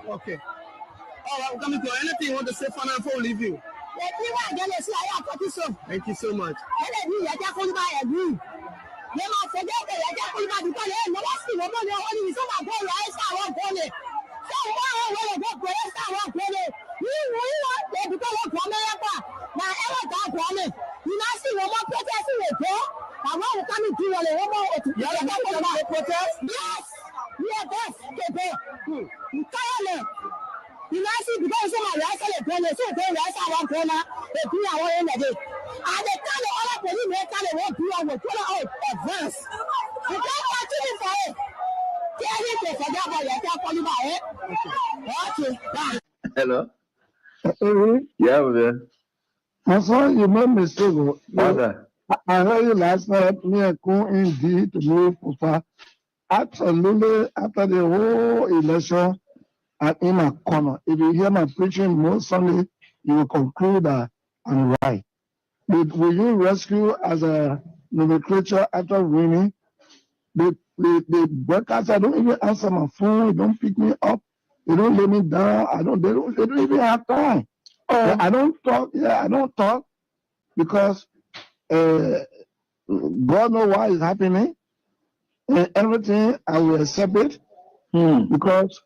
Okay. All right, we're coming to anything you want to say for now before we leave you. Thank you so much. Hello. Yeah, man. I saw you made mistake. Mother. I heard you last night. Me and Kun indeed to move Pupa. Absolutely, after the whole election, I'm in a corner. If you hear my preaching most Sunday, you will conclude that I'm right. Will you rescue as a nomenclature after winning? The workers, I don't even answer my phone. They don't pick me up. They don't lay me down. They don't even have time. I don't talk. Yeah, I don't talk because God knows why it's happening. And everything I will accept it because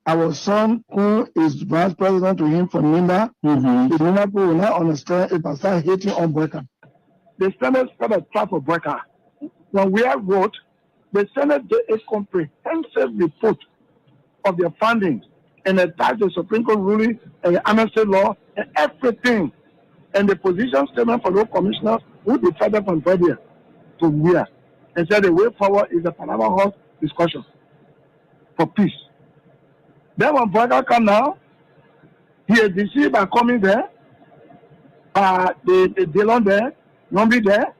our son who is vice president to him from Linda, the Linda people will not understand if I start hating on Brecker. The Senate got a trap of Brecker. When we have vote, the Senate did a comprehensive report of their findings and attached the Supreme Court ruling and the amnesty law and everything. And the position statement for those commissioners who decided from February to where and said the way forward is the Panama House discussion for peace. Then when Brecker come now, he is deceived by coming there, the Dillon there, Nombi there,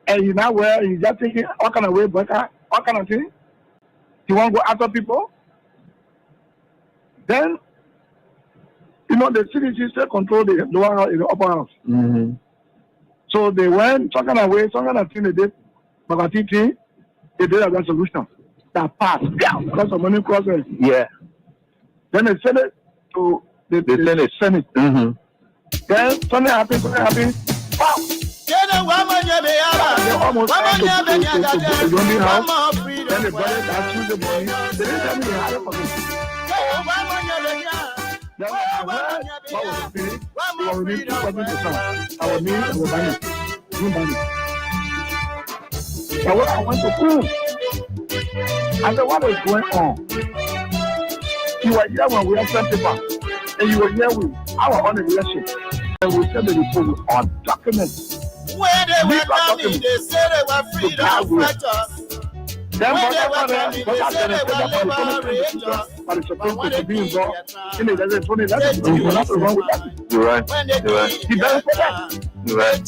and he's now where he's just thinking, what kind of way Brecker, what kind of thing? He won't go after people. Then, the CDC still control the lower house, the upper house. So they went, some kind of way, some kind of thing they did, Bagatiti, they did a resolution that passed, because of money crossing. Yeah. Then they sent it to the Senate. Then something happened, wow! They almost went to the Yomi house. Then the brothers accused the money. They didn't tell me they had it for me. Then when I heard what was finished, it was released 2%. I was me and was banning. But when I went to school, I said, what is going on? You were here when we had sent paper, and you were here with our own election, and we sent the report on documents. When they were coming, they said they were freedom fighters. Then when they were coming, they said they were liberators. But it's supposed to be involved in the 2011. You're not wrong with that. You're right. He doesn't say that. You're right.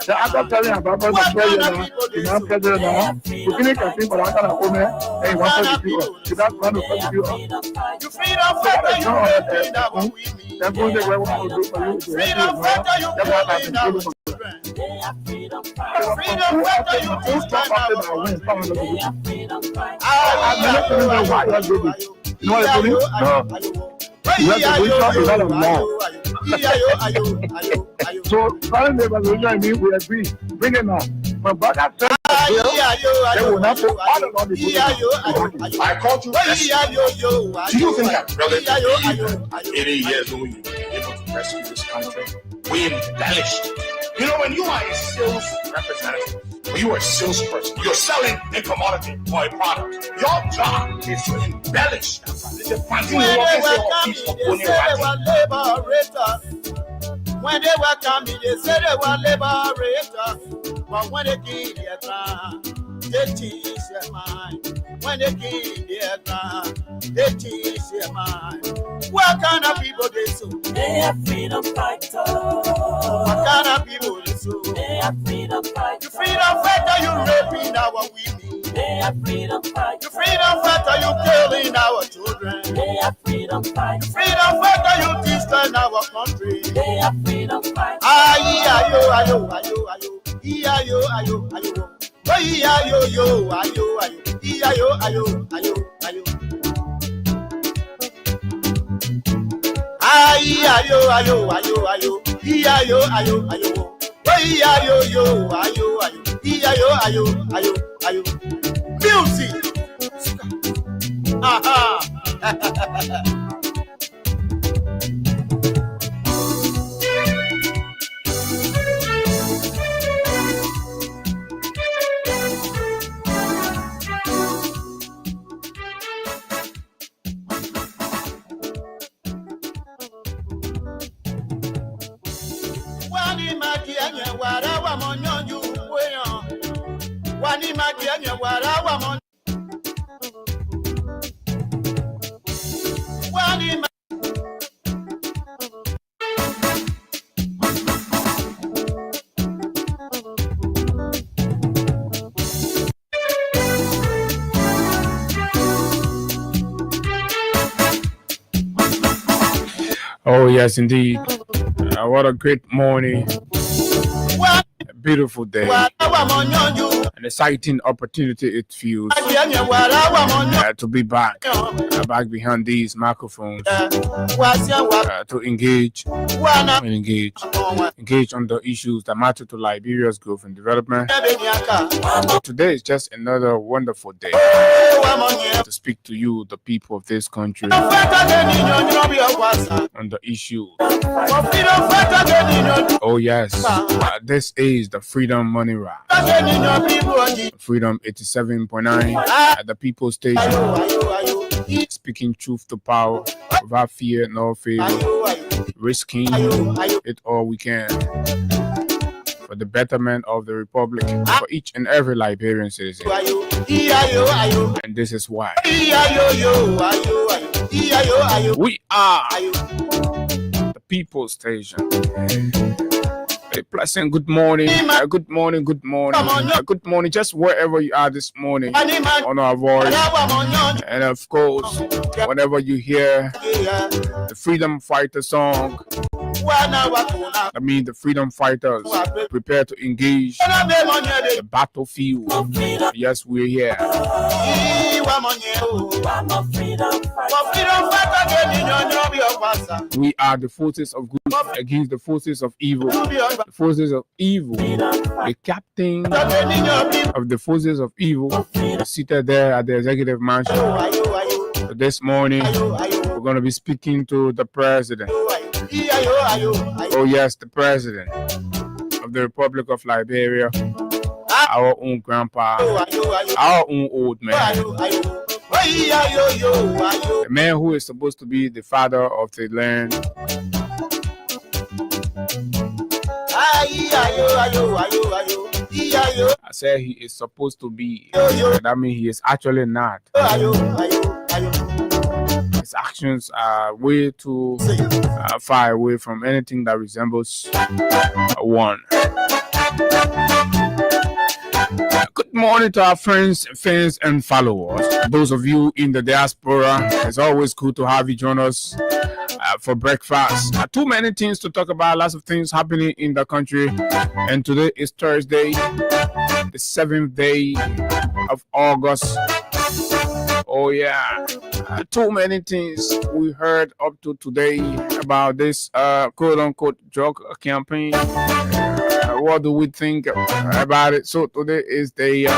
The other telling about the president, the now president now, we finish a thing for that kind of home, and he wants to be people. He doesn't want to be people. You freedom fighter, you freedom fighter, you freedom fighter, you you know what I mean? No. You have to reach out without a law. So, following the resolution, I mean, we agree. Bring it now. But brother said, they will not put all of the people. I called you. Do you think I'm relatively 80 years old, you were able to rescue this country? We embellished. You know, when you are a sales representative, when you are a salesperson, you're selling a commodity or a product. Your job is to embellish that product. When they were coming, they said they were liberators. When they were coming, they said they were liberators. But when they came their ground, they changed their mind. When they came their ground, they changed their mind. What kind of people they so? They are freedom fighters. What kind of people they so? They are freedom fighters. You freedom fighter, you raping our women. They are freedom fighters. You freedom fighter, you killing our children. They are freedom fighters. You freedom fighter, you destroying our country. They are freedom fighters. Ayo, ayo, ayo, ayo, ayo, ayo, ayo. Oh, ayo, yo, ayo, ayo, ayo, ayo, ayo, ayo. Ayo, ayo, ayo, ayo. Ayo, ayo, ayo. Ayo, yo, ayo, ayo. Ayo, ayo, ayo, ayo. Music. Aha. Wani makianya wara wa monyonju weyan. Wani makianya wara wa mon. Wani ma. Oh, yes, indeed. What a great morning. A beautiful day. An exciting opportunity it feels to be back behind these microphones to engage on the issues that matter to Liberia's growth and development. Today is just another wonderful day to speak to you, the people of this country, on the issues. Oh yes, this is the Freedom Money Rap. Freedom 87.9 at the People Station. Speaking truth to power without fear nor favor. Risking it all we can for the betterment of the Republic, for each and every Liberian citizen. And this is why we are the People Station. A pleasant good morning, good morning, good morning, good morning, just wherever you are this morning on our voice. And of course, whenever you hear the Freedom Fighter song, I mean the freedom fighters prepare to engage the battlefield. Yes, we're here. We are the forces of good against the forces of evil. The forces of evil, the captain of the forces of evil, is seated there at the executive mansion. So this morning, we're going to be speaking to the president. Oh yes, the president of the Republic of Liberia, our own grandpa, our own old man, the man who is supposed to be the father of the land. I said he is supposed to be, that means he is actually not. His actions are way too far away from anything that resembles one. Good morning to our friends, fans, and followers. Those of you in the diaspora, it's always good to have you join us for breakfast. Too many things to talk about, lots of things happening in the country. And today is Thursday, the 7th day of August. Oh yeah, too many things we heard up to today about this quote-unquote drug campaign. What do we think about it? So today is the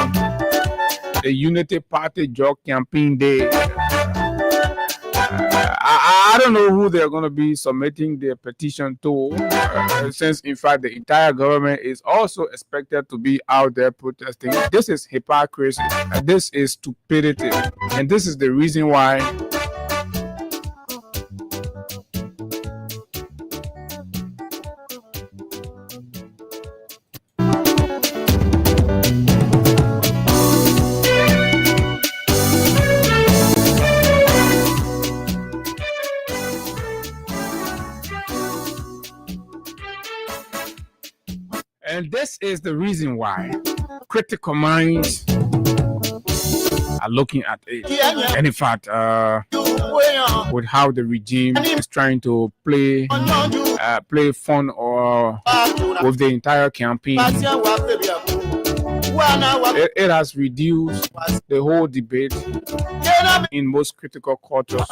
Unity Party drug campaign day. I don't know who they're going to be submitting their petition to, since in fact the entire government is also expected to be out there protesting. This is hypocrisy, this is stupidity, and this is the reason why And this is the reason why critical minds are looking at it. And in fact, with how the regime is trying to play fun or with the entire campaign, It has reduced the whole debate in most critical cultures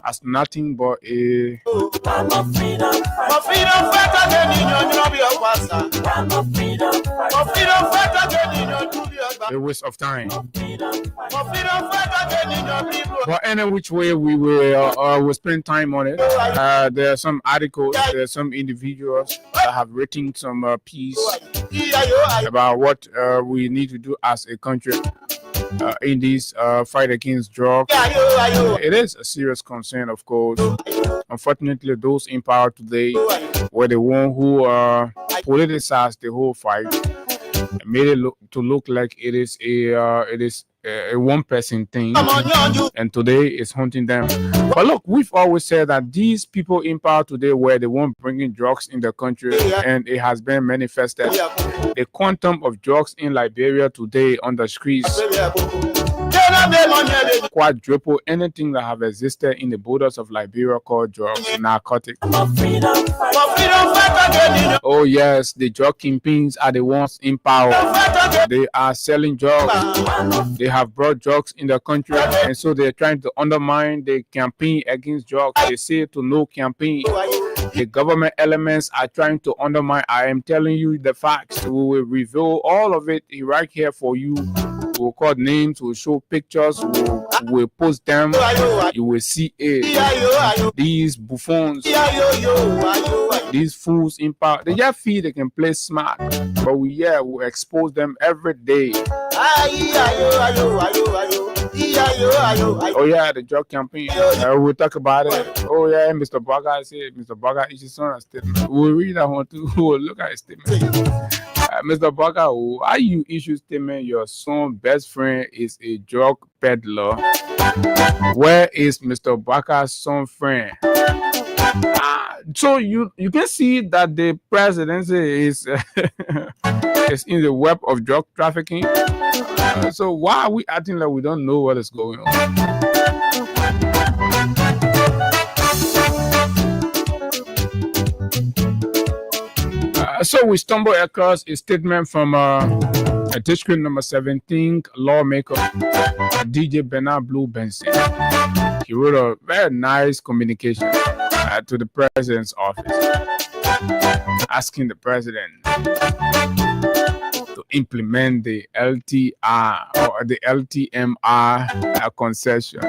as nothing but a waste of time. But any which way we will spend time on it. There are some articles, there are some individuals that have written some piece about what we need to do as a country in this fight against drugs. It is a serious concern, of course. Unfortunately, those in power today were the one who politicized the whole fight and made it look like it is a one-person thing, and today it's haunting them. But look, we've always said that these people in power today were the one bringing drugs in the country, and it has been manifested. The quantum of drugs in Liberia today on the streets quadruple anything that have existed in the borders of Liberia called drugs, narcotics. Oh yes, the drug kingpins are the ones in power. They are selling drugs. They have brought drugs in the country, and so they're trying to undermine the campaign against drugs. They say to no campaign. The government elements are trying to undermine. I am telling you the facts. We will reveal all of it right here for you. We'll call names, we'll show pictures, we'll post them. You will see it. These buffoons, these fools in power, they just feel they can play smart, but we'll expose them every day. Oh yeah, the drug campaign. We'll talk about it. Oh yeah, Mr. Baga said, Mr. Baga issued a statement. We'll read that one too. We'll look at his statement. Mr. Baga, why you issue statement your son's best friend is a drug peddler? Where is Mr. Baga's son friend? So you can see that the presidency is is in the web of drug trafficking. So why are we acting like we don't know what is going on? So we stumble across a statement from a district number 17 lawmaker, DJ Bernard Blue Benson. He wrote a very nice communication to the president's office, asking the president to implement the LTR or the LTMR concession.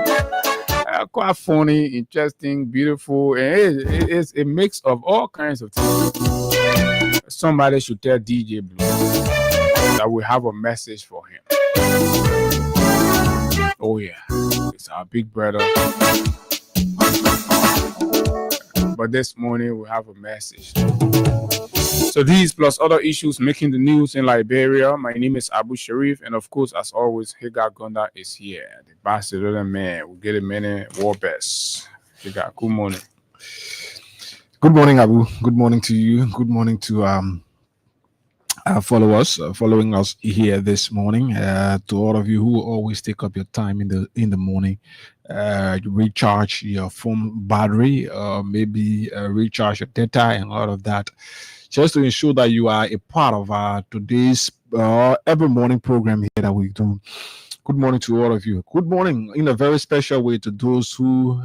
Quite funny, interesting, beautiful, and it's a mix of all kinds of things. Somebody should tell DJ Blue that we have a message for him. Oh yeah, it's our big brother. But this morning we have a message. So these plus other issues making the news in Liberia. My name is Abu Sharif, and of course, as always, Hagar Gonda is here. The Barcelona man. We get a minute war best. Hagar, good morning. Good morning, Abu. Good morning to you. Good morning to following us here this morning. To all of you who always take up your time in the morning, recharge your phone battery, maybe recharge your data and all of that, just to ensure that you are a part of today's every morning program here that we do. Good morning to all of you. Good morning in a very special way to those who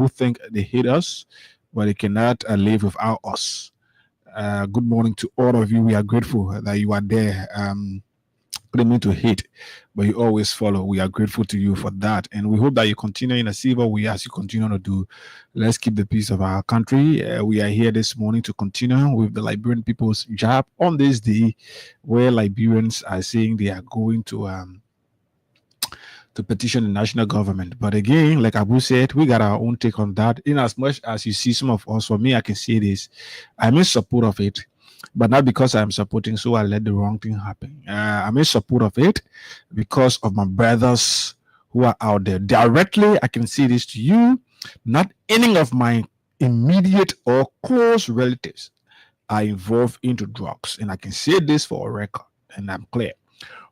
think they hate us, but they cannot live without us. Good morning to all of you. We are grateful that you are there. I didn't mean to hate, but you always follow. We are grateful to you for that. And we hope that you continue in a civil way as you continue to do. Let's keep the peace of our country. We are here this morning to continue with the Liberian people's job on this day where Liberians are saying they are going to petition the national government. But again, like Abu said, we got our own take on that. In as much as you see some of us, for me, I can say this, I'm in support of it, but not because I'm supporting, so I let the wrong thing happen. I'm in support of it because of my brothers who are out there. Directly, I can say this to you, not any of my immediate or close relatives are involved into drugs. And I can say this for a record, and I'm clear.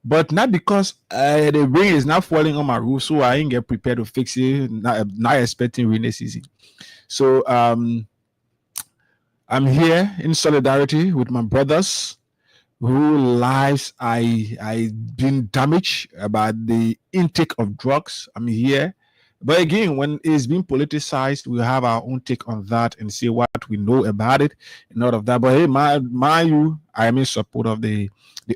But not because the rain is not falling on my roof, so I ain't get prepared to fix it, not expecting rainy season. So I'm here in solidarity with my brothers who lives I been damaged about the intake of drugs. I'm here. But again, when it's being politicized, we have our own take on that and see what we know about it and all of that. But hey, you, I am in support of the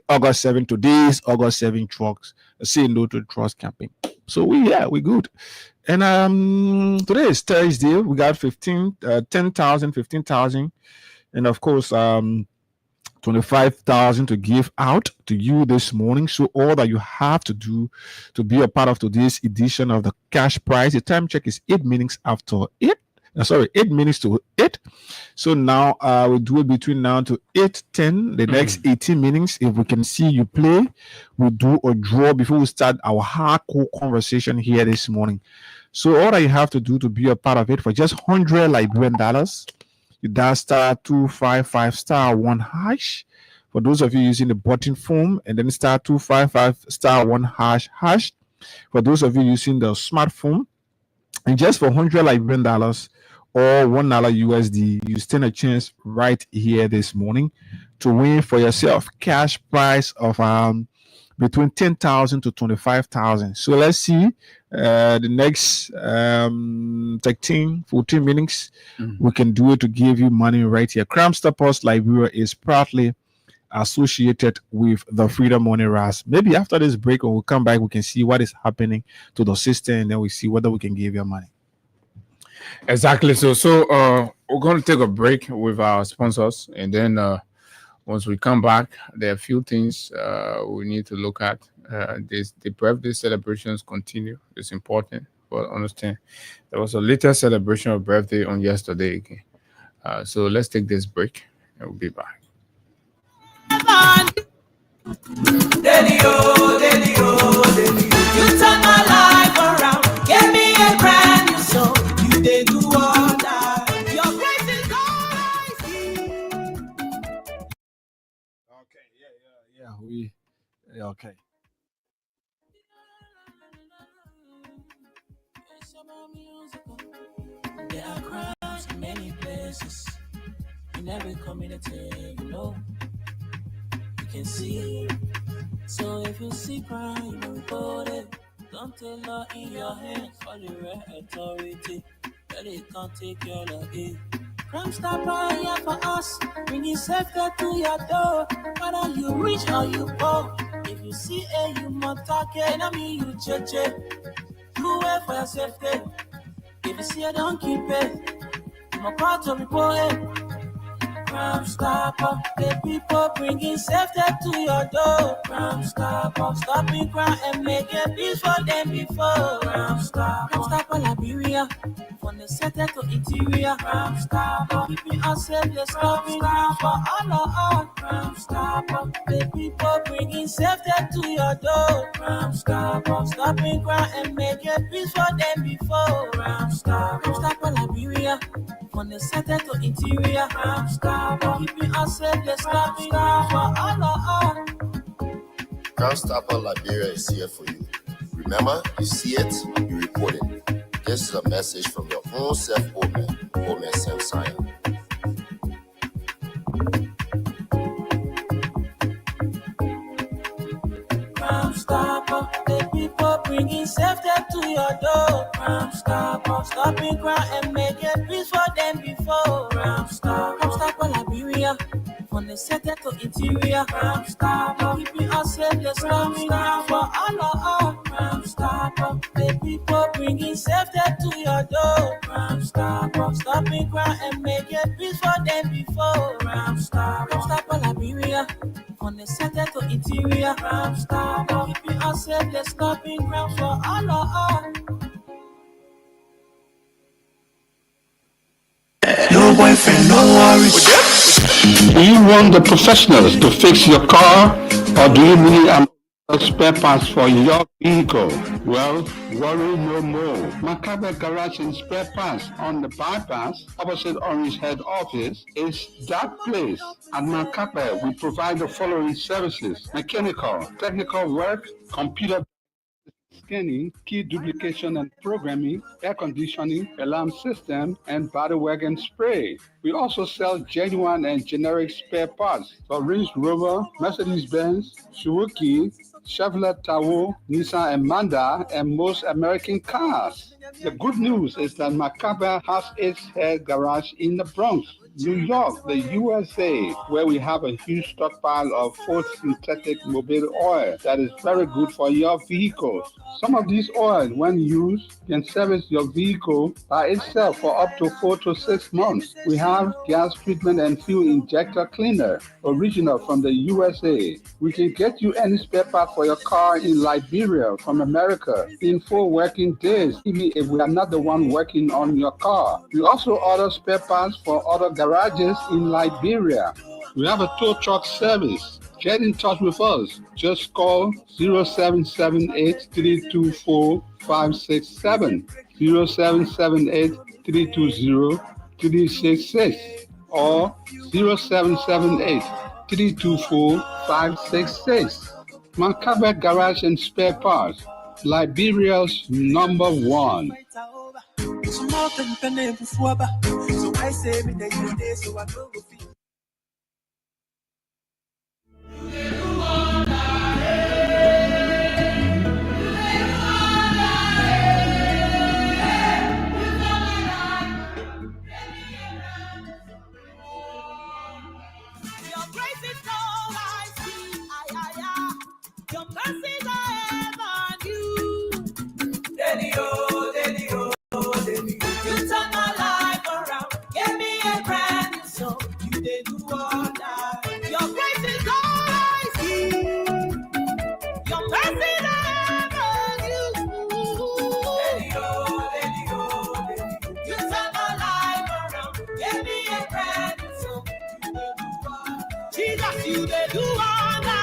August 7, today's August 7 drugs. Say no to drugs campaign. So we good. And today is Thursday. We got 10,000, 15,000, and of course 25,000 to give out to you this morning. So all that you have to do to be a part of today's edition of the cash prize, the time check is 8 minutes after 8. 8 minutes to 8. So now we'll do it between now to 8:10. The next 18 minutes, if we can see you play, we'll do a draw before we start our hardcore conversation here this morning. So all that you have to do to be a part of it for just $100 Liberian dollars, you dial *255*1#. For those of you using the button phone, and then *255*1#. For those of you using the smartphone, and just for $100 Liberian dollars or $1 USD, you stand a chance right here this morning to win for yourself cash prize of between 10,000 to 25,000. So let's see the next 13, 14 minutes. We can do it to give you money right here. Crime Stoppers Liberia is proudly associated with the Freedom Money Ras. Maybe after this break, when we come back, we can see what is happening to the system, and then we see whether we can give you money. Exactly. So we're going to take a break with our sponsors, and then once we come back, there are a few things we need to look at. The birthday celebrations continue. It's important to understand. There was a little celebration of birthday on yesterday again. So let's take this break, and we'll be back. You turn my life around, give me a brand new song. You did do all that. Your grace is all I see. Okay, okay. There are crowds in many places, in every community, you know. You can see. So if you see crime, you report it. Don't take law in your hands for the right authority. But it can't take your law in. Crime Stopper here for us, bringing safety to your door. Whether you rich or you poor, if you see a human target, I mean you judge it. You wait for your safety. If you see a don't keep it. I'm a part of report it. Crime Stopper, the people bringing safety to your door. Crime Stopper, stopping crime and making peace for them before. Crime Stopper Liberia, from the center to interior. Crime Stopper, keeping us safe, they're stopping crime for all of us. Crime Stopper, the people bringing safety to your door. Crime Stopper, stopping crime and making peace for them before. Crime Stopper Liberia, from the center to interior. Crime Stopper, keeping us safe, let's stop it for all of us. Crime Stopper Liberia is here for you. Remember, you see it, you report it. This is a message from your own self, Omen Sam Sign. Crime Stopper, the people bringing safety to your door. Crime Stopper, stopping crime and making peace for them before. Crime Stopper Liberia, from the center to interior. Crime Stopper, keeping us safe, let's stop it for all of us. Crime Stopper, the people bringing safety to your door. Crime Stopper, stopping crime and making peace for them before. Crime Stopper Liberia, from the center to interior. Crime Stopper, keeping us safe, let's stop it crime for all of us. No boyfriend, no worries. Do you want the professionals to fix your car, or do you need spare parts for your vehicle? Well, worry no more. Macabre Garage and Spare Parts on the bypass opposite Orange Head Office is that place. At Macabre, we provide the following services: mechanical, technical work, computer scanning, key duplication and programming, air conditioning, alarm system, and body wagon spray. We also sell genuine and generic spare parts for Range Rover, Mercedes-Benz, Suzuki, Chevrolet Tahoe, Nissan Amanda, and most American cars. The good news is that Macabre has its head garage in the Bronx, New York, the USA, where we have a huge stockpile of full synthetic mobile oil that is very good for your vehicles. Some of these oils, when used, can service your vehicle by itself for up to 4 to 6 months. We have gas treatment and fuel injector cleaner, original from the USA. We can get you any spare part for your car in Liberia from America in 4 working days, even if we are not the one working on your car. We also order spare parts for other garages in Liberia. We have a tow truck service. Get in touch with us. Just call 0778-324-567, 0778-320-366, or 0778-324-566. Macabre Garage and Spare Parts, Liberia's number one. Your mercies are ever new. You turn my life around, give me a brand new song. You did do all that. Your grace is all I see. Your mercies are ever new. You turn my life around, give me a brand new song. You did do all that. Jesus, you did do all that.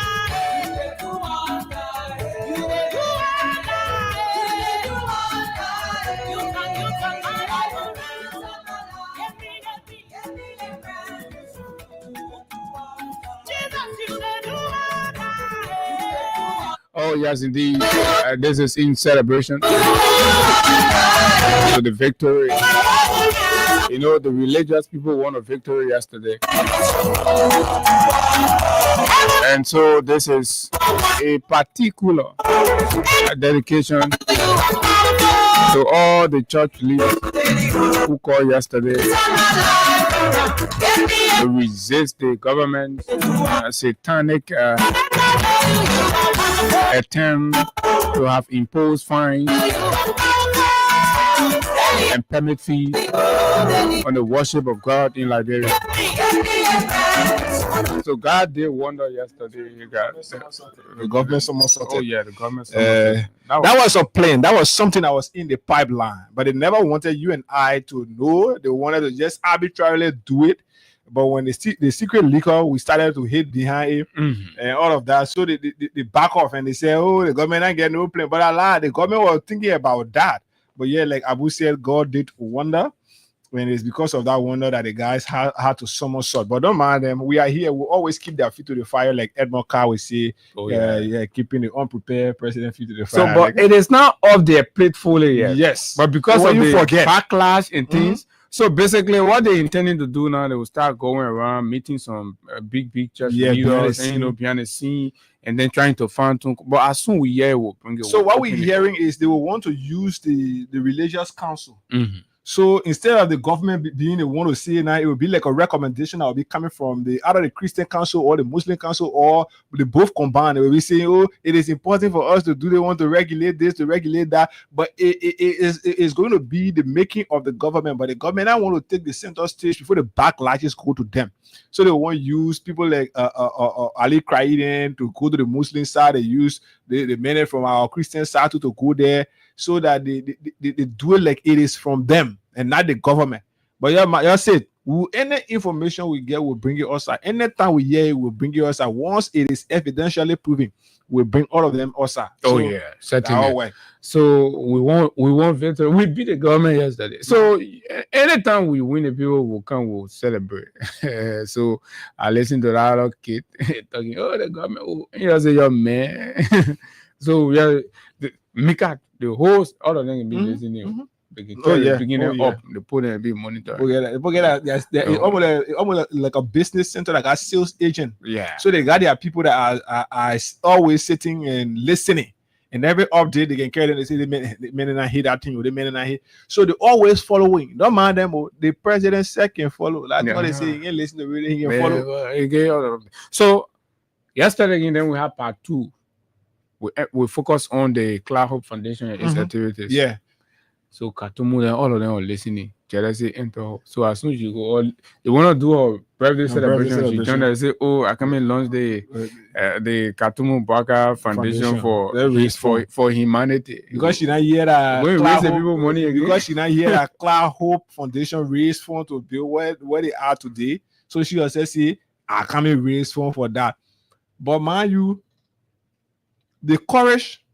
Oh, yes, indeed. This is in celebration to the victory. You know, the religious people won a victory yesterday. And so this is a particular dedication to all the church leaders who called yesterday to resist the government's satanic attempt to have imposed fines and permit fees on the worship of God in Liberia. So God did wonder yesterday, you guys. The government somersaulted. Oh yeah, the government somersaulted. That was a plan. That was something that was in the pipeline, but they never wanted you and I to know. They wanted to just arbitrarily do it. But when the secret liquor, we started to hit behind it and all of that. So they back off and they say, oh, the government ain't getting no plan. But Allah, the government was thinking about that. But yeah, like Abu said, God did wonder. When it's because of that wonder that the guys had to somersault. But don't mind them. We are here. We always keep their feet to the fire, like Edmond Carr would say. Oh, yeah, keeping the unprepared president feet to the fire. So, but it is not off their plate fully yet. Yes. But because of the backlash and things, so basically what they're intending to do now, they will start going around meeting some big church leaders, and, you know, behind the scene, and then trying to find. But as soon we hear, we'll bring it. So what we're hearing is they will want to use the religious council. So instead of the government being the one to say it now, it will be like a recommendation that will be coming from either the Christian council or the Muslim council, or they both combined. They will be saying, oh, it is important for us to do. They want to regulate this, to regulate that. But it is going to be the making of the government. But the government now want to take the center stage before the backlashes go to them. So they want to use people like Ali Kraiden to go to the Muslim side. They use the men from our Christian side to go there, so that they do it like it is from them and not the government. But y'all said, any information we get, we'll bring it outside. Anytime we hear it, we'll bring it outside. Once it is evidentially proven, we'll bring all of them outside. Oh, so, yeah, certainly. So we want victory. We beat the government yesterday. So anytime we win, the people will come, we'll celebrate. So I listen to that other kid talking, oh, the government, you say, yo, man. So yeah, Mika, the host, all of them can be listening. They can carry beginning up, they put them be monitor. It's almost like a business center, like a sales agent. Yeah. So they got their people that are always sitting and listening. And every update they can carry them, they say they may not hear that thing or they may not hear. So they always following. Don't mind them. The president can follow. That's what they say. He can listen to really, he can follow. So yesterday again, then we have part 2. We focus on the Cloud Hope Foundation and its activities. Yeah. So Katumu and all of them are listening. Jealousy enter. So as soon as you go, they want to do a birthday celebration. She joined and say, "Oh, I come and launch the Katumu Baka Foundation for humanity." Because she not hear that when raise the people money again. Because she not hear that Cloud Hope Foundation raise fund to build where they are today. So she also say, "I come and raise fund for that." But mind you, the courage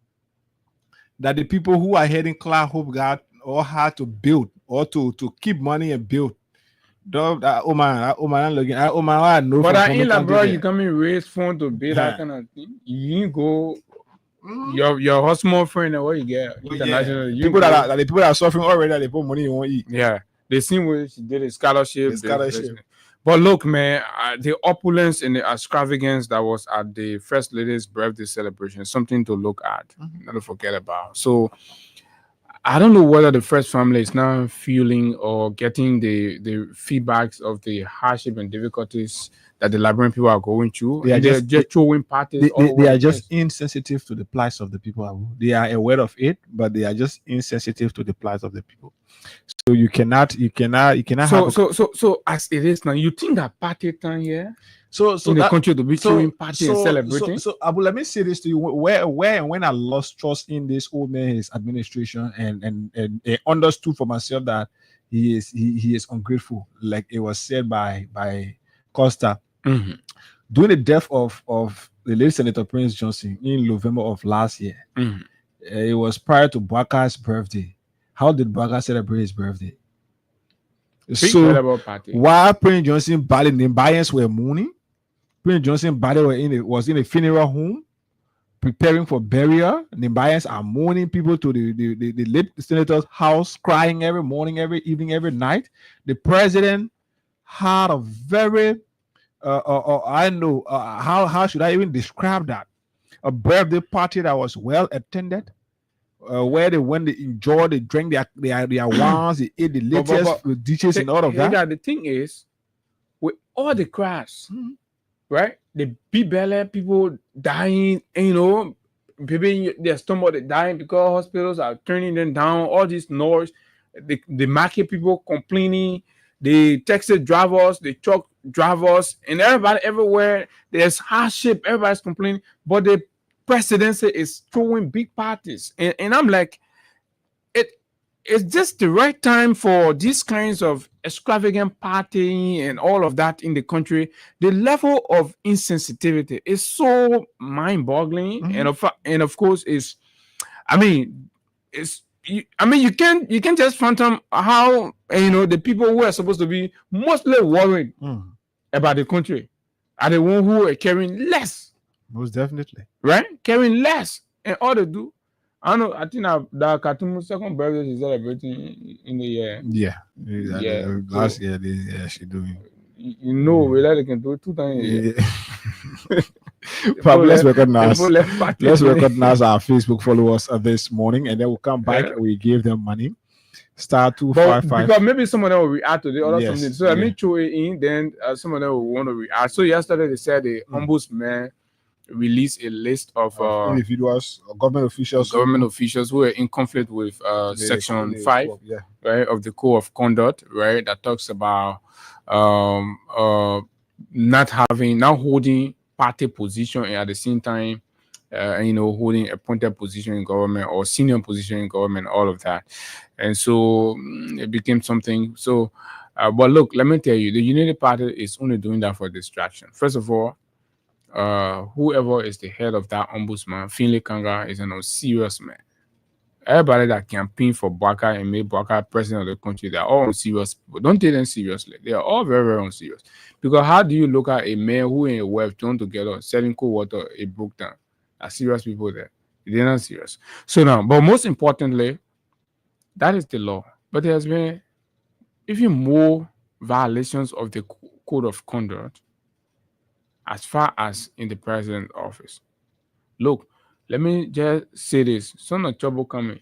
that the people who are heading Cloud Hope got or had to build or to keep money and build. But you come and raise fund to build that kind of thing. You ain't go your husband friend and what you get international. People that the people that are suffering already, they put money you won't eat. Yeah, they seen where she did a scholarship. But look, man, the opulence and the extravagance that was at the First Lady's birthday celebration is something to look at, not to forget about. So I don't know whether the First family is now feeling or getting the feedbacks of the hardship and difficulties that the Liberian people are going through. They are just throwing parties. They are just insensitive to the plight of the people. They are aware of it, but they are just insensitive to the plight of the people. So you cannot So as it is now, you think that party time here? So in the country to be throwing party and celebrating. So Abu, let me say this to you: where and when I lost trust in this old man, his administration, and understood for myself that he is ungrateful, like it was said by Costa. During the death of the late Senator Prince Johnson in November of last year, it was prior to Bwaka's birthday. How did Bwaka celebrate his birthday? So while Prince Johnson body the Bayans were mourning, Prince Johnson body was in a funeral home preparing for burial. The Bayans are mourning people to the late senator's house, crying every morning, every evening, every night. The president had a very how should I even describe that? A birthday party that was well attended. Where they went, they enjoyed, they drank their wines, they ate the latest dishes and all of that. The thing is, with all the crash, right? The big belly people dying, people in their stomach they dying because hospitals are turning them down. All this noise, the market people complaining, the taxi drivers, the truck drivers, and everybody everywhere. There's hardship. Everybody's complaining, but the presidency is throwing big parties, and I'm like, it's just the right time for these kinds of extravagant partying and all of that in the country. The level of insensitivity is so mind-boggling, and of course you can't just phantom how the people who are supposed to be mostly worried about the country are the ones who are caring less. Most definitely. Right? Caring less. And all they do. I think that Katumu second birthday is celebrating in the year. Yeah. Last year, she doing. We like they can do it 2 times. Let's recognize our Facebook followers this morning, and then we'll come back and we give them money. *255. Because maybe some of them will react to it or something. So let me throw it in, then some of them will want to react. So yesterday they said the ombudsman released a list of individuals, government officials who are in conflict with Section 5 right, of the Code of Conduct, right, that talks about not holding party position and at the same time holding appointed position in government or senior position in government, all of that. And so it became something. So but look, let me tell you, the United Party is only doing that for distraction. First of all, whoever is the head of that ombudsman, Finlay Kanga, is a serious man. Everybody that campaign for Bwaka and made Bwaka president of the country, they are all unserious people. Don't take them seriously. They are all very, very unserious. Because how do you look at a man who in a wealth thrown together, selling cold water, it broke down? Are serious people there. They're not serious. So now, but most importantly, that is the law. But there has been even more violations of the code of conduct as far as in the president's office. Look, let me just say this. Some of trouble coming.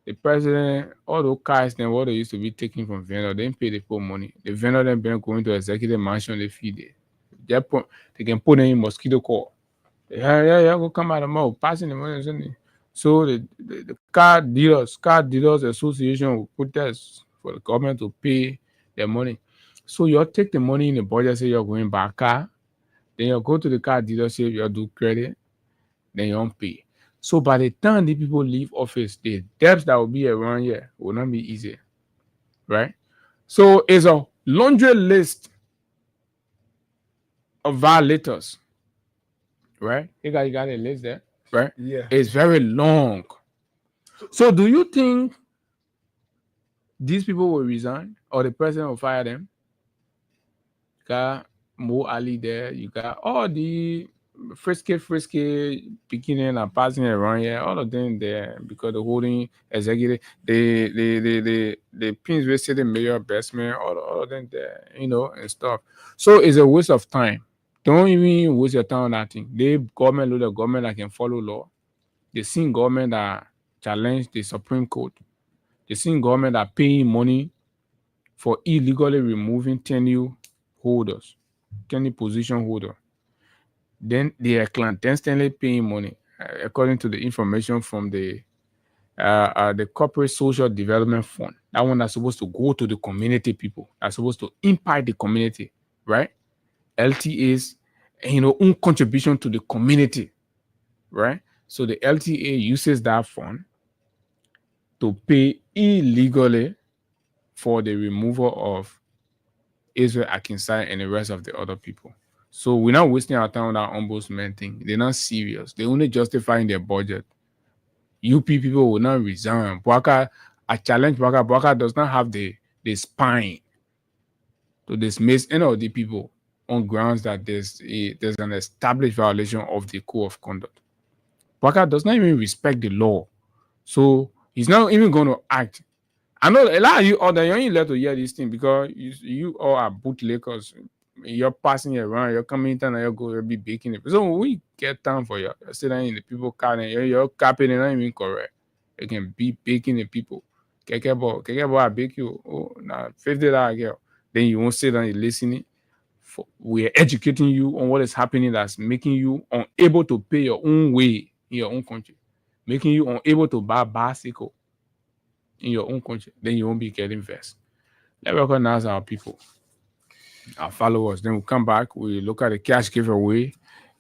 The president, all those cars, then what they used to be taking from vendor, they didn't pay the full money. The vendor then been going to executive mansion, they feed it. They can put them in mosquito coil. Yeah, go come out of mouth, passing the money. Isn't it? So the car dealers association will put test for the government to pay their money. So you take the money in the budget, say you're going buy a car, then you go to the car dealership, you do credit, then you don't pay. So by the time the people leave office, the debts that will be around here will not be easy, right? So it's a laundry list of violators, right? You got a list there, right? Yeah. It's very long. So do you think these people will resign or the president will fire them? You got Mo Ali there. You got all the frisky beginning and passing around here. All of them there because the holding executive, the pins we say the mayor best man, all of them there, and stuff. So it's a waste of time. Don't even waste your time on that thing. The government that can follow law. The same government that challenge the Supreme Court. The same government that paying money for illegally removing tenure holders, tenure position holder. Then they are clandestinely paying money, according to the information from the Corporate Social Development Fund. That one that's supposed to go to the community people. That's supposed to impact the community, right? LTAs, own contribution to the community, right? So the LTA uses that fund to pay illegally for the removal of Israel Akinsai and the rest of the other people. So we're not wasting our time on that ombudsman thing. They're not serious. They're only justifying their budget. UP people will not resign. I challenge Bwaka. Bwaka does not have the spine to dismiss any of the people on grounds that there's an established violation of the code of conduct. Bwaka does not even respect the law. So he's not even going to act. I know a lot of you other, you only let to hear this thing because you all are bootleggers. You're passing around, you're coming in and you'll be baking it. So when we get time for you, you're sitting in the people car and you're capping it, not even correct. You can be baking the people. Keke I bake you. Oh, now $50 girl. Then you won't sit down and listening. We're educating you on what is happening that's making you unable to pay your own way in your own country, making you unable to buy a bicycle in your own country. Then you won't be getting vexed. Let's recognize our people, our followers. Then we'll come back, we look at the cash giveaway,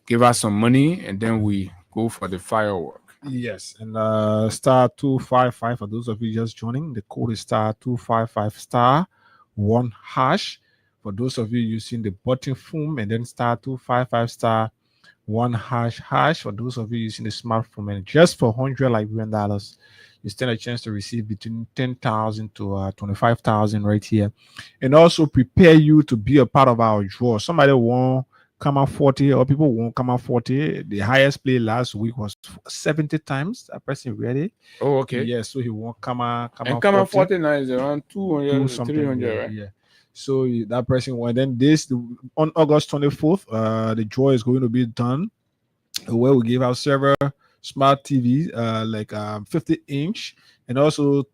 give us some money, and then we go for the firework. Yes, and star 255 for those of you just joining. The code is star 255 star 1 hash. For those of you using the button phone, and then star 255 star 1 hash. For those of you using the smartphone, and just for $100 Liberian dollars, you stand a chance to receive between 10,000 to 25,000 right here, and also prepare you to be a part of our draw. Somebody won't come out 40, or people won't come out 40. The highest play last week was 70 times. That person ready? Oh, okay. Yeah, so he won't come out. And come out 49 is around 200, 300, right? Yeah. So that person went. Then on August 24th, the draw is going to be done, where we give out several smart TV, like 50-inch, and also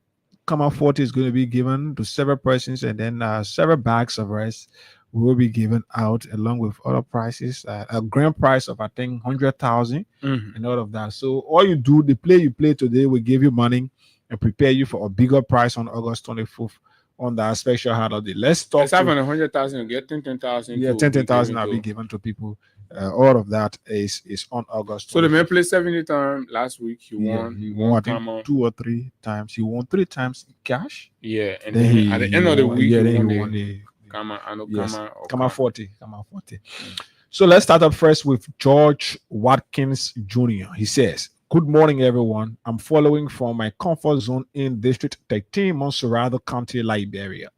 come out 40 is going to be given to several persons, and then several bags of rice will be given out along with other prices, a grand prize of I think 100,000 and all of that. So all you do, the play you play today will give you money and prepare you for a bigger prize on August 24th on that special holiday. Let's talk. Let's have 100,000, you get 10,000. Yeah, 10,000 will be given to people. All of that is on August 24th. So the man played 70 times last week. He won I think 2 or 3 times. He won 3 times in cash. Yeah, and then at the end of the week, he won the Kama 40. So let's start up first with George Watkins Jr. He says, "Good morning, everyone. I'm following from my comfort zone in District 13, Monserrado County, Liberia."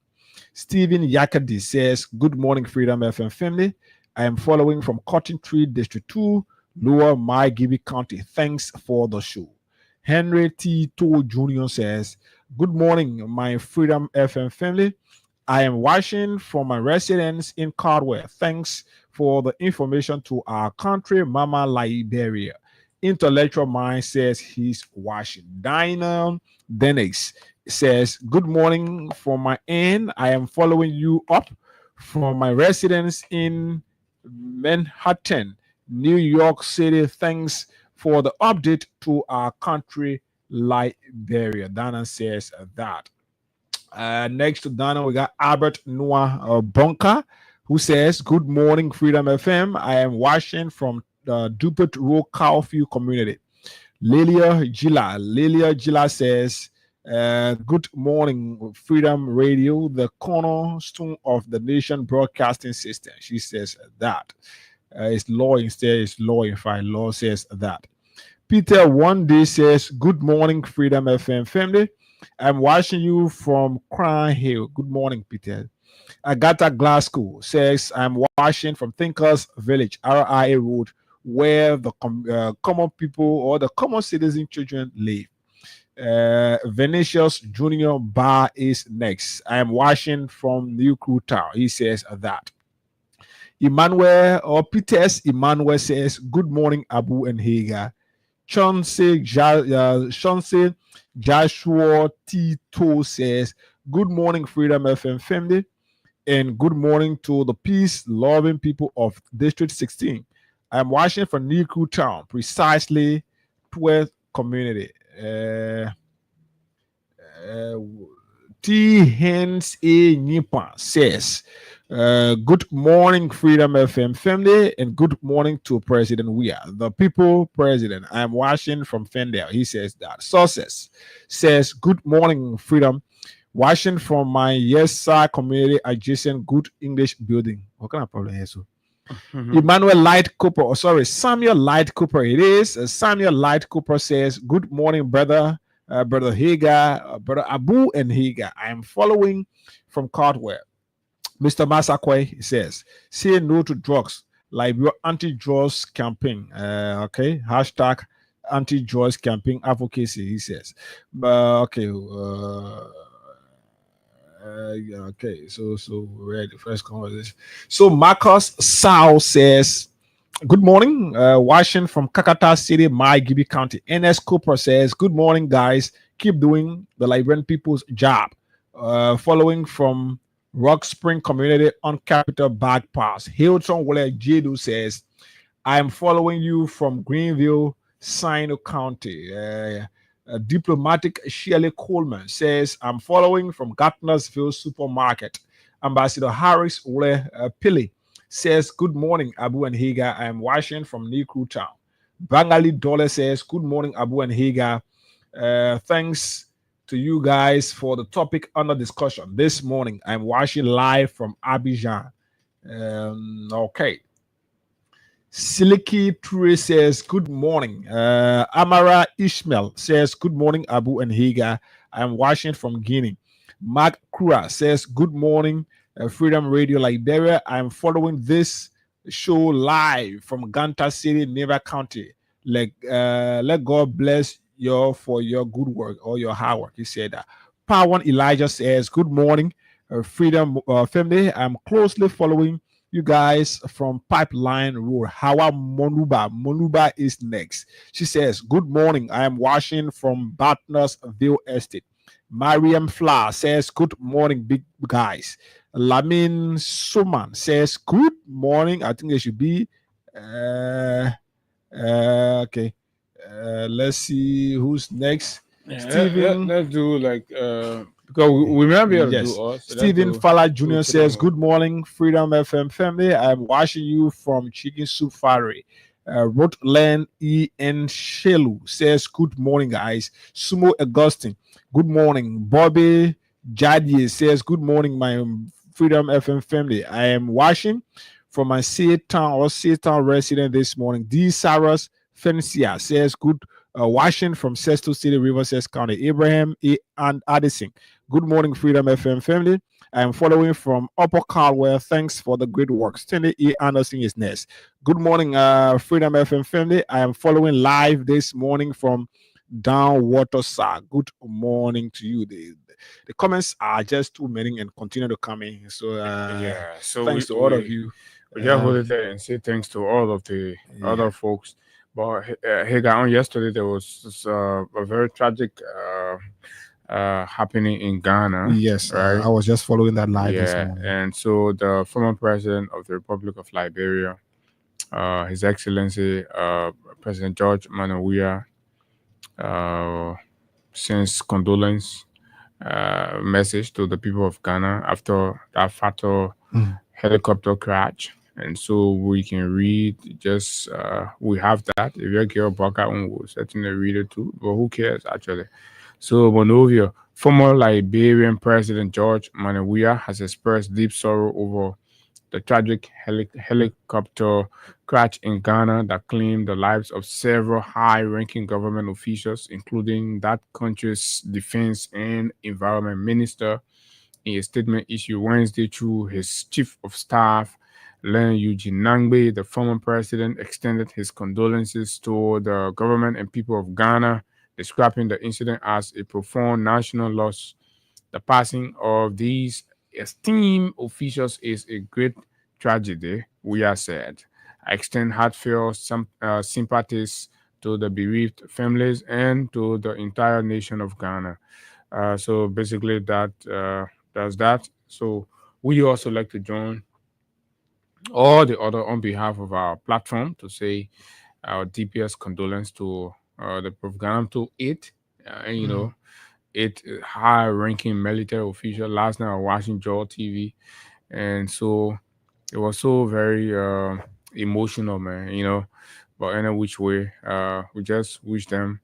Stephen Yakadi says, "Good morning, Freedom FM family. I am following from Cotton Tree, District 2, Lower Maygibi County. Thanks for the show. Henry T. Toll Jr. says, good morning, my Freedom FM family. I am watching from my residence in Caldwell. Thanks for the information to our country, Mama Liberia. Intellectual Mind says he's watching. Dinah Dennis says, good morning from my end. I am following you up from my residence in Manhattan, New York City. Thanks for the update to our country, Liberia. Dana says that. Next to Dana, we got Albert Noah Bunker, who says, good morning, Freedom FM. I am watching from the Dupert Road Cowfield community. Lilia Gila says, good morning, Freedom Radio, the cornerstone of the nation broadcasting system. She says that. It's law instead, it's law if I law says that. Peter one day says, good morning, Freedom FM family. I'm watching you from Crown Hill. Good morning, Peter. Agatha Glasgow says, I'm watching from Thinkers Village, RIA Road, where the common people or the common citizen children live. Venetius Junior Bar is next. I am watching from New Crew Town. He says that. Emmanuel or Peters Emmanuel says, good morning, Abu and Hagar. Chauncey Joshua Tito says, good morning, Freedom FM family, and good morning to the peace-loving people of District 16. I'm watching from New Crew Town, precisely 12th community. T. Hens A. Nipa says, good morning, Freedom FM family, and good morning to President Weah, the people president. I'm watching from Fendale. He says that. Sources says, good morning, Freedom. Watching from my Yes Sir community adjacent Good English building. What kind of problem here? So? Emmanuel Light Cooper, Samuel Light Cooper. It is Samuel Light Cooper says, good morning, brother Hagar, brother Abu and Hagar. I am following from Caldwell. Mr. Masakwe says, say no to drugs, like your anti-drugs campaign. Okay, hashtag anti-drugs campaign advocacy, he says. Okay, so we're at the first conversation. So Marcus Sao says, good morning, watching from Kakata City, Maygibi County. NS Cooper says, good morning, guys. Keep doing the Liberian people's job. Following from Rock Spring Community on Capital Bag Pass. Hilton Wale Jedu says, I am following you from Greenville, Sino County. Diplomatic Shirley Coleman says, I'm following from Gartnersville Supermarket. Ambassador Harris Wale Pili says, good morning, Abu and Hagar. I am watching from New Crew Town. Bangali Dole says, good morning, Abu and Hagar. Thanks to you guys for the topic under discussion this morning. I'm watching live from Abidjan. Okay. Siliki True says, good morning. Amara Ishmael says, good morning, Abu and Hagar. I'm watching from Guinea. Mark Kura says, good morning, Freedom Radio Liberia. I'm following this show live from Ganta City, Neva County. Let God bless you for your good work or your hard work. He said that. Power Elijah says, good morning, Freedom family. I'm closely following you guys from Pipeline Road. Hawa Monuba is next. She says, good morning. I am watching from Bartnersville Estate. Mariam Flower says, good morning, big guys. Lamin Suman says, good morning. I think there should be okay. Let's see who's next. Stephen, let's do like because we may be able to do us. Stephen Fala Jr. says, good morning, Freedom FM family. I'm watching you from Chicken Soup Factory. Rutland E.N. Shelu says, good morning, guys. Sumo Augustine, good morning. Bobby Jadie says, good morning, my Freedom FM family. I am watching from my Seatown resident this morning. D. Saras Fencia says, good watching from Sesto City, Riverside County. Abraham A. and Addison, Good morning, Freedom FM family. I am following from Upper Caldwell. Thanks for the great work. Stanley E. Anderson is next. Good morning, Freedom FM family. I am following live this morning from Down Waterside. Good morning to you. The comments are just too many and continue to come in. So, so thanks to all of you. We just hold it there and say thanks to all of the other folks. But on yesterday, there was a very tragic happening in Ghana. Yes, right? I was just following that live this morning. And so the former president of the Republic of Liberia, His Excellency President George Manawia, sends condolence message to the people of Ghana after that fatal helicopter crash. And so we can read just we have that. If you're Gil Baka, we'll certainly read it too. But who cares actually? So Monrovia, former Liberian President George Manawia has expressed deep sorrow over the tragic helicopter crash in Ghana that claimed the lives of several high-ranking government officials, including that country's defense and environment minister. In a statement issued Wednesday through his chief of staff, Len Eugene Nangbe, the former president extended his condolences to the government and people of Ghana, describing the incident as a profound national loss. The passing of these esteemed officials is a great tragedy, we are said. I extend heartfelt sympathies to the bereaved families and to the entire nation of Ghana. So basically that does that. So we also like to join all the other on behalf of our platform to say our deepest condolence to the Propaganda to it. And 8 high-ranking military official. Last night I was watching Joel TV, and so it was so very emotional, man. But in a which way, we just wish them,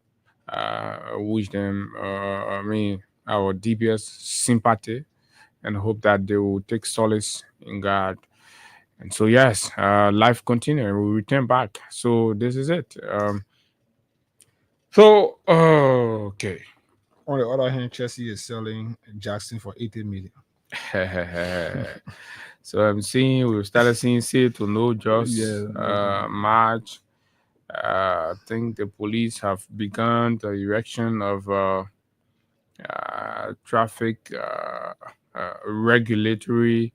our deepest sympathy, and hope that they will take solace in God. And so yes, life continues. We return back. So this is it. Okay. On the other hand, Chelsea is selling Jackson for 80 million. So we've started seeing say to no just March. I think the police have begun the erection of traffic regulatory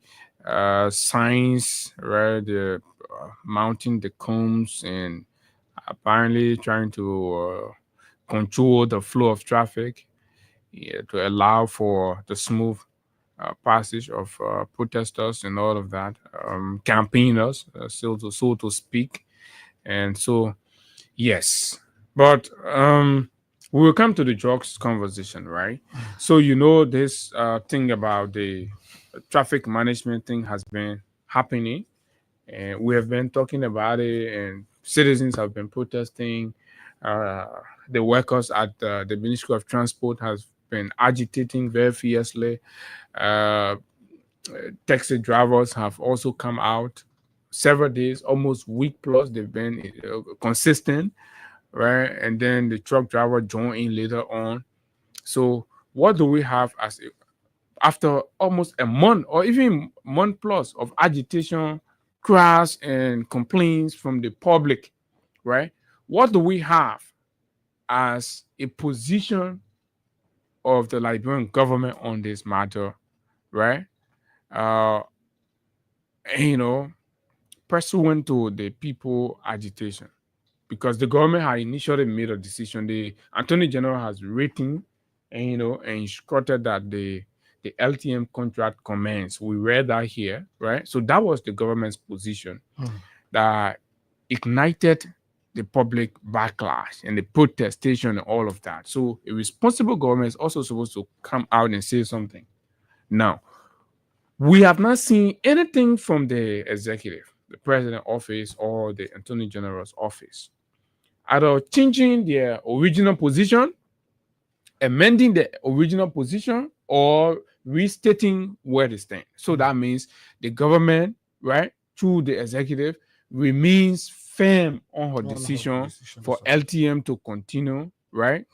signs, right? They're mounting the combs and apparently trying to control the flow of traffic to allow for the smooth passage of protesters and all of that, campaigners, so to speak. And so, yes, but we will come to the drugs conversation, right? So this thing about the traffic management thing has been happening, and we have been talking about it, and citizens have been protesting. The workers at the Ministry of Transport has been agitating very fiercely. Taxi drivers have also come out several days, almost week plus. They've been consistent, right? And then the truck driver joined in later on. So what do we have after almost a month or even month plus of agitation, cries, and complaints from the public, right? What do we have as a position of the Liberian government on this matter, right? Pursuant to the people agitation, because the government had initially made a decision. The Attorney General has written and instructed that the LTM contract commence. We read that here, right? So that was the government's position that ignited the public backlash and the protestation and all of that. So a responsible government is also supposed to come out and say something. Now, we have not seen anything from the executive, the president office, or the Attorney General's office, either changing their original position, amending the original position, or restating where they stand. So that means the government, right, through the executive, remains firm on her decision for LTM to continue, right,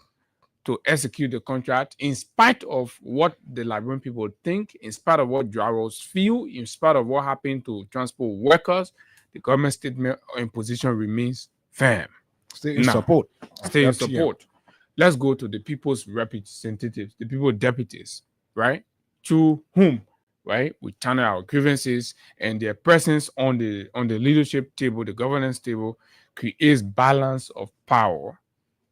to execute the contract in spite of what the Liberian people think, in spite of what drivers feel, in spite of what happened to transport workers. The government statement and position remains firm. Stay in support. Stay in support. Let's go to the people's representatives, the people deputies, right? To whom, right, we channel our grievances, and their presence on the leadership table, the governance table, creates balance of power.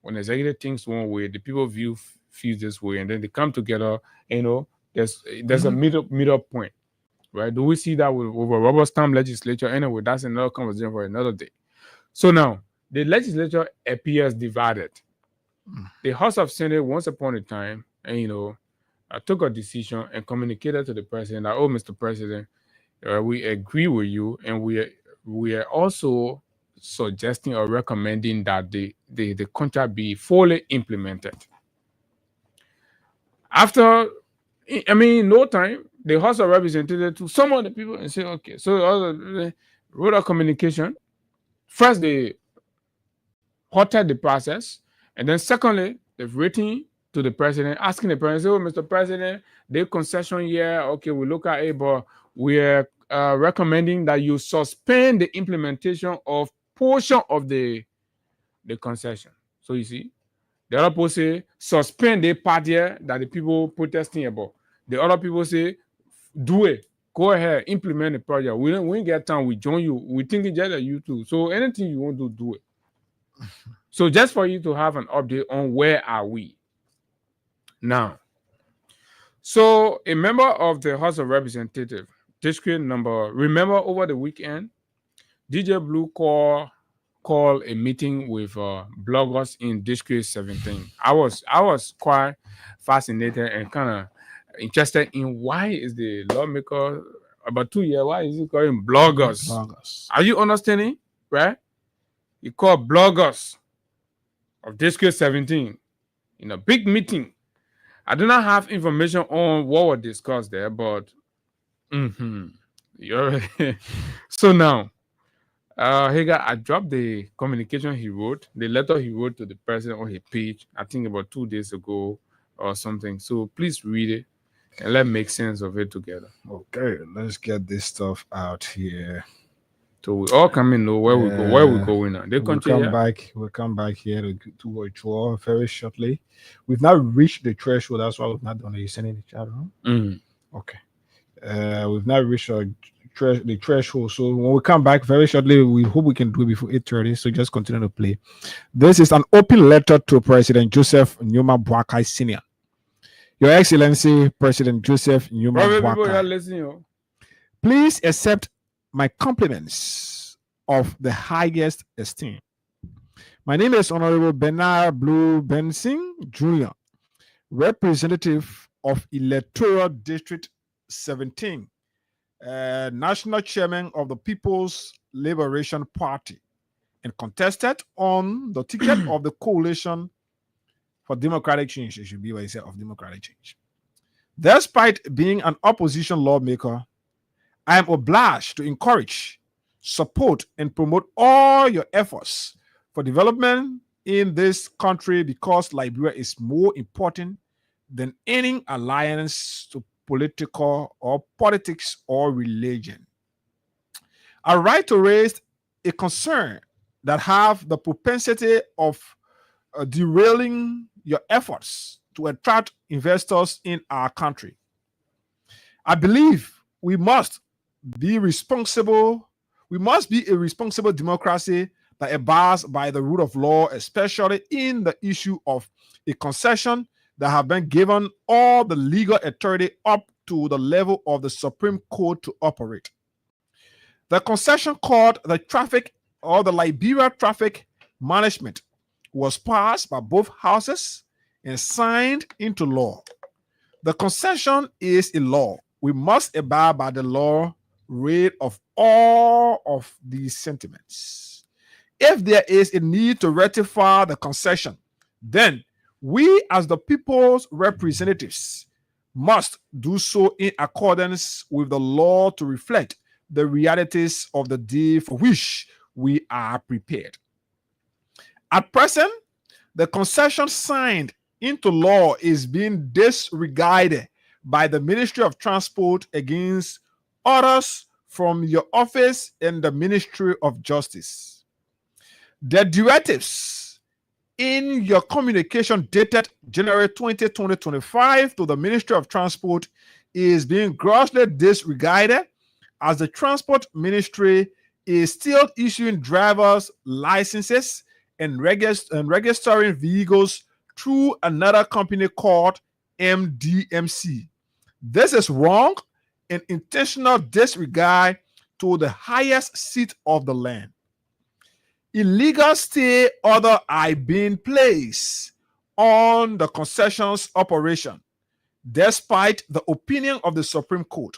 When the executive thinks one way, the people feel this way, and then they come together. There's a middle point, right? Do we see that with a rubber stamp legislature? Anyway, that's another conversation for another day. So now the legislature appears divided. The House of Senate, once upon a time, and took a decision and communicated to the president that, oh, Mr. President, we agree with you, and we are also suggesting or recommending that the contract be fully implemented. After, no time, the House of Representatives to some of the people and say, okay, so they wrote a communication. First, they halted the process, and then secondly, they've written to the president, asking the president, oh, Mr. President, the concession here, okay, we look at it, but we are recommending that you suspend the implementation of portion of the concession. So you see, the other people say suspend the part here that the people protesting about. The other people say do it, go ahead, implement the project. We don't get time, we join you. We think it's just you too. So anything you want to do it. So just for you to have an update on where are we now. So a member of the House of Representatives, district number, remember over the weekend, DJ Blue called a meeting with bloggers in District 17. I was quite fascinated and kind of interested in why is the lawmaker about 2 years, why is he calling bloggers? Are you understanding? Right? He called bloggers of District 17 in a big meeting. I do not have information on what was discussed there, but so now, Hagar, I dropped the communication he wrote, the letter he wrote to the president on his page, I think about 2 days ago or something. So please read it and let's make sense of it together. Okay, let's get this stuff out here. So we all come in know where we go, where we're going now. We'll come back here to withdraw very shortly. We've not reached the threshold. That's why we've not done it. You sending the chat room? Okay. We've not reached the threshold. So when we come back very shortly, we hope we can do it before 8:30. So just continue to play. This is an open letter to President Joseph Numa Boakai Sr. Your Excellency, President Joseph Numa Boakai. Please accept my compliments of the highest esteem. My name is Honorable Bernard Blue Benson Jr., representative of Electoral District 17, national chairman of the People's Liberation Party, and contested on the ticket of the Coalition for Democratic Change. It should be what he said, of Democratic Change. Despite being an opposition lawmaker, I am obliged to encourage, support, and promote all your efforts for development in this country because Liberia is more important than any alliance to political or politics or religion. I write to raise a concern that have the propensity of derailing your efforts to attract investors in our country. I believe we must be a responsible democracy that abides by the rule of law, especially in the issue of a concession that have been given all the legal authority up to the level of the Supreme Court to operate. The concession called the traffic or the Liberia Traffic Management was passed by both houses and signed into law. The concession is a law. We must abide by the law, rid of all of these sentiments. If there is a need to ratify the concession, then we as the people's representatives must do so in accordance with the law to reflect the realities of the day for which we are prepared. At present, the concession signed into law is being disregarded by the Ministry of Transport against orders from your office and the Ministry of Justice. The directives in your communication dated January 20, 2025 to the Ministry of Transport is being grossly disregarded as the Transport Ministry is still issuing driver's licenses and registering vehicles through another company called MDMC. This is wrong and intentional disregard to the highest seat of the land. Illegal stay order are being placed on the concessions operation, despite the opinion of the Supreme Court.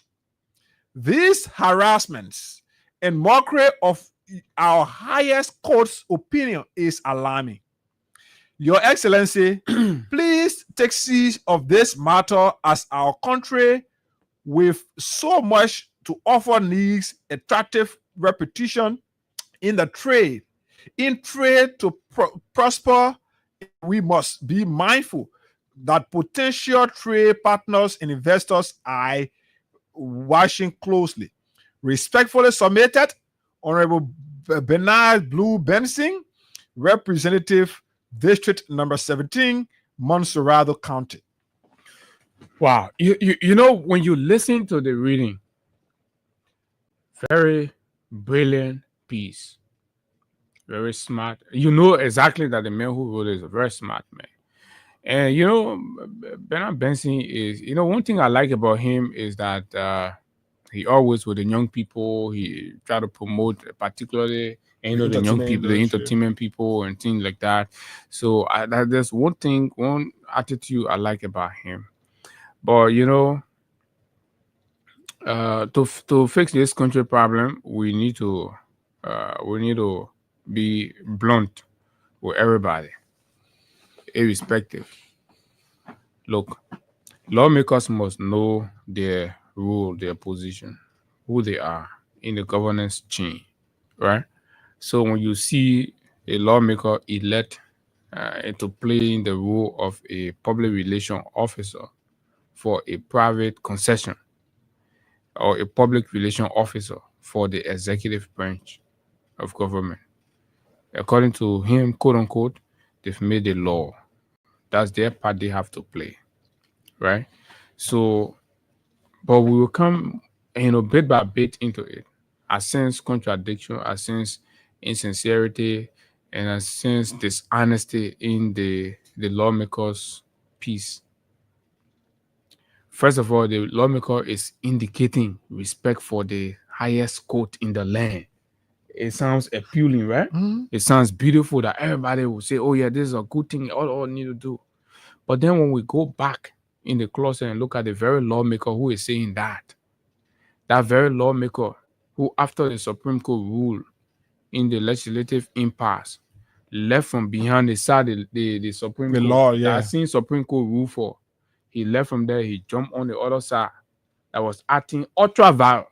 These harassments and mockery of our highest court's opinion is alarming. Your Excellency, please take seize of this matter as our country with so much to offer needs attractive repetition in the trade. In trade to prosper, we must be mindful that potential trade partners and investors are watching closely. Respectfully submitted, Honorable Bernard Blue Benson, Representative District number 17, Monserrado County. Wow. You know, when you listen to the reading, very brilliant piece. Very smart. You know exactly that the man who wrote it is a very smart man. And, you know, Bernard Benson is, you know, one thing I like about him is that he always, with the young people, he try to promote particularly, you know, the young people, the entertainment people and things like that. So there's one thing, one attitude I like about him. But, you know, to fix this country problem, we need to be blunt with everybody, irrespective. Look, lawmakers must know their role, their position, who they are in the governance chain, right? So when you see a lawmaker elect into playing the role of a public relation officer for a private concession or a public relation officer for the executive branch of government, according to him, quote unquote, they've made a law. That's their part they have to play, right? So, but we will come, you know, bit by bit into it. I sense contradiction, I sense insincerity, and I sense dishonesty in the lawmaker's piece. First of all, the lawmaker is indicating respect for the highest court in the land. It sounds appealing, right? Mm-hmm. It sounds beautiful that everybody will say, oh yeah, this is a good thing, all need to do. But then when we go back in the closet and look at the very lawmaker who is saying that very lawmaker who, after the Supreme Court ruled in the legislative impasse, left from behind the side the Supreme Court. Law, yeah. I've seen Supreme Court rule for. He left from there, he jumped on the other side that was acting ultra viral.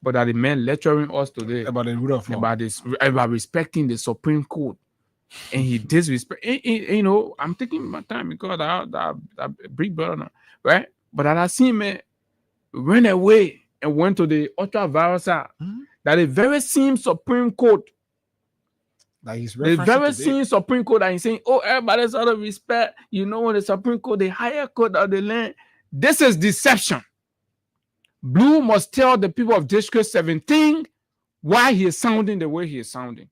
But that the man lecturing us today about the rule of law, about respecting the Supreme Court, and he disrespect. You know, I'm taking my time because that big brother, right? But that I seen man ran away and went to the ultra viral side. Mm-hmm. That the very same Supreme Court, that he's the very same Supreme Court that he's saying, oh, everybody's out of respect. You know, when the Supreme Court, the higher court of the land, this is deception. Blue must tell the people of District 17 why he is sounding the way he is sounding.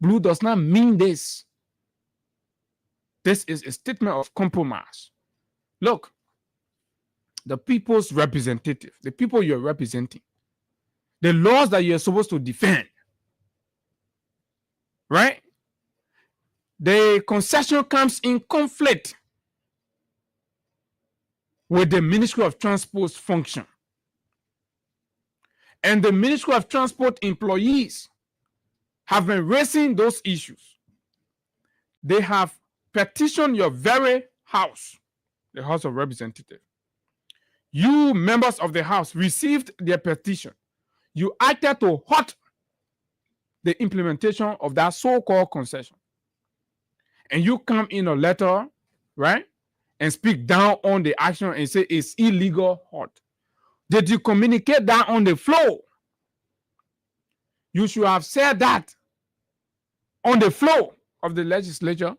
Blue does not mean this. This is a statement of compromise. Look, the people's representative, the people you're representing, the laws that you're supposed to defend, right? The concession comes in conflict with the Ministry of Transport's function. And the Ministry of Transport employees have been raising those issues. They have petitioned your very house, the House of Representatives. You members of the House received their petition. You acted to halt the implementation of that so-called concession. and you come in a letter, right, and speak down on the action and say it's illegal, what? Did you communicate that on the floor? You should have said that on the floor of the legislature,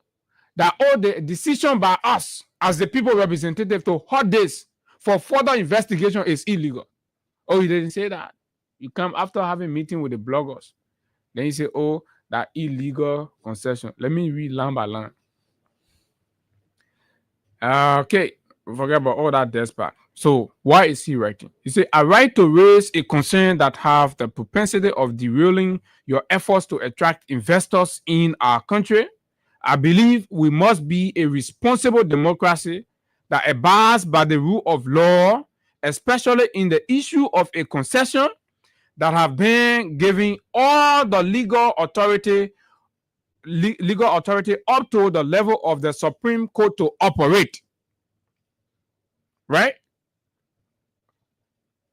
that all the decision by us as the people representative to hold this for further investigation is illegal. Oh, you didn't say that. You come after having meeting with the bloggers. Then you say, oh, that illegal concession. Let me read line by line. Okay, forget about all that death part. So why is he writing? He said, I write to raise a concern that have the propensity of derailing your efforts to attract investors in our country. I believe we must be a responsible democracy that abides by the rule of law, especially in the issue of a concession that have been giving all the legal authority up to the level of the Supreme Court to operate. Right?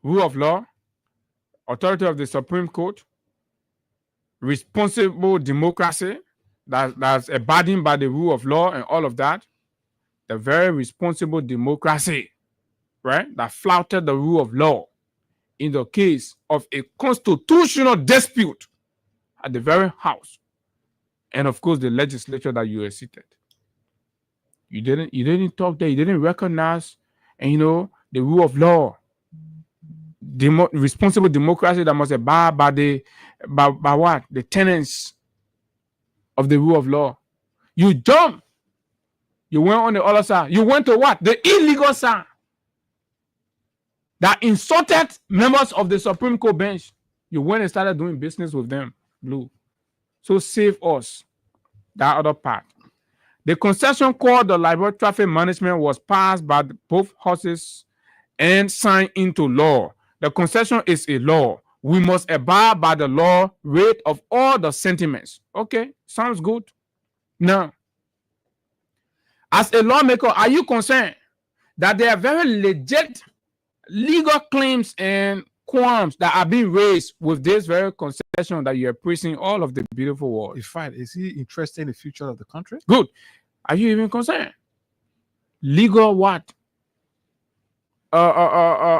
Rule of law, authority of the Supreme Court, responsible democracy that's abiding by the rule of law and all of that. The very responsible democracy, right, that flouted the rule of law in the case of a constitutional dispute at the very house. And of course, the legislature that you were seated. You didn't talk there. You didn't recognize, and the rule of law, responsible democracy that must abide by what? The tenets of the rule of law. You jumped. You went on the other side. You went to what? The illegal side that insulted members of the Supreme Court bench. You went and started doing business with them, Blue. So save us that other part. The concession called the Liberal Traffic Management was passed by both houses and signed into law. The concession is a law. We must abide by the law rate of all the sentiments. Okay, sounds good. Now, as a lawmaker, are you concerned that there are very legit legal claims and qualms that are being raised with this very concession that you are praising all of the beautiful world? It's fine. Is he interested in the future of the country? Good. Are you even concerned? Legal what?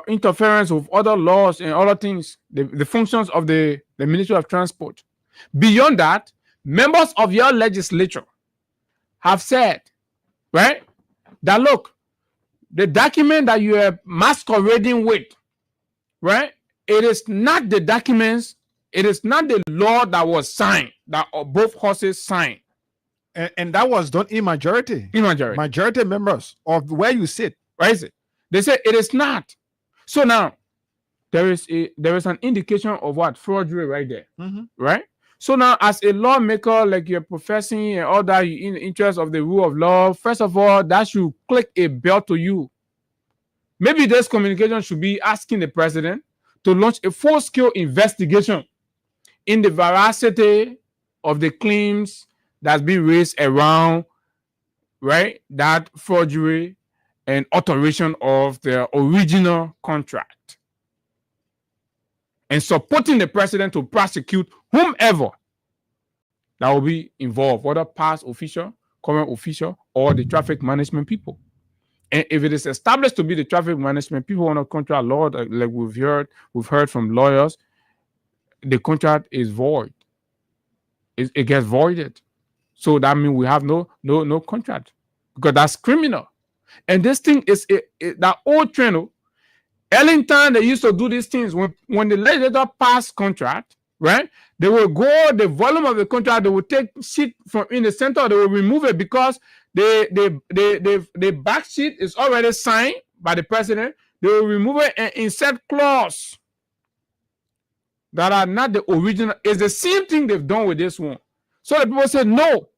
Interference with other laws and other things, the functions of the Ministry of Transport. Beyond that, members of your legislature have said, right, that look, the document that you are masquerading with, right, it is not the documents, it is not the law that was signed, that both houses signed. And that was done in majority. Majority members of where you sit. Right? They say it is not. So now there is an indication of what? Fraudulent right there. Right? So now, as a lawmaker, like you're professing and all that, in the interest of the rule of law, first of all, that should click a bell to you. Maybe this communication should be asking the president to launch a full-scale investigation in the veracity of the claims that's been raised around, right, that forgery and alteration of the original contract, and supporting the president to prosecute whomever that will be involved, whether past official, current official, or the traffic management people. And if it is established to be the traffic management people on a contract law, like we've heard from lawyers, the contract is void. It gets voided. So that means we have no contract, because that's criminal. And this thing is that old trend. Ellington, they used to do these things when the legislator passed contract, right? They will go the volume of the contract, they will take sheet from in the center, they will remove it because the back sheet is already signed by the president. They will remove it and insert clause that are not the original. It's the same thing they've done with this one. So the people say, no,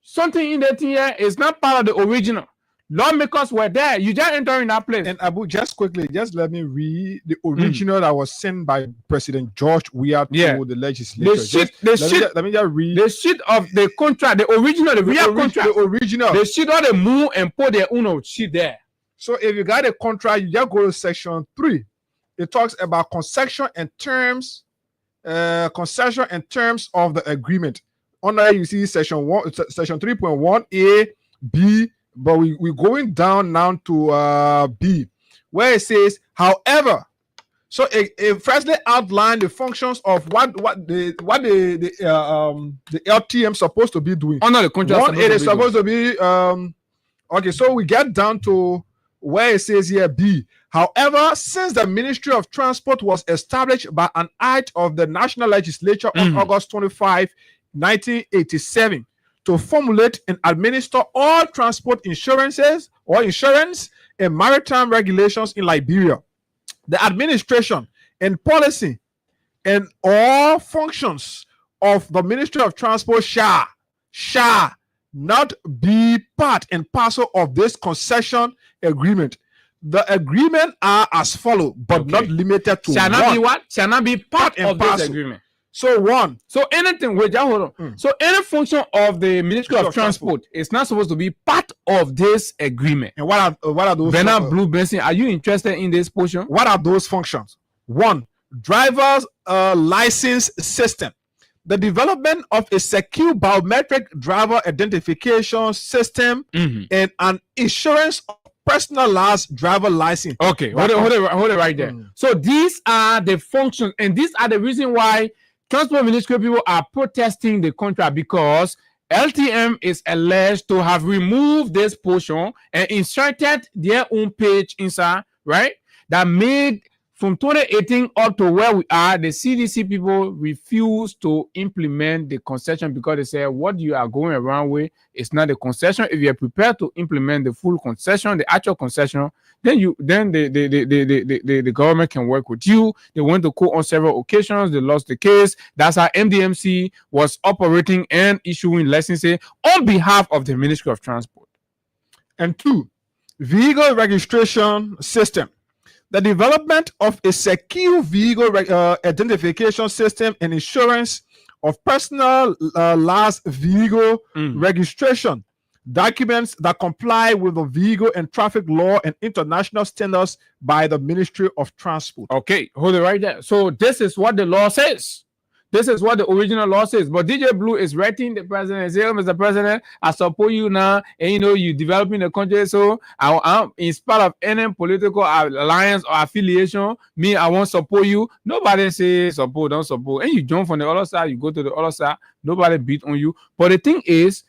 something in that thing here is not part of the original. Lawmakers were there. You just enter in that place. And Abu, just quickly, just let me read the original that was sent by President George Weah to the legislature. Let me just read the sheet of the contract, the original, the real contract, the original. The sheet all they move and put their own sheet there. So if you got a contract, you just go to section 3. It talks about concession and terms of the agreement. under you see section 3.1a B, but we're going down now to B, where it says, however, so it firstly outlined the functions of what the LTM supposed to be doing. Under the contract, one, it is supposed to be okay. So we get down to where it says here B. However, since the Ministry of Transport was established by an act of the National Legislature on August 25, 1987, to formulate and administer all transport insurances or insurance and maritime regulations in Liberia, the administration and policy and all functions of the Ministry of Transport shall not be part and parcel of this concession agreement. The agreement are as follow, but not limited to shall not be what? Shall not be part of this agreement. So one. So anything, wait, hold on. So any function of the Ministry of Transport is not supposed to be part of this agreement. And what are those? Bernard Blue Benson, are you interested in this portion? What are those functions? One, driver's license system. The development of a secure biometric driver identification system and an insurance of personalized driver license. Okay, hold it right there. So these are the functions, and these are the reason why Transport Ministry people are protesting the contract, because LTM is alleged to have removed this portion and inserted their own page inside, right? That made from 2018 up to where we are, the CDC people refuse to implement the concession because they say what you are going around with is not the concession. If you are prepared to implement the full concession, the actual concession, then the government can work with you. They went to court on several occasions. They lost the case. That's how MDMC was operating and issuing licenses on behalf of the Ministry of Transport. And two, vehicle registration system. The development of a secure vehicle identification system and insurance of personal last vehicle registration documents that comply with the vehicle and traffic law and international standards by the Ministry of Transport. Okay, hold it right there. So this is what the law says. This is what the original law says. But DJ Blue is writing the president and saying, oh, Mr. President, I support you now. And, you developing the country. So, I'm in spite of any political alliance or affiliation, I won't support you. Nobody says support, don't support. And you jump from the other side, you go to the other side. Nobody beat on you. But the thing is,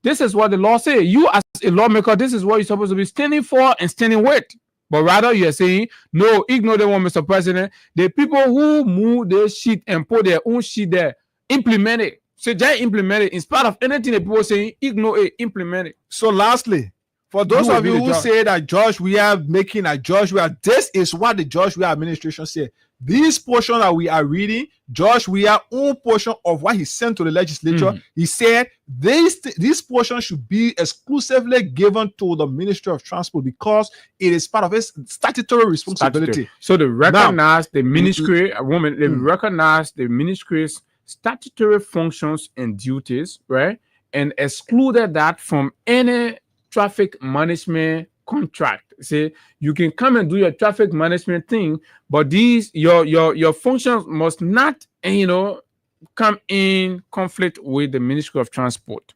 this is what the law says. You as a lawmaker, this is what you're supposed to be standing for and standing with. But rather, you're saying, no, ignore the one, Mr. President. The people who move their shit and put their own shit there, implement it. So just implement it. In spite of anything the people saying, ignore it, implement it. So lastly, for those of you who say that George, we are making a George, this is what the George Weah administration said. This portion that we are reading, George Weah own portion of what he sent to the legislature, he said this portion should be exclusively given to the Ministry of Transport because it is part of its statutory responsibility. So they recognize the ministry, they recognize the ministry's statutory functions and duties, right? And excluded that from any traffic management contract. Say you can come and do your traffic management thing, but these your functions must not come in conflict with the Ministry of Transport.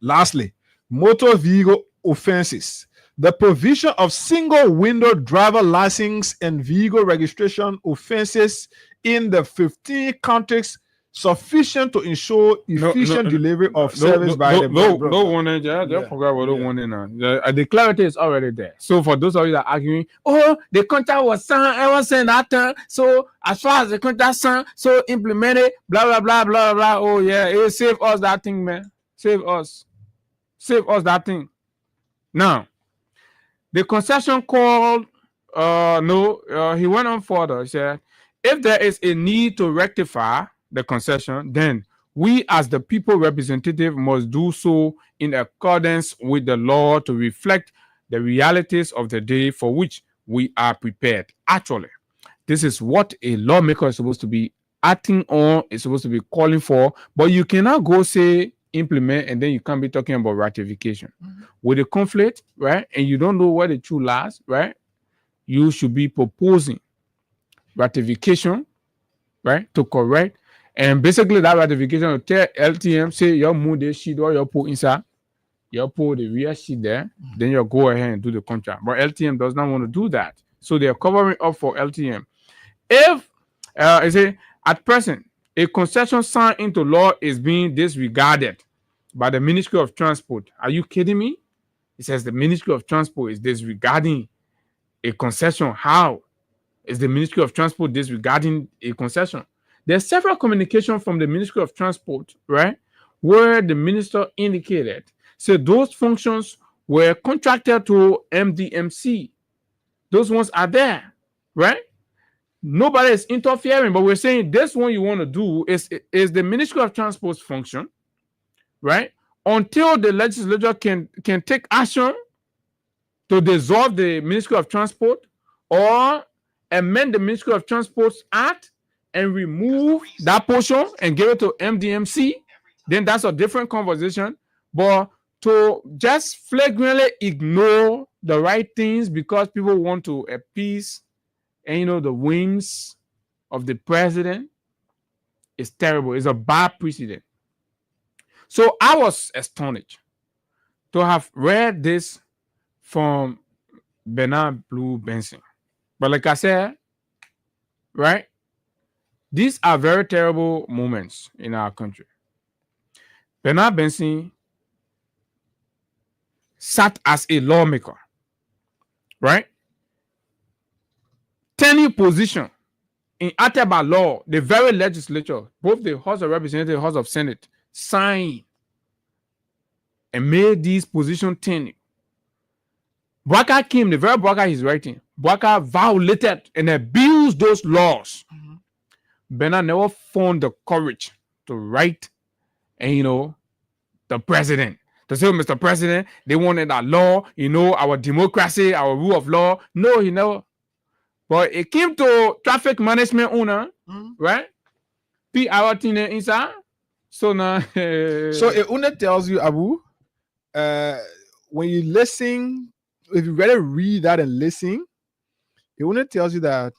Lastly, motor vehicle offenses. The provision of single window driver license and vehicle registration offenses in the 15 countries sufficient to ensure efficient delivery of service by the just forget about the one in the clarity is already there. So for those of you that are arguing, the contract was signed, I was saying that time. So as far as the contract signed, so implemented, blah blah blah blah blah. Oh yeah, it will save us that thing, man. Save us that thing. Now, the concession called he went on further. He said, if there is a need to rectify the concession, then we as the people representative must do so in accordance with the law to reflect the realities of the day for which we are prepared. Actually, this is what a lawmaker is supposed to be acting on, is supposed to be calling for, but you cannot go say implement and then you can't be talking about ratification. With a conflict, right, and you don't know where the truth lies, right, you should be proposing ratification, right, to correct And basically that ratification will tell LTM say your move the sheet or your put inside, you put the real sheet there, then you go ahead and do the contract. But LTM does not want to do that. So they're covering up for LTM. If I say at present a concession signed into law is being disregarded by the Ministry of Transport. Are you kidding me? It says the Ministry of Transport is disregarding a concession. How is the Ministry of Transport disregarding a concession? There's several communications from the Ministry of Transport, right, where the minister indicated so those functions were contracted to MDMC. Those ones are there, right? Nobody is interfering, but we're saying this one you want to do is the Ministry of Transport's function, right? Until the legislature can take action to dissolve the Ministry of Transport or amend the Ministry of Transport's Act and remove that portion and give it to MDMC, then that's a different conversation. But to just flagrantly ignore the right things because people want to appease and the whims of the president is terrible. It's a bad precedent. So I was astonished to have read this from Bernard Blue Benson. But like I said, right, these are very terrible moments in our country. Bernard Benson sat as a lawmaker, right? Tenure position enacted by law, the very legislature, both the House of Representatives and House of Senate, signed and made these positions tenure. Bwaka came, the very Bwaka he's writing, Bwaka violated and abused those laws. Bernard never found the courage to write and the president to say, Mr. President, they wanted our law, our democracy, our rule of law. No, he never. But it came to traffic management owner, right? PR inside. So now so it only tells you, Abu, when you listen, if you really read that and listen, it only tells you that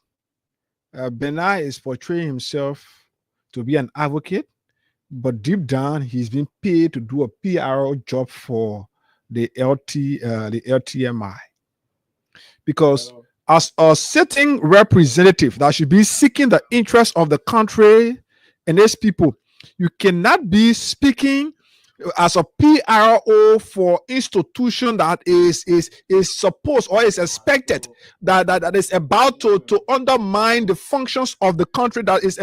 Bernard is portraying himself to be an advocate, but deep down he's been paid to do a PR job for the LTMI. Because as a sitting representative that should be seeking the interest of the country and its people, you cannot be speaking as a PRO for institution that is supposed or is expected that is about to undermine the functions of the country, that is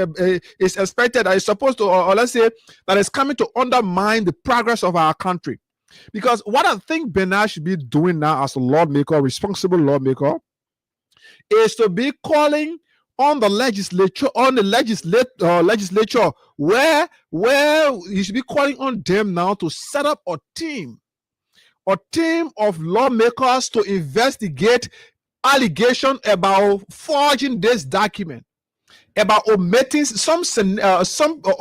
expected, that is supposed to, or let's say that is coming to undermine the progress of our country. Because what I think Bernard should be doing now as a lawmaker, responsible lawmaker, is to be calling on the legislature, legislature, where you should be calling on them now to set up a team of lawmakers to investigate allegation about forging this document, about omitting some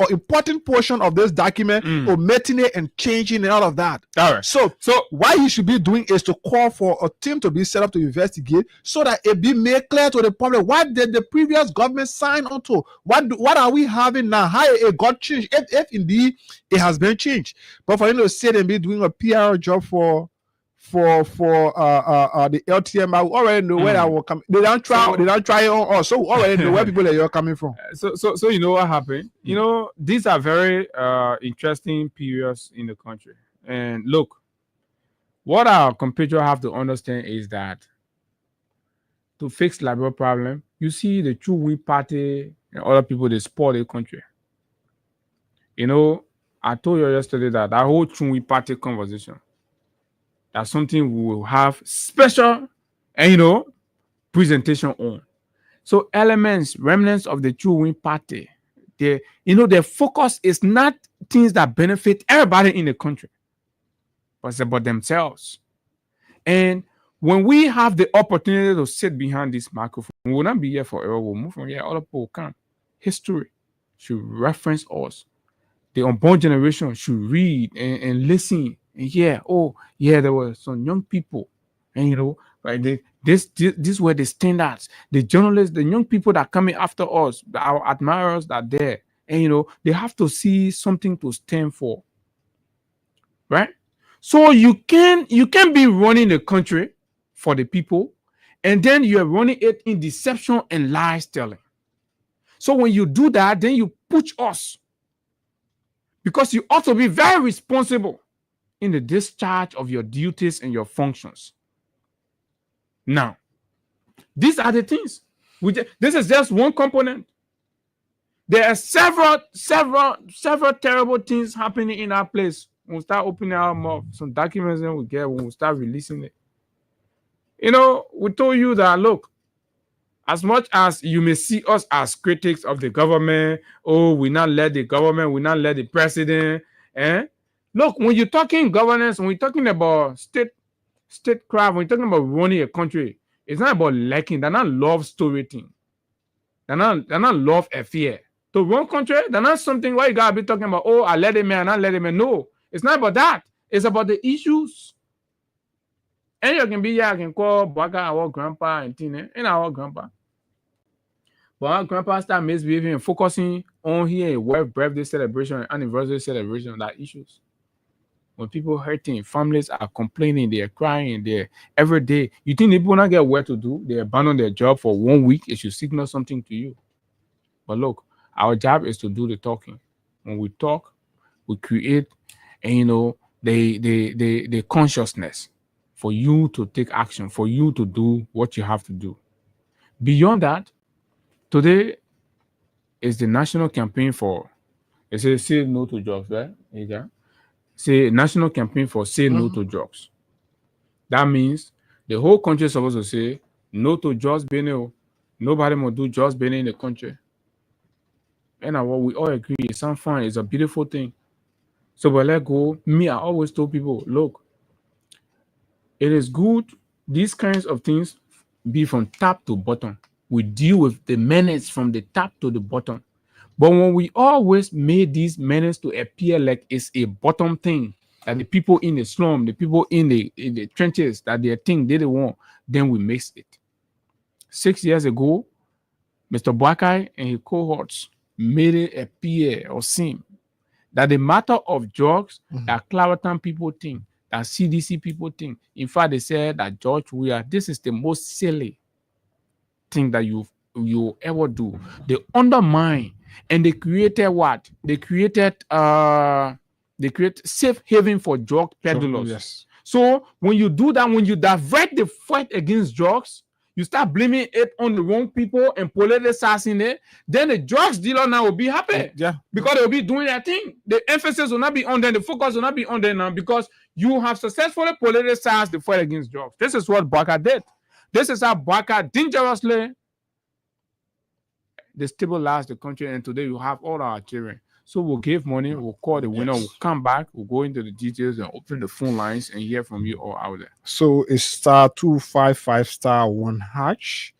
important portion of this document, omitting it and changing and all of that. All right. So what he should be doing is to call for a team to be set up to investigate, so that it be made clear to the public what did the previous government sign on to. What are we having now? How it got changed? If indeed it has been changed. But for him to sit and be doing a PR job for the LTM, I already know where I will come. They don't try it on us, so already know where people that you're coming from. So you know what happened? These are very interesting periods in the country. And look, what our compatriots have to understand is that to fix Liberal problem, you see the true we party and other people, they spoil the country. I told you yesterday that whole true we party conversation, that's something we will have special and presentation on. So remnants of the true win party, their focus is not things that benefit everybody in the country, but it's about themselves. And when we have the opportunity to sit behind this microphone, we will not be here forever. We'll move from here. Other people will come. History should reference us. The unborn generation should read and listen. Yeah, there were some young people, and right, this were the standards. The journalists, the young people that are coming after us, our admirers that are there, and they have to see something to stand for, right? So you can be running the country for the people, and then you're running it in deception and lies telling. So when you do that, then you push us, because you ought to be very responsible in the discharge of your duties and your functions. Now, these are the things. This is just one component. There are several terrible things happening in our place. When we start opening our mouth, some documents that we get, when we start releasing it. We told you that, look, as much as you may see us as critics of the government, we not let the government, we not let the president. Look, when you're talking governance, when we're talking about statecraft, when you're talking about running a country, it's not about liking. They're not love story thing. They're not love affair. To run country, they're not something where you gotta be talking about, I let him in, I not let him in. No, it's not about that. It's about the issues. And you can be here, I can call Baka our grandpa and thing, and our grandpa. But our grandpa start misbehaving and focusing on here birthday celebration and anniversary celebration, that issues. When people hurting, families are complaining, they're crying, they're every day. You think people not get work to do? They abandon their job for 1 week, it should signal something to you. But look, our job is to do the talking. When we talk, we create, and the consciousness for you to take action, for you to do what you have to do. Beyond that, today is the national campaign for, they say no to drugs, right? Yeah. Say national campaign for say no to drugs. That means the whole country is supposed to say no to drugs banning. Nobody will do drugs banning in the country. And what we all agree, it sounds fun, it's a beautiful thing. So but let go. Me, I always told people, look, it is good these kinds of things be from top to bottom. We deal with the menace from the top to the bottom. But when we always made these menace to appear like it's a bottom thing, that the people in the slum, the people in the trenches, that their thing they don't want, then we mix it. 6 years ago, Mr. Boakai and his cohorts made it appear or seem that the matter of drugs that Clariton people think, that CDC people think. In fact, they said that George Weah, this is the most silly thing that you ever do. They undermine, and they created what? They create safe haven for drug peddlers. Yes. So when you do that, when you divert the fight against drugs, you start blaming it on the wrong people and politicize it, then the drugs dealer now will be happy. Yeah. Because they will be doing their thing. The emphasis will not be on them, the focus will not be on them now, because you have successfully politicized the fight against drugs. This is what Baka did. This is how Baka dangerously destabilized the country, and today you have all our children. So we'll give money, we'll call the winner, we'll come back, we'll go into the details and open the phone lines and hear from you all out there. So it's *255*1#.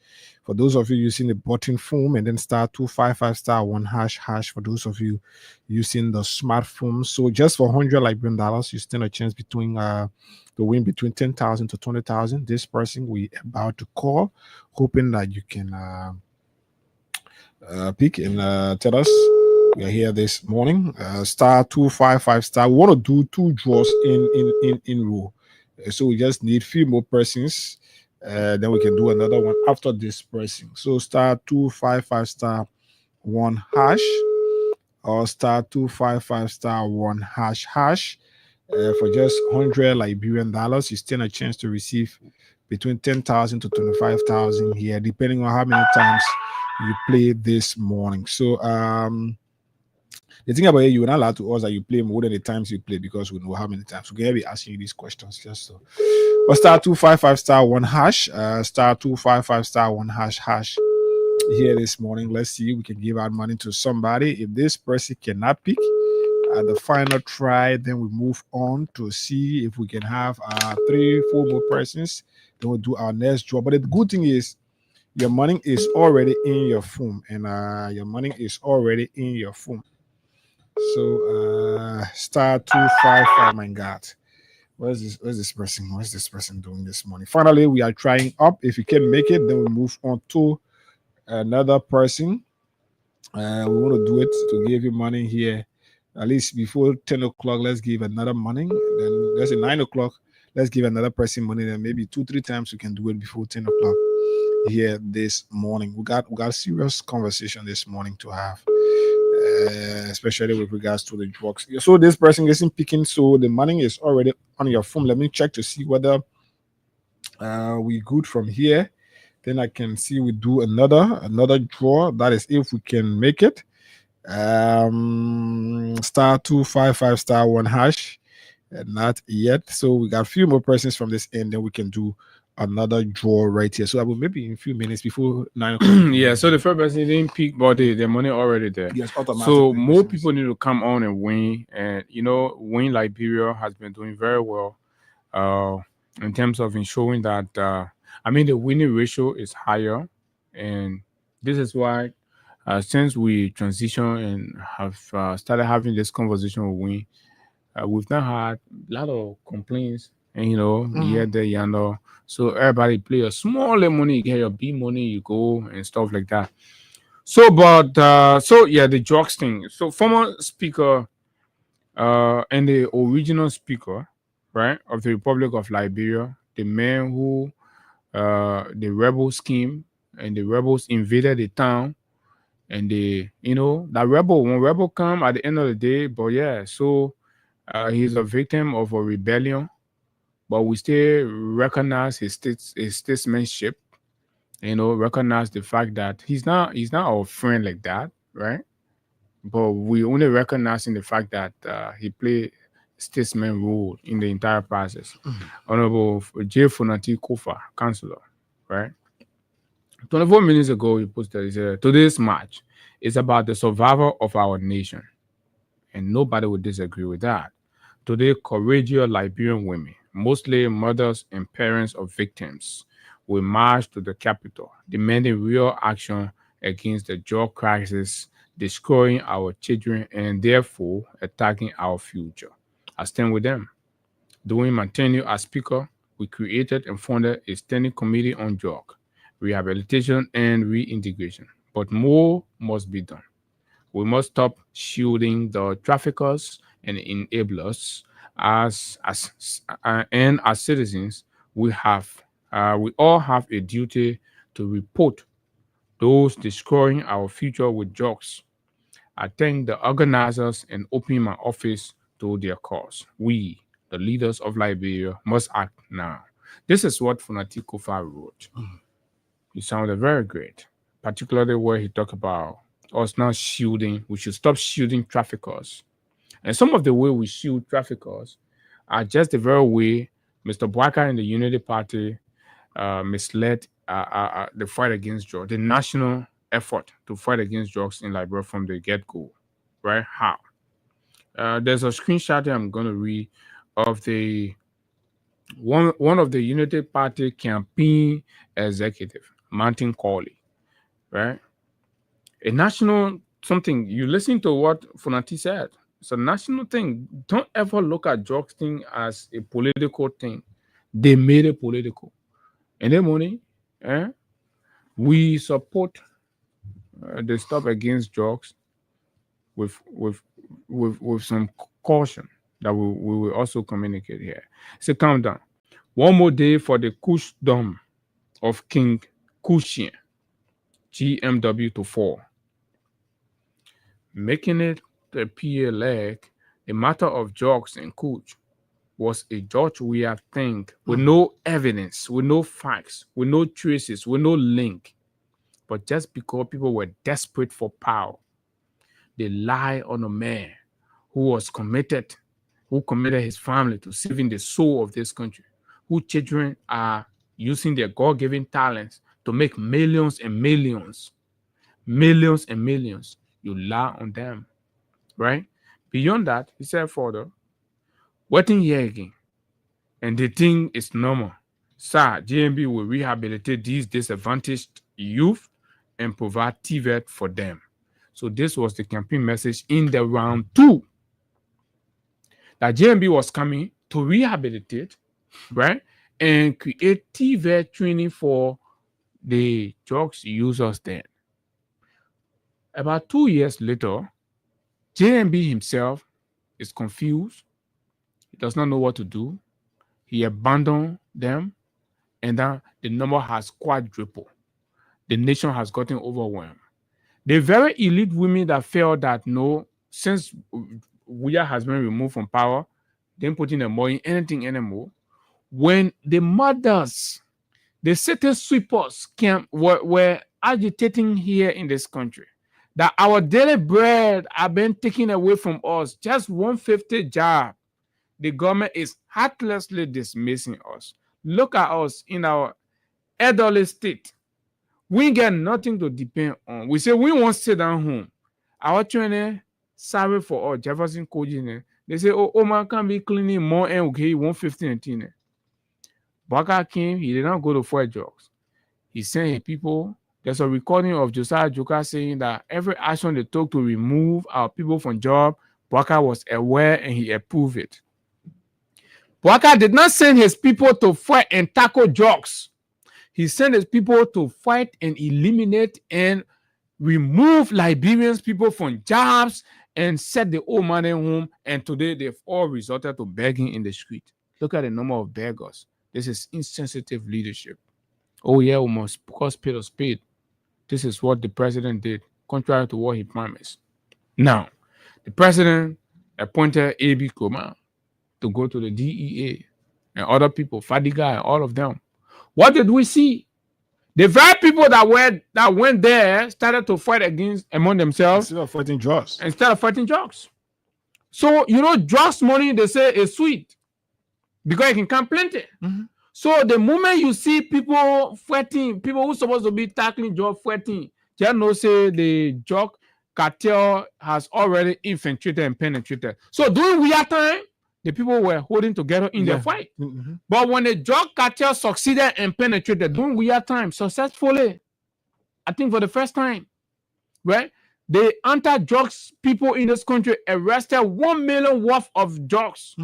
For those of you using the button phone, and then *255*1# for those of you using the smartphone. So just for $100 Liberian dollars, you stand a chance to win between 10,000 to 20,000. This person we about to call, hoping that you can pick and tell us. We are here this morning. *255*. We want to do 2 draws in row. So we just need 3 more persons. Then we can do another one after this person. So *255*1# or *255*1#. For just $100 Liberian dollars, you stand a chance to receive between 10,000 to 25,000 here, depending on how many times you play this morning. So the thing about it, you are not allowed to us that you play more than the times you play, because we know how many times. We're going to be asking you these questions just so. But *255*1#, *255*1#. Here this morning, let's see if we can give out money to somebody. If this person cannot pick at the final try, then we move on to see if we can have 3-4 more persons. Then we'll do our next draw. But the good thing is, your money is already in your phone, and your money is already in your phone. So *255. My God, where's this person? What's this person doing this morning? Finally, we are trying up. If you can make it, then we move on to another person. We want to do it to give you money here. At least before 10 o'clock, let's give another money. Then let's say 9 o'clock, let's give another person money. Then maybe 2-3 times we can do it before 10 o'clock here this morning. We got serious conversation this morning to have. Especially with regards to the drugs. So this person isn't picking, so the money is already on your phone. Let me check to see whether we good from here. Then I can see we do another draw. That is if we can make it. *255 *1#. Not yet. So we got a few more persons from this end. Then we can do another draw right here. So I will maybe in a few minutes before 9 o'clock. Yeah, so the first person didn't pick, but the money already there. Yes, so more people need to come on and win. And Win Liberia has been doing very well in terms of ensuring that the winning ratio is higher. And this is why since we transition and have started having this conversation with Win, we've not had a lot of complaints. And here, there, yonder. So everybody play a small money, you get your B money, you go and stuff like that. So, but the drugs thing. So, former speaker and the original speaker, right, of the Republic of Liberia, the man who the rebel scheme and the rebels invaded the town, and that when rebel come at the end of the day, but yeah, so he's a victim of a rebellion. But we still recognize his statesmanship, recognize the fact that he's not our friend like that, right? But we only recognizing the fact that he played statesman role in the entire process. Honorable J. Funati Kofa, Councillor, right? 24 minutes ago, he posted, he said, today's match is about the survival of our nation. And nobody would disagree with that. Today, courageous Liberian women, mostly mothers and parents of victims, will march to the capital, demanding real action against the drug crisis, destroying our children, and therefore attacking our future. I stand with them. During my tenure as Speaker, we created and funded a standing committee on drug rehabilitation and reintegration. But more must be done. We must stop shielding the traffickers and enablers. As citizens, we all have a duty to report those destroying our future with drugs. I thank the organizers and open my office to their cause. We, the leaders of Liberia, must act now. This is what Funati Kofa wrote. It sounded very great, particularly where he talked about us not shielding. We should stop shielding traffickers. And some of the way we shield traffickers are just the very way Mr. Bwaka and the Unity Party misled the fight against drugs, the national effort to fight against drugs in Liberia from the get-go, right? How? There's a screenshot that I'm going to read of the one of the Unity Party campaign executive, Martin Corley, right? A national something. You listen to what Funati said. It's a national thing. Don't ever look at drugs thing as a political thing. They made it political. And then money, we support the stop against drugs with some caution that we will also communicate here. So calm down. One more day for the Kushdom of King Kushian, GMW to 4. Making it appear like a matter of drugs and Kuch was a George Weah thing with no evidence, with no facts, with no traces, with no link. But just because people were desperate for power, they lie on a man who committed his family to saving the soul of this country, whose children are using their God-given talents to make millions and millions. Millions and millions. You lie on them, right? Beyond that, he said further, waiting here again, and the thing is normal. Sir, GMB will rehabilitate these disadvantaged youth and provide TVET for them. So this was the campaign message in the round 2. That GMB was coming to rehabilitate, right? And create TVET training for the drugs users then. About 2 years later, JMB himself is confused. He does not know what to do. He abandoned them, and then the number has quadrupled. The nation has gotten overwhelmed. The very elite women that felt that no, since Weah has been removed from power, they didn't put in the money anything anymore. When the mothers, the city sweepers were agitating here in this country that our daily bread have been taken away from us, just 150 job. The government is heartlessly dismissing us. Look at us in our elderly state. We get nothing to depend on. We say we won't sit down home. Our training, sorry for all Jefferson Koji. They say, oh man can be cleaning more and okay, 150 and 10. Baka came, he did not go to Fort Jokes. He sent his people. There's a recording of Josiah Joka saying that every action they took to remove our people from job, Baka was aware and he approved it. Baka did not send his people to fight and tackle drugs. He sent his people to fight and eliminate and remove Liberians people from jobs and set the old man home. And today they've all resorted to begging in the street. Look at the number of beggars. This is insensitive leadership. Oh yeah, we must cause spade a spade. This is what the president did, contrary to what he promised. Now, the president appointed A.B. Koma to go to the DEA and other people, Fadiga and all of them. What did we see? The very people that went there started to fight among themselves. Instead of fighting drugs. So, drugs money, they say, is sweet because you can come plenty. Mm-hmm. So the moment you see people fighting, people who are supposed to be tackling drug fighting, just know say the drug cartel has already infiltrated and penetrated. So during Weah time, the people were holding together in their fight. Mm-hmm. But when the drug cartel succeeded and penetrated during Weah time successfully, I think for the first time, right? The anti-drugs people in this country arrested 1 million worth of drugs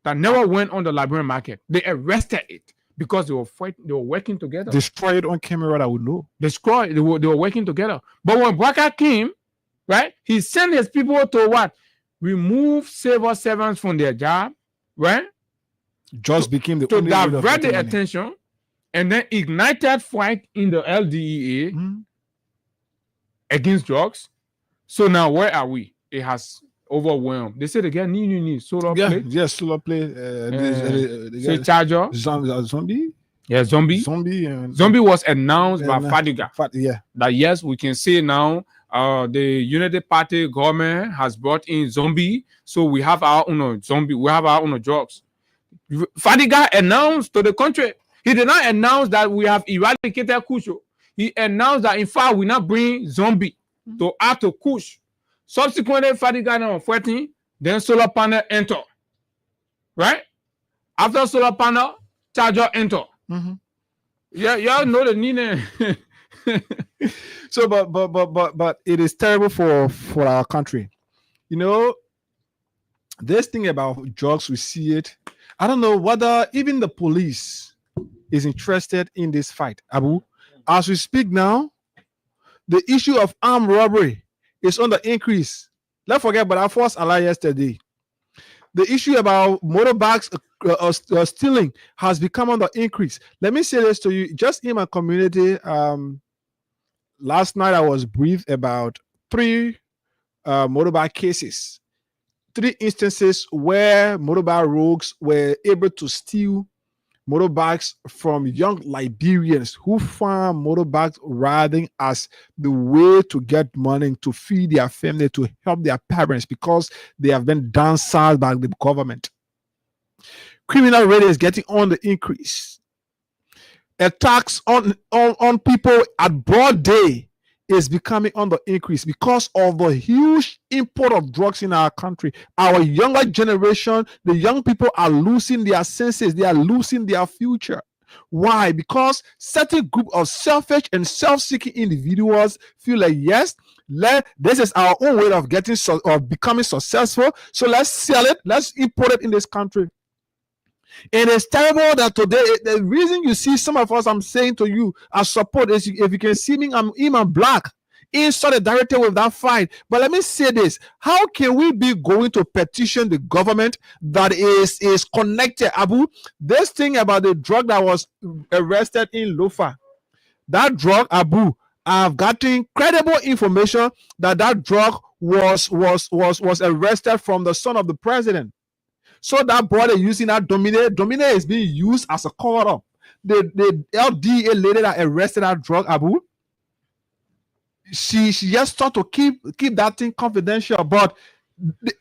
that never went on the Liberian market. They arrested it because they were fighting, they were working together. Destroy it on camera, that would know. They were working together. But when Baka came, right, he sent his people to what? Remove civil servants from their job, right? Just became the only to divert the attention, and then ignited fight in the LDEA against drugs. So now where are we? It has overwhelmed. They say they get new solar play. Yes, solar play. Say Charger. Zombie. Yeah, Zombie. Zombie was announced by Fadiga. That yes, we can say now the Unity Party government has brought in Zombie, so we have our own zombie. We have our own drugs. Fadiga announced to the country. He did not announce that we have eradicated Kusho. He announced that in fact we not bring Zombie to add to Kush. Subsequently, Fadiga now fighting, then solar panel enter. Right? After solar panel, charger enter. Yeah, y'all know the need. So, but it is terrible for our country. This thing about drugs, we see it. I don't know whether even the police is interested in this fight. Abu, as we speak now, the issue of armed robbery is on the increase. Let's forget about our first ally yesterday. The issue about motorbikes stealing has become on the increase. Let me say this to you. Just in my community, last night I was briefed about 3 motorbike cases. 3 instances where motorbike rogues were able to steal motorbikes from young Liberians who found motorbike riding as the way to get money to feed their family, to help their parents, because they have been downsized by the government. Criminal rate is getting on the increase. Attacks on people at broad day is becoming on the increase because of the huge import of drugs in our country. Our younger generation, the young people are losing their senses. They are losing their future. Why? Because certain group of selfish and self-seeking individuals feel like, yes, this is our own way of becoming successful. So let's sell it. Let's import it in this country. It is terrible that today, the reason you see some of us, I'm saying to you, I support is, if you can see me, I'm black. in solidarity with that fight. But let me say this: how can we be going to petition the government that is connected? Abu, this thing about the drug that was arrested in Lofa, that drug, Abu, I've gotten credible information that that drug was arrested from the son of the president. So that brother using that Domine is being used as a cover up. The LDA lady that arrested that drug, Abu, she just thought to keep that thing confidential, but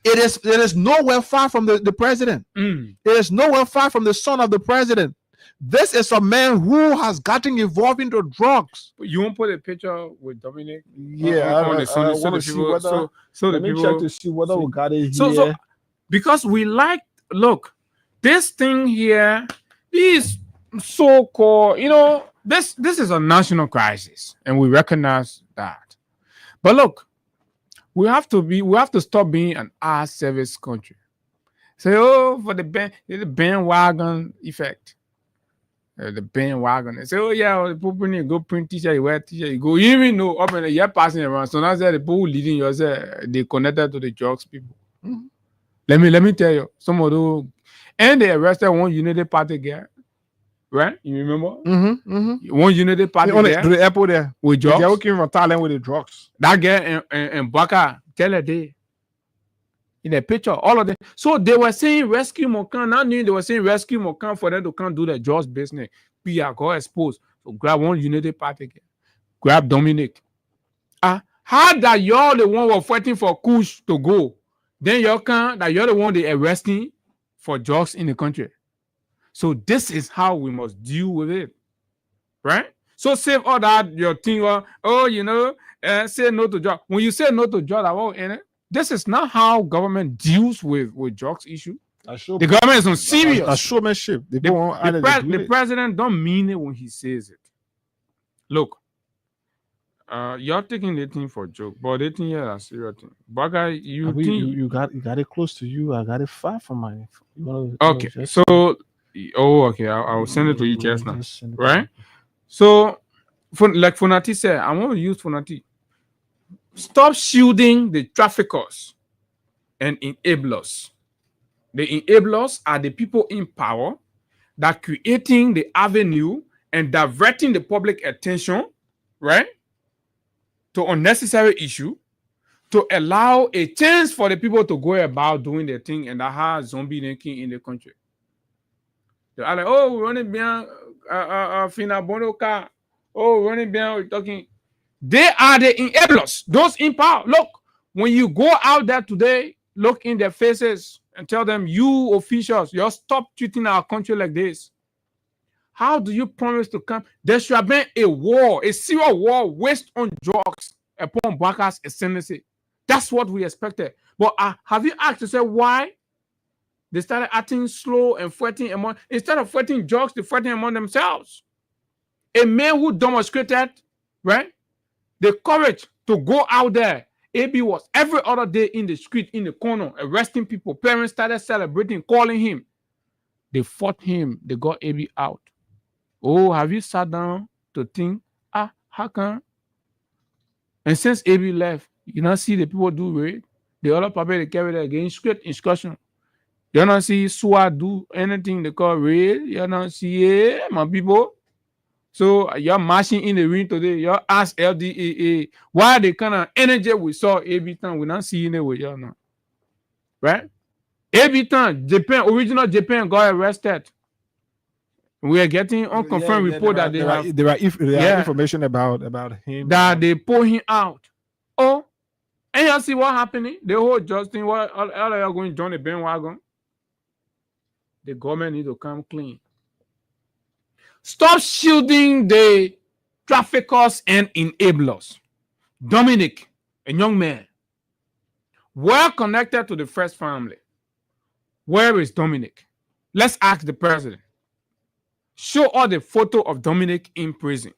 it is nowhere far from the president. It is nowhere far from the son of the president. This is a man who has gotten involved into drugs. You won't put a picture with Dominic? Yeah, I want to see whether. Let me check to see whether we got it here. So because we like, look, this thing here is so-called, this is a national crisis, and we recognize that. But look, we have to stop being an art service country. Say, for the bandwagon effect. The bandwagon. They say, the people need to go print t-shirt, you wear t-shirt, you go, even though up in the year passing around. So now the people leading you, they connected to the drugs people. Let me tell you, some of those, and they arrested one Unity Party girl, right? You remember? One Unity Party girl to the airport there with drugs. The girl came from Thailand with the drugs. That girl and Baka tell her day. In the picture, all of them. So they were saying rescue Mornng. Now they were saying rescue Mornng for them to come do the drugs business. PR got exposed. So grab one Unity Party girl. Grab Dominic. How that you're the one were fighting for Kush to go? Then you're the one they arresting for drugs in the country. So this is how we must deal with it, right? So save all that your thing. Say no to drugs. When you say no to drugs, I won't in it. This is not how government deals with drugs issue. The government is on serious. A showmanship. The president don't mean it when he says it. Look, you're taking the thing for joke, but the thing here is a serious thing. Baga, you got it close to you. I got it far from my. Okay, okay. I will send it to you just now, right? So, like Funati said, I want to use Funati. Stop shielding the traffickers and enablers. The enablers are the people in power that are creating the avenue and diverting the public attention, right, to unnecessary issue, to allow a chance for the people to go about doing their thing, and that has zombie making in the country. They are like, running behind Fina Bonoka, running behind talking. They are the enablers, those in power. Look, when you go out there today, look in their faces and tell them, you officials, you stop treating our country like this. How do you promise to come? There should have been a war, a serious war, waste on drugs upon Baka's ascendancy. That's what we expected. But have you asked yourself why they started acting slow and fighting among, instead of fighting drugs, they're fighting among themselves? A man who demonstrated, right, the courage to go out there. AB was every other day in the street, in the corner, arresting people. Parents started celebrating, calling him. They fought him. They got AB out. Have you sat down to think, how come? And since AB left, you don't see the people do raid. The other people, they carry their against straight instruction. You don't see SWAT do anything they call raid. You don't see, my people. So you're marching in the ring today. You ask LDAA why the kind of energy we saw every time we not seeing it with you now, right? Every time original Japan got arrested. We are getting unconfirmed report that there are information about him that they pull him out. And you see what happening? The whole Justin, what all are going to join the bandwagon? The government need to come clean. Stop shielding the traffickers and enablers. Dominic, a young man, well connected to the first family. Where is Dominic? Let's ask the president. Show us the photo of Dominic in prison.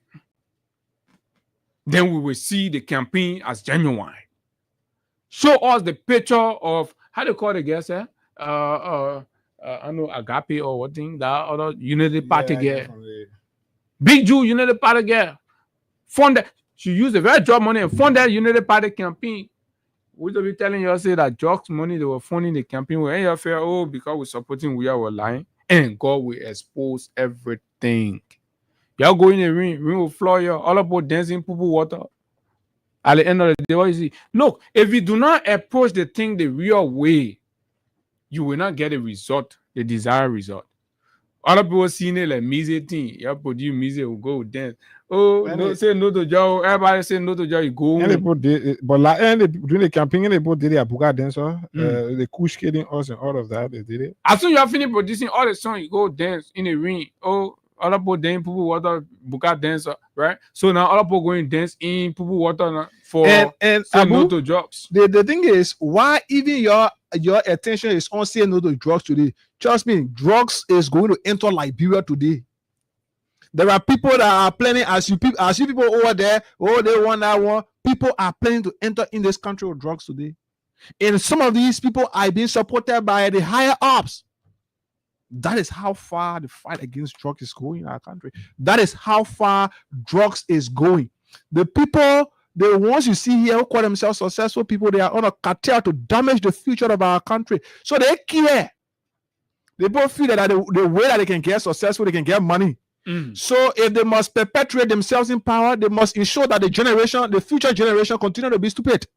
Then we will see the campaign as genuine. Show us the picture of, how do you call the guy, sir? I know Agape or what thing, that other Unity Party girl. Big Jew Unity Party girl. She used the very drug money and funded Unity Party campaign. We will be telling you say that drugs money they were funding the campaign with any affair. Oh, because we're supporting we are lying. And God will expose everything. Y'all go in the ring will floor you, all about dancing, poo water. At the end of the day, what you see? Look, if you do not approach the thing the real way, you will not get a result, the desired result. Other people seeing it like music thing. You produce music, will go dance. Oh, no, say no to Joe. Everybody say no to Joe. You go. And they both did, but like, and they, during the campaign, they both did a Buga dancer, the kush kidding us and all of that. They did it. As soon as you have finished producing all the songs, you go dance in the ring. Oh, other people dance, people water, Buga dancer, right? So now other people going dance in people water for and say no to drugs. The thing is, why even your attention is on saying no to drugs today? Trust me, drugs is going to enter Liberia today. There are people that are planning, as you people over there, they want that one. People are planning to enter in this country with drugs today. And some of these people are being supported by the higher ups. That is how far the fight against drugs is going in our country. That is how far drugs is going. The people, the ones you see here who call themselves successful people, they are on a cartel to damage the future of our country. So they care. They both feel that the way that they can get successful, they can get money. So if they must perpetuate themselves in power, they must ensure that the future generation continue to be stupid.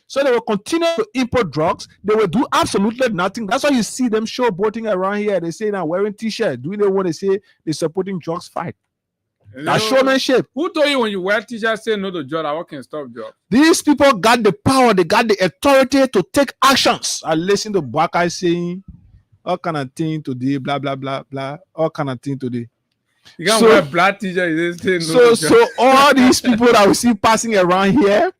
So they will continue to import drugs. They will do absolutely nothing. That's why you see them showboating around here. They say now wearing t-shirts, doing what they say they're supporting drugs fight. That's showmanship. Who told you when you wear t-shirts say no to drugs, I can stop drugs? These people got the power, they got the authority to take actions. I listen to Baka saying all kind of thing today, blah blah blah blah, all kind of thing today. You can't wear black t-shirt. So all these people that we see passing around here,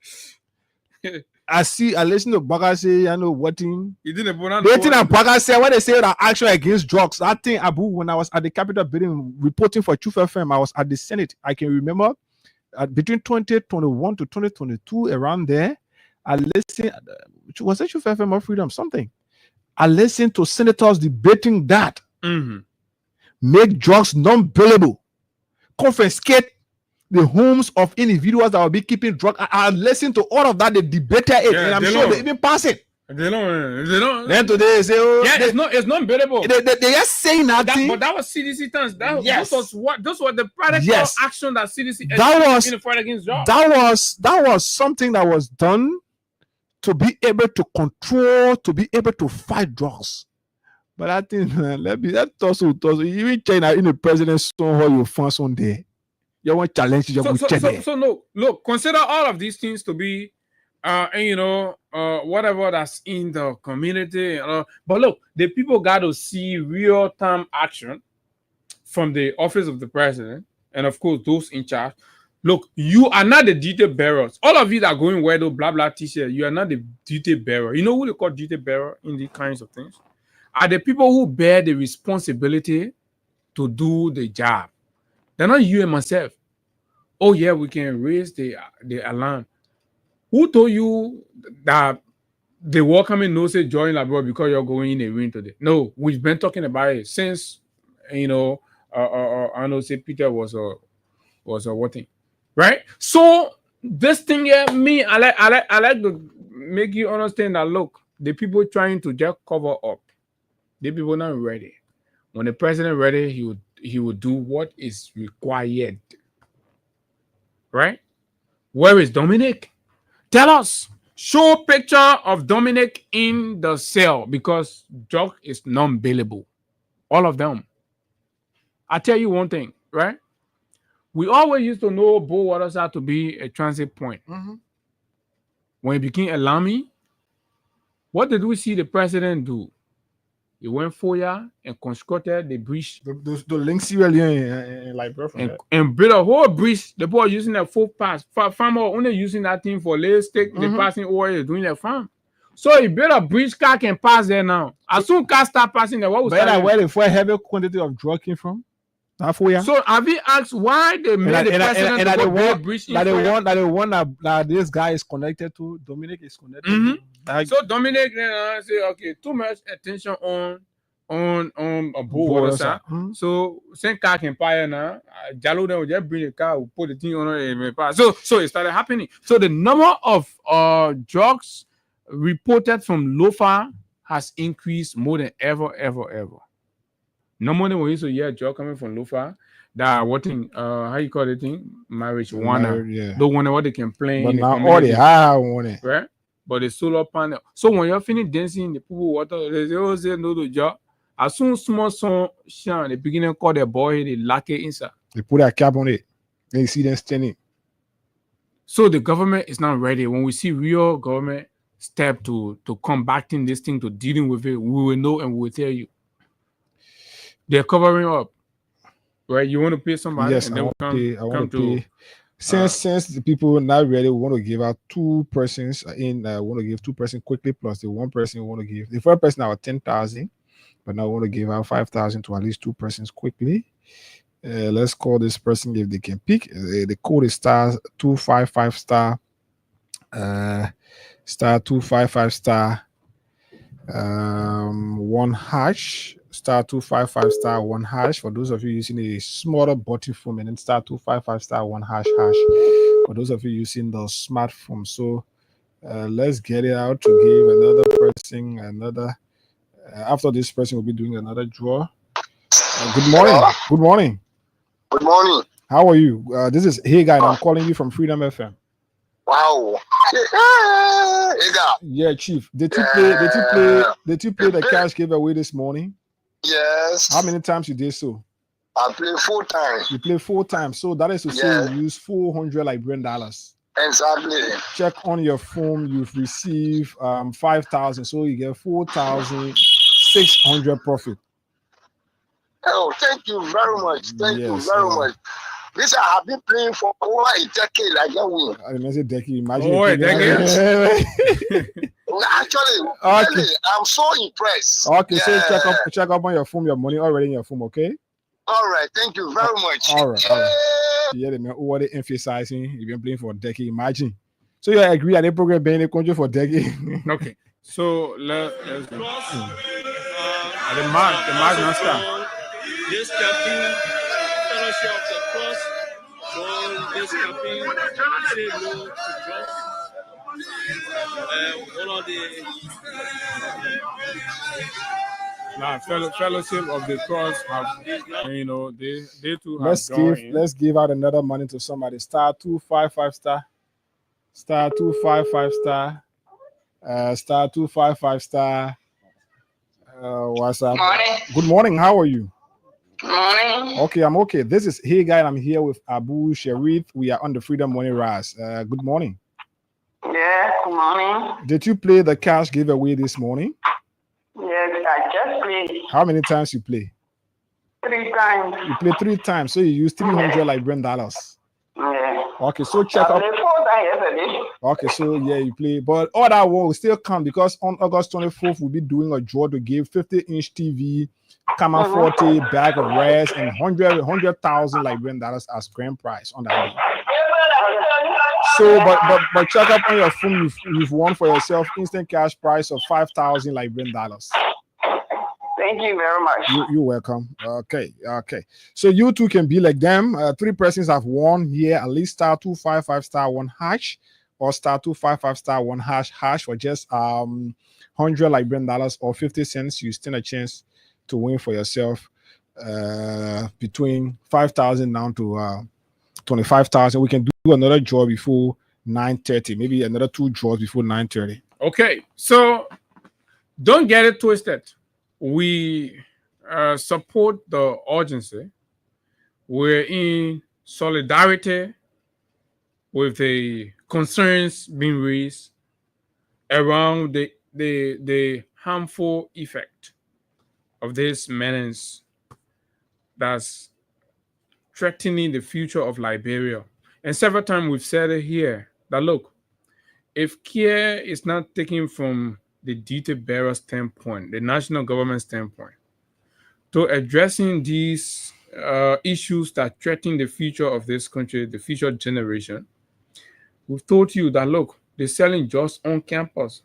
I listen to Baka say, I know what thing. They think that Baka say when they say that action against drugs. I think Abu, when I was at the Capitol building reporting for Truth FM, I was at the Senate. I can remember between 2021 to 2022, around there, I listened. Was it Truth FM or Freedom? Something. I listened to senators debating that. Make drugs non-bailable, confiscate the homes of individuals that will be keeping drugs. I listened to all of that. They debated it, and I'm sure they even pass it. They don't. Then today they say, "Oh, yeah, it's non-bailable." They just saying that, but that was CDC terms. Those were the practical action that CDC in the fight against drugs. That was something that was done to be able to control, to be able to fight drugs. But I think that also even China in the president's son hall you find on there. You want challenge so no, look, consider all of these things to be whatever that's in the community. But look, the people got to see real-time action from the office of the president and of course those in charge. Look, you are not the duty bearers. All of you that are going wear those blah blah t-shirt, you are not the duty bearer. You know who they call duty bearer in these kinds of things? Are the people who bear the responsibility to do the job. They're not you and myself. Oh yeah, we can raise the alarm. Who told you that the welcoming no say join Labor because you're going in a ring today? No, we've been talking about it since I know say Peter was a what thing, right? So this thing here, me, I like to make you understand that look, the people trying to just cover up. The people not ready. When the president ready, he would do what is required. Right? Where is Dominic? Tell us. Show picture of Dominic in the cell because drug is non-bailable. All of them. I tell you one thing, right? We always used to know Bo Waters had to be a transit point. Mm-hmm. When it became alarming, what did we see the president do? He went for ya and constructed the bridge. The link in Liberia. And built a whole bridge. The boy using that full pass. Farmer only using that thing for lay stick. Mm-hmm. They passing over doing their farm. So he built a bridge, car can pass there now. As soon as car start passing there, what was that? Where the heavy quantity of drug came from? So have you asked why they made the president to build a bridge in that this guy is connected to? Dominic is connected to. So Dominic say, okay, too much attention on on a board or something. So same car can buy now. Jalo then will just bring the car, will put the thing on it and pass. So it started happening. So the number of drugs reported from Lofa has increased more than ever. No more than we used to hear drug coming from Lofa. That what thing? How you call the thing? Marijuana. Yeah. The one what they can play. But in the now community. all the high want it. Right? But the solar panel. So when you're finished dancing, the people water, they always say no to job. As soon as small song shine, the beginning call their boy, they lock it inside. They put a cap on it. Then you see them standing. So the government is not ready. When we see real government step to combating this thing, to dealing with it, we will know and we will tell you. They're covering up. Right? You want to pay somebody? Yes, and I then want to pay. Since the people are not ready, we want to give out 2 persons in. Want to give 2 persons quickly plus the 1 person we want to give. The first person now 10,000, but now we want to give out 5,000 to at least 2 persons quickly. Let's call this person if they can pick. The code is star 255 star. Star 255 star. 1 hash. Star 255 star 1 hash. For those of you using a smaller button phone, and then star 255 star 1 hash. For those of you using the smartphone, so let's get it out to give another person another. After this person will be doing another draw. Good morning. Hello? Good morning. Good morning. How are you? This is Hey Guy. I'm calling you from Freedom FM. Wow. Hey guy. Yeah, Chief. Did you play the cash giveaway this morning? Yes. How many times you did so? I played 4 times. You play 4 times. So that is to say you use $400 Liberian dollars. Exactly. Check on your phone. You've received 5,000. So you get 4,600 profit. Oh, thank you very much. Thank you very much. This I have been playing for over a decade. I get win. I mean, a decade. Imagine. Oh, a decade. Actually, okay. Really, I'm so impressed. Okay, so check up on your phone. Your money already in your phone. Okay. All right. Thank you very much. All right. Yeah, they man. What they emphasizing? You've been playing for a decade. Imagine. So you agree at the program being in the country for a decade? Okay. So let's go. The mark not start. This campaign, fellowship of the cross, so this campaign, say no to drugs. One of the fellowship of the cross have, they too have let's give out another money to somebody. Star 255 star. Star 255 star. Star 255 star. What's up? Morning. Good morning. How are you? Morning. Okay, I'm okay. This is Hey Guy, and I'm here with Abu Sharif. We are on the Freedom Morning Rise. Good morning. Yeah, good morning. Did you play the cash giveaway this morning? Yes, I just played. How many times you play? 3 times. You play 3 times, so you use $300 Liberian dollars. Yeah. Okay, so check out. I played 4 times yesterday. Okay, so yeah, you play, but all that will still come because on August 24th we'll be doing a draw to give 50-inch TV, Camera 40, bag of rice, and 100,000 Liberian dollars as grand prize on that day. So, but check up on your phone. You've won for yourself instant cash prize of 5,000 Liberian dollars. Thank you very much. You're welcome. Okay. So you too can be like them. 3 persons have won here. At least star 255 star 1 hash or star 255 star 1 hash for just 100 Liberian dollars or 50 cents. You stand a chance to win for yourself between 5,000 down to 25,000. We can do another draw before 9:30. Maybe another 2 draws before 9:30. Okay, so don't get it twisted. We support the urgency. We're in solidarity with the concerns being raised around the harmful effect of this menace that's threatening the future of Liberia. And several times we've said it here that look, if care is not taken from the duty bearer standpoint, the national government standpoint, to addressing these issues that threaten the future of this country, the future generation, we've told you that look, they're selling drugs on campus.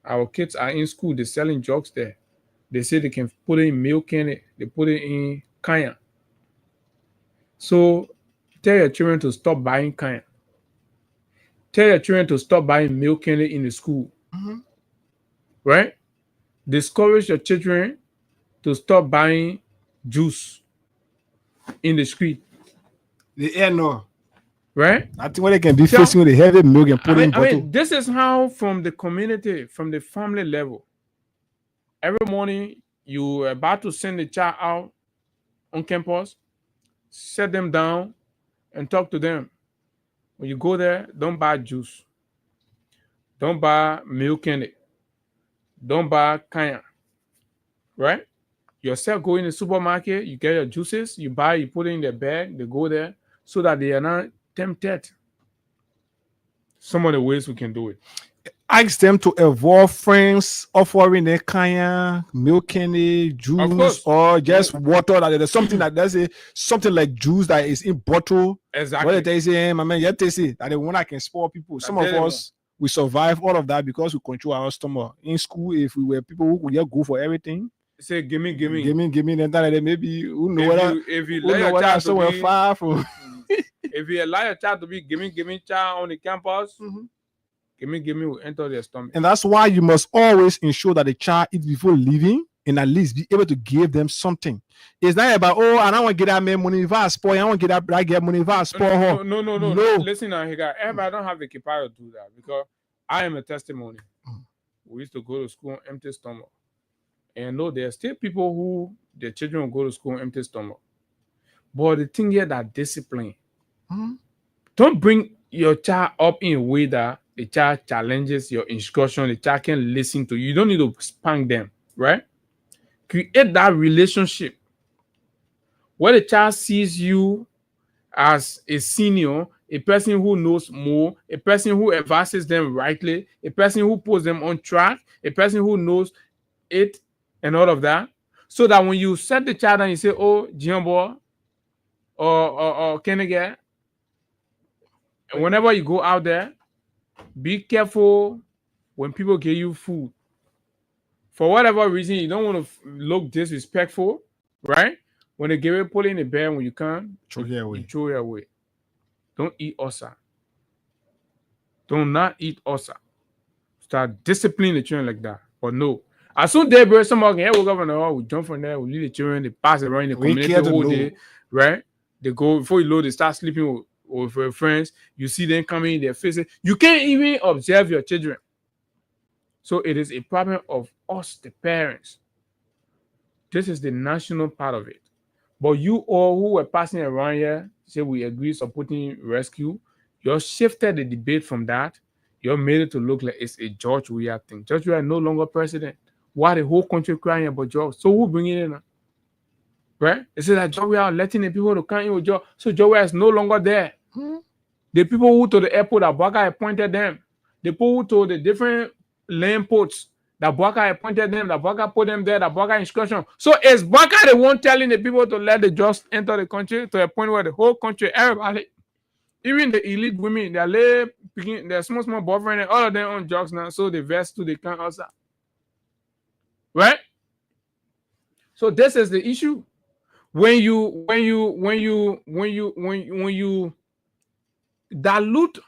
Our kids are in school, they're selling drugs there. They say they can put it in milk in it. They put it in kaya. So tell your children to stop buying kaya. Tell your children to stop buying milk in it in the school. Right? Discourage your children to stop buying juice in the street. The air no. Right? I think what they can be facing with the heavy milk and put in bottle. I mean, this is how from the community, from the family level. Every morning, you are about to send the child out on campus, set them down and talk to them. When you go there, don't buy juice. Don't buy milk in it. Don't buy kaya. Right? Yourself go in the supermarket, you get your juices, you buy, you put it in their bag, they go there so that they are not tempted. Some of the ways we can do it. Ask them to avoid friends offering a kaya, milk candy, juice, or just water. That there's something like something like juice that is in bottle. Exactly. What they say, my man, they say that the one that can spoil people. Some of us we survive all of that because we control our stomach. In school, if we were people who could just go for everything, say gimme, then that maybe who know if you let your child somewhere far from. If you allow your child to be gimme child on the campus, gimme will enter their stomach. And that's why you must always ensure that the child eats before leaving and at least be able to give them something. It's not about, oh, I don't want to get that money if I spoil. I want to get money if I spoil her. No. Listen, everybody don't have the capacity to do that because I am a testimony. We used to go to school on empty stomach. And no, there are still people who their children will go to school on empty stomach. But the thing here that discipline. Don't bring your child up in a way that the child challenges your instruction, the child can listen to you. You don't need to spank them, right? Create that relationship where the child sees you as a senior, a person who knows more, a person who advises them rightly, a person who puts them on track, a person who knows it and all of that. So that when you set the child and you say, oh, Jimbo or Kennegat, whenever you go out there, be careful when people give you food. For whatever reason, you don't want to look disrespectful, right? When they give it, put it in the bag when you can, throw it away. Don't eat osa. Do not eat osa. Start disciplining the children like that. But no. As soon as they bring somebody, hey, we'll go from there, we jump from there, we leave the children, they pass around in the community the whole day, right? They go, before you load, they start sleeping with your friends. You see them coming in their faces. You can't even observe your children. So it is a problem of us, the parents. This is the national part of it. But you all who were passing around here, say we agree supporting rescue, you shifted the debate from that. You made it to look like it's a George Weah thing. George Weah is no longer president. Why the whole country crying about George? So who bring it in? Right? It says that George Weah letting the people to come in with George. So George Weah is no longer there. The people who told the airport that Bwaka appointed them, the people who told the different land ports that Bwaka appointed them, that Bwaka put them there, that Bwaka instruction. So is Bwaka the one telling the people to let the just enter the country to a point where the whole country, everybody, even the elite women, they're picking their small boyfriend and all of them on drugs now, so the vest too, they can't answer. Right? So this is the issue. When you dilute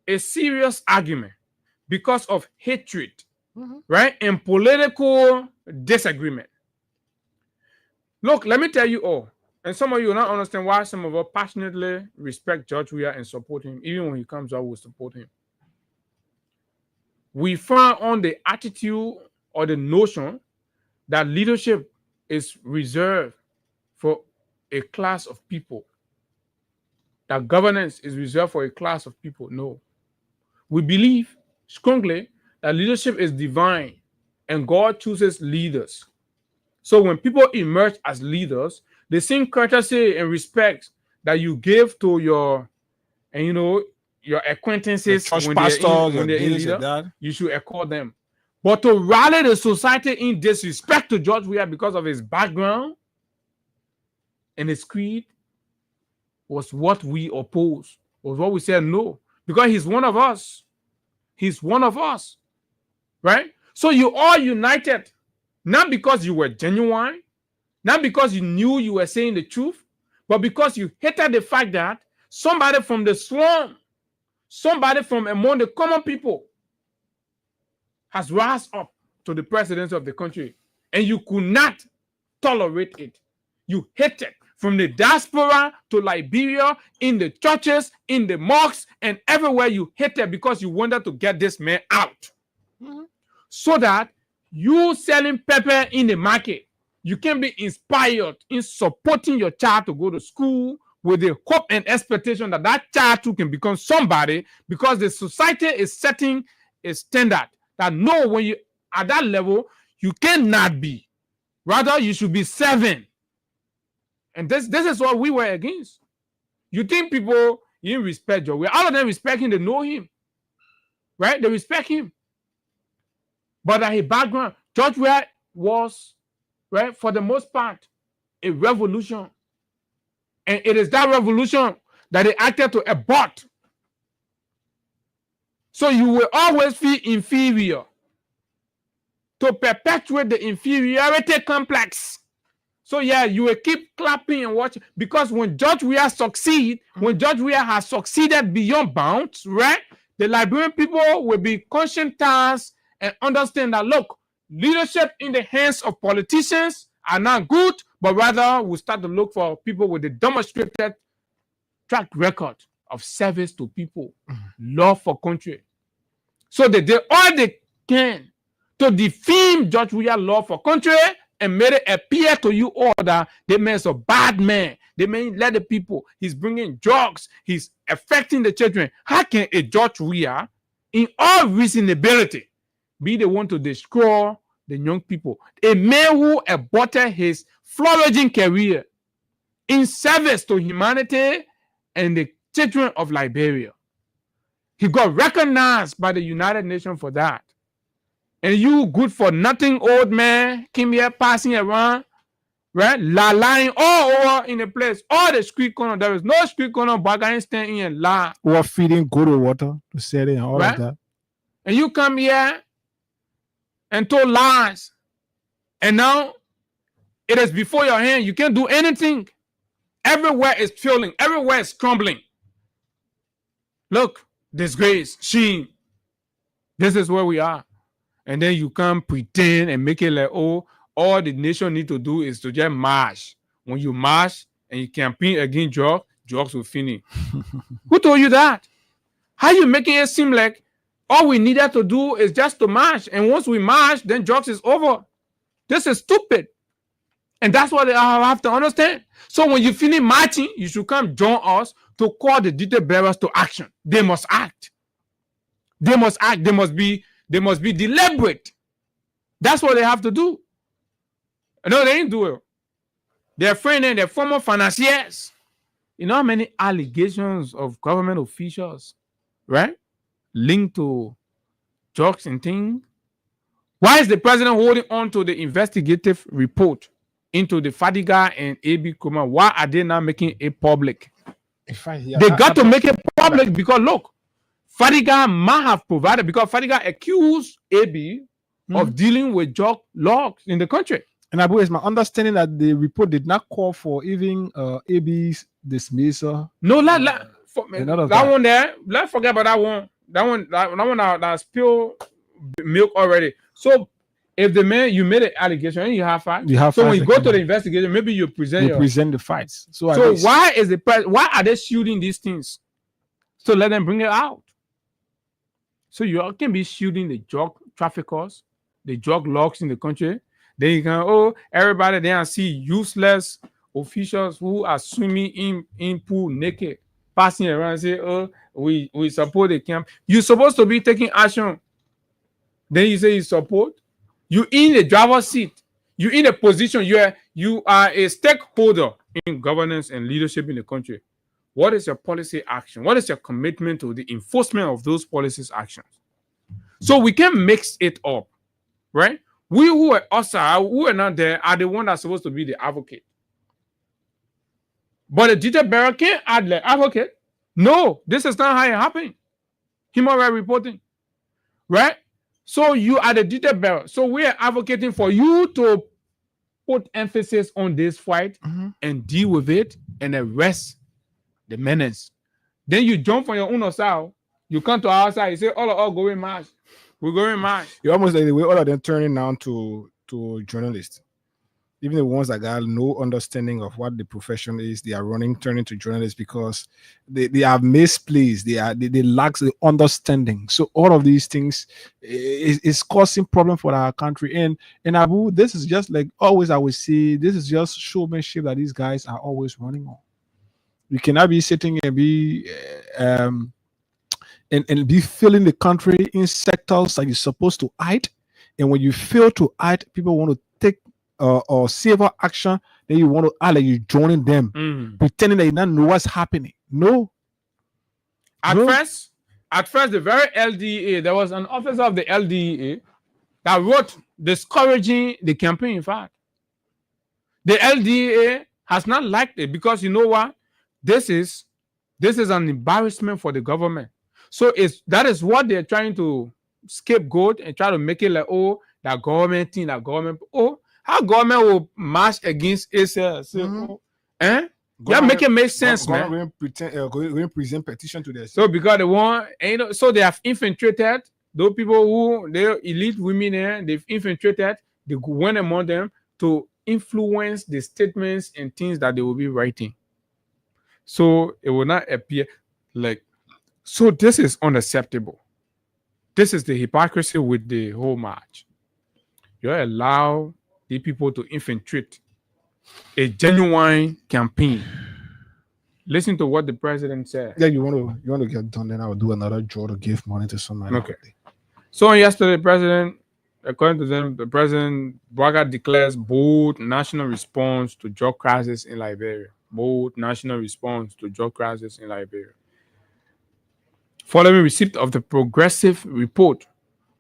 a serious argument because of hatred, right, and political disagreement. Look, let me tell you all, and some of you will not understand why some of us passionately respect George Weah and support him, even when he comes out, we support him. We found on the attitude or the notion that leadership is reserved for a class of people. That governance is reserved for a class of people. No. We believe strongly that leadership is divine and God chooses leaders. So when people emerge as leaders, the same courtesy and respect that you give to your, and your acquaintances when they're in leader, you should accord them. But to rally the society in disrespect to George Weah because of his background and his creed was what we oppose, was what we said no. Because he's one of us. He's one of us. Right? So you all united Not because you were genuine, not because you knew you were saying the truth, but because you hated the fact that somebody from the slum, somebody from among the common people has risen up to the presidency of the country, and you could not tolerate it. You hated from the diaspora to Liberia, in the churches, in the mosques, and everywhere you hated because you wanted to get this man out. So that you selling pepper in the market, you can be inspired in supporting your child to go to school with the hope and expectation that that child too can become somebody, because the society is setting a standard that no, when you at that level, you cannot be. Rather, you should be serving. And this is what we were against. You think people didn't respect George? All of them respect him, they know him. Right? They respect him. But at his background, George Weah was, right, for the most part, a revolution. And it is that revolution that they acted to abort. So you will always feel inferior. To perpetuate the inferiority complex. So yeah, you will keep clapping and watching, because when George Weah succeed, when George Weah has succeeded beyond bounds, right? The Liberian people will be conscientized and understand that, look, leadership in the hands of politicians are not good, but rather we'll start to look for people with a demonstrated track record of service to people, love for country. So they did all they can to defame George Weah's love for country and made it appear to you all that the man's a bad man. They may let the people, he's bringing drugs, he's affecting the children. How can a George Weah, in all reasonability, be the one to destroy the young people? A man who aborted his flourishing career in service to humanity and the children of Liberia. He got recognized by the United Nations for that. And you good for nothing old man came here passing around, right? Lying all over in the place. All the street corner. There is no street corner, but I stand in and lie. Or feeding good water to set it and all right? of that. And you come here and told lies. And now it is before your hand. You can't do anything. Everywhere is failing. Everywhere is crumbling. Look, disgrace, shame. This is where we are. And then you come pretend and make it like, oh, all the nation need to do is to just march. When you march and you campaign against drugs, drugs will finish. Who told you that? How you making it seem like all we needed to do is just to march, and once we march, then drugs is over? This is stupid. And that's what I have to understand. So when you finish marching, you should come join us to call the detail bearers to action. They must act. They must act. They must be deliberate. That's what they have to do. No, they ain't do it. Their friend and their former financiers. You know how many allegations of government officials, right, linked to drugs and things? Why is the president holding on to the investigative report into the Fadiga and AB Kuma? Why are they not making it public? They got to make it public because, look, Fadiga might have provided, because Fadiga accused AB of dealing with drug logs in the country. And Abu, it's my understanding that the report did not call for even AB's dismissal. No, that one there. Let's forget about that one. That one that spilled milk already. So if the man, you made an allegation and you have facts, so when you go to the investigation, maybe you present the facts. So why are they shooting these things? So let them bring it out. So you can be shooting the drug traffickers, the drug lords in the country. Then you can, everybody there and see useless officials who are swimming in pool naked, passing around and say, we support the camp. You're supposed to be taking action. Then you say you support. You in the driver's seat. You in a position, you are a stakeholder in governance and leadership in the country. What is your policy action? What is your commitment to the enforcement of those policies actions? So we can mix it up, right? We who are not there are the one that's supposed to be the advocate. But the detail bearer can't add the advocate. No, this is not how it happened. Human rights reporting, right? So you are the detail bearer. So we are advocating for you to put emphasis on this fight and deal with it and arrest the menace. Then you jump from your own side. You come to our side. You say, all going march. We're going march. You're almost like the way all of them turning now to journalists. Even the ones that got no understanding of what the profession is, they are turning to journalists because they have misplaced. They lack the understanding. So all of these things is causing problem for our country. And Abu, this is just like always I would say, this is just showmanship that these guys are always running on. You cannot be sitting and be and be filling the country in sectors that you're supposed to hide. And when you fail to hide, people want to take or severe action, then you want to act like you're joining them, pretending that you don't know what's happening. No. At first, the very LDA, there was an officer of the LDA that wrote discouraging the campaign. In fact, the LDA has not liked it because you know what? This is an embarrassment for the government. So that is what they're trying to scapegoat and try to make it like, that government thing, that government. How government will march against itself? Yeah, make it make sense, man. Going present petition to this. So because they want, so they have infiltrated those people who they're elite women. They've infiltrated. They went among them to influence the statements and things that they will be writing. So it will not appear like. So this is unacceptable. This is the hypocrisy with the whole march. You allow the people to infiltrate a genuine campaign. Listen to what the president said. Yeah, you want to get done, then I will do another draw to give money to somebody. Okay. So yesterday, according to them, the president Braga declares bold national response to drug crisis in Liberia. Bold national response to drug crisis in Liberia. Following receipt of the progressive report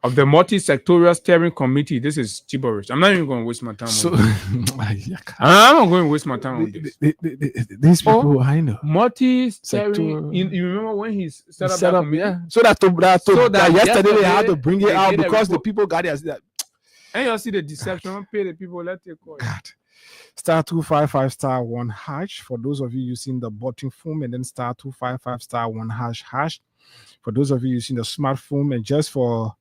of the multi-sectorial steering committee, this is gibberish. I'm not even going to waste my time on this. I'm not going to waste my time on this. These people, I know. Multi-steering. You remember when he set up that committee? Yeah. So that yesterday they had to bring it out because the people got it. And you see the deception. Pay the people. Let it go. God. Star 255 star 1 hash for those of you using the button phone, and then star 255 star 1 hash for those of you using the smartphone. And just for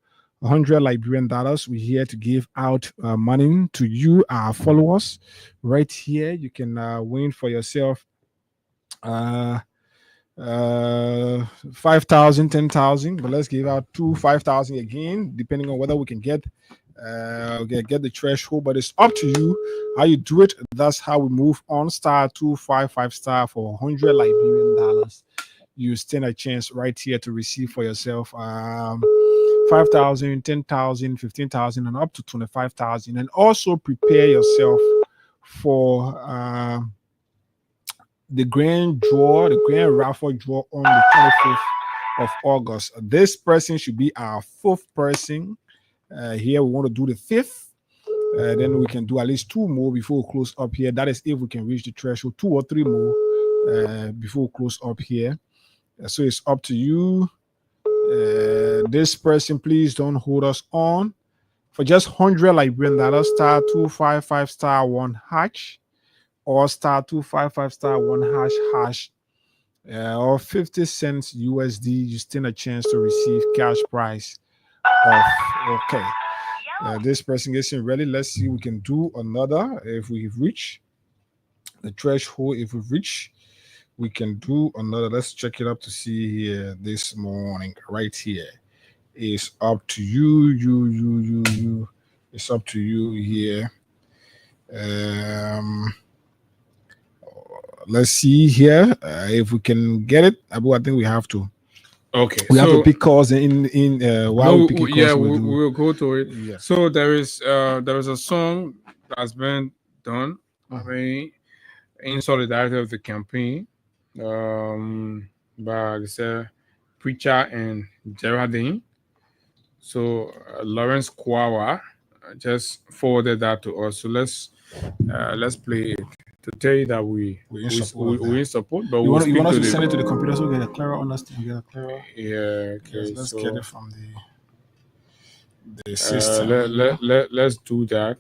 $100 Liberian dollars, we're here to give out money to you, our followers. Right here, you can win for yourself 5,000, 10,000, but let's give out 5,000 again, depending on whether we can get the threshold. But it's up to you how you do it. That's how we move on. Star 255 star for $100 Liberian dollars. You stand a chance right here to receive for yourself 5,000, 10,000, 15,000, and up to 25,000. And also prepare yourself for the grand raffle draw on the 25th of August. This person should be our 4th person. Here we want to do the 5th. Then we can do at least 2 more before we close up here. That is if we can reach the threshold. 2 or 3 more before we close up here. So it's up to you. This person, please don't hold us on. For just $100 Liberian dollars, star 255 star 1 hash, or star 255 star 1 hash, or 50 cents USD. You stand a chance to receive cash prize of okay. This person gets in ready. Let's see, we can do another if we reach the threshold. If we reach, we can do another. Let's check it up to see here this morning. Right here. It's up to you. You. It's up to you here. Let's see here if we can get it. Abu, I think we have to. Okay, we have to pick calls in while we pick calls. Yeah, we'll go to it. Yeah. So there is a song that's been done. I mean, in solidarity of the campaign, by Preacher and Geraldine. So Lawrence Kwawa just forwarded that to us. So let's play it to tell you that we in support. But you want us to send it to the computer so we get a clearer understanding. Yeah. Okay. Yes, let's get it from the system. Let's do that.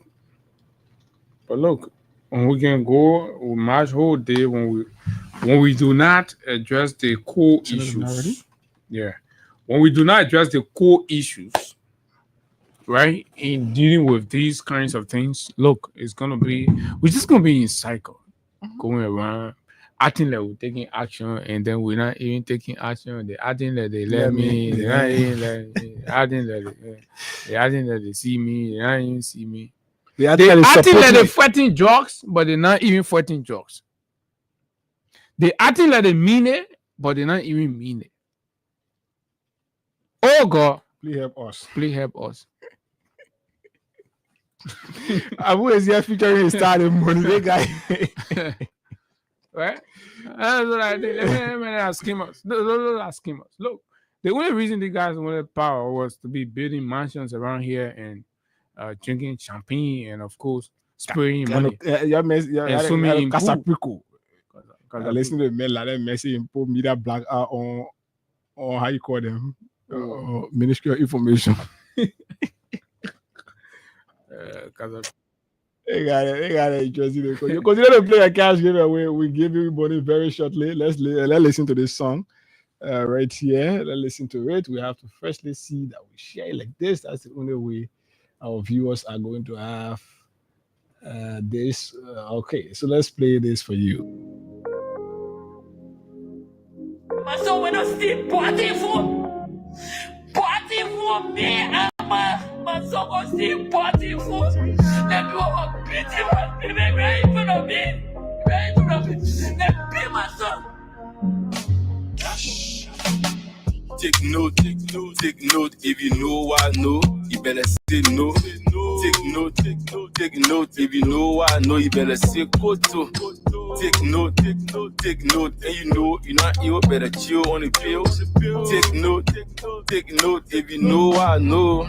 But look, when we can go, we march whole day when we do not address the core issues. Yeah. When we do not address the core issues, right, in dealing with these kinds of things, look, we're just gonna be in cycle, going around, acting like we're taking action, and then we're not even taking action. They're acting like they let me, they're not even like acting like they're acting like they see me, they're not even see me. They're acting like they're fighting jokes, but they're not even fighting jokes. They're acting like they mean it, but they're not even mean it. Oh God, please help us. Please help us. I'm always here featuring a starting money guy. Right? That's what I think. Those are schemers. Look, the only reason the guys wanted power was to be building mansions around here and drinking champagne and, of course, spraying money. And swimming in pool. I listen to men like that message and put media black on how you call them, Ministry of Information. They got it interesting. You continue to play a cash giveaway. We give you money very shortly. Let's listen to this song right here. Let's listen to it. We have to firstly see that we share it like this. That's the only way our viewers are going to have this. Okay, so let's play this for you. So when I see party for me, my son will see party for. Let me over pity me, right in front of me. Let be my son. Take note, if you know what I know, you better say no. Take note, if you know what I know, you better say koto. Take note, and you know you're not ill, better chill on the pills. Take note, if you know what I know.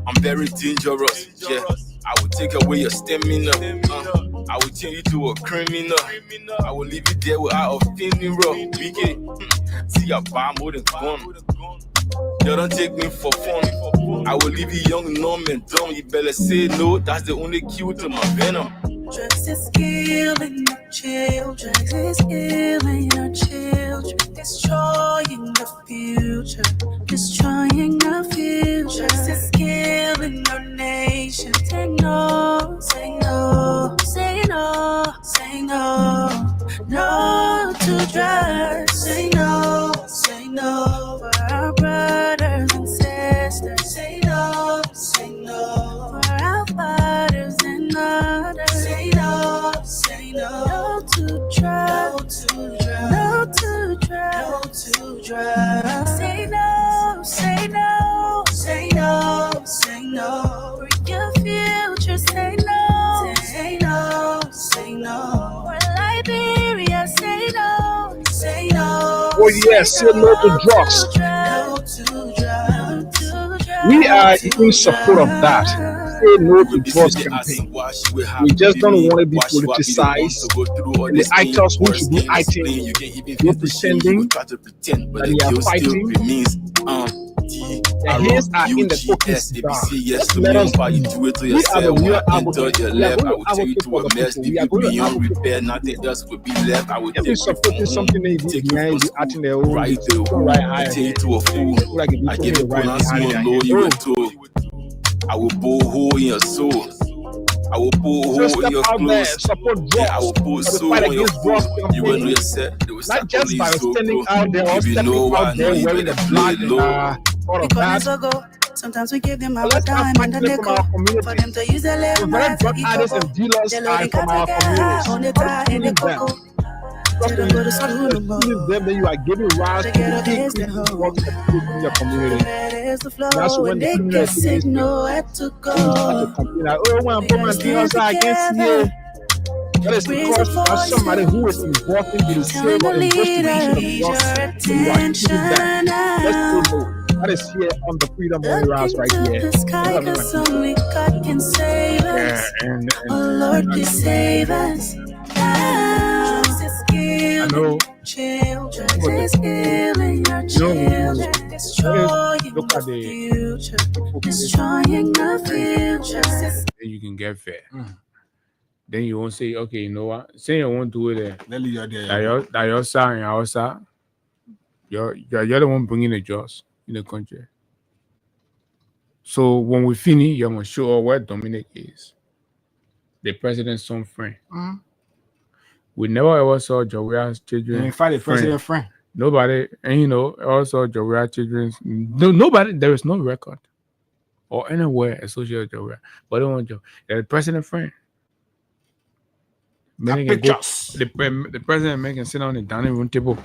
I'm very dangerous, yeah. I will take away your stamina. I will turn you to a criminal. I will leave you there without offending, bro. We can see a bar more than gone. You don't take me for fun. I will leave you young, numb, and dumb. You better say no. That's the only cue to my venom. Drugs is killing your children. Drugs is killing your children. Destroying the future. Destroying the future. Drugs is killing your nation. Say no, say no, say no, say no. No to drugs. Say no for our brothers and sisters. Say no for our fathers and mothers. Say no to drugs. No to drugs. Say no for your future. Say no for Liberia. Say no. Oh yes, say no to drugs. We are in support of that. Say no to drugs campaign. We just don't want to be politicized. And the actors who should be acting, they're pretending that they are fighting. Their hands are in the pockets. Just let us be. We are the real advocates. We are going to advocate for the people. We are going to advocate. If you're supporting something they did behind you, acting their own, right high. I give a pronounce more know you were told. I will bore hole in your soul. I will bore hole in your clothes. Yeah, I will bore soul in your clothes. You will know yourself. Not just by standing out there or stepping out there wearing the black all of that. Sometimes we give them our time and the liquor for them to use their little very drug addicts and dealers are from our communities. Them, then you are giving rise to the your community. That's when the community to go. Oh, when I'm putting my dealers against you. That is because you have somebody who is involved in the sale or investigation of drugs. So you are giving that. Let's say no. That is here on the Freedom Money Rise right here. Only God can save us. Oh Lord, please save us. I know. Children is killing your children, destroying look at the future. population, Destroying the future. then you can get fair. Then you won't say, okay, you know what? Say you won't do it there. That your side and our side. You're the one bringing the jobs in the country. So when we finish, you're going to show where Dominic is. The president's son friend. We never ever saw Jowia's children. In fact, the president's friend. Nobody, and you know, also Jowia's children. Nobody, there is no record or anywhere associated with Jowia. But they want Joe. The president's friend. The president making sit on the dining room table.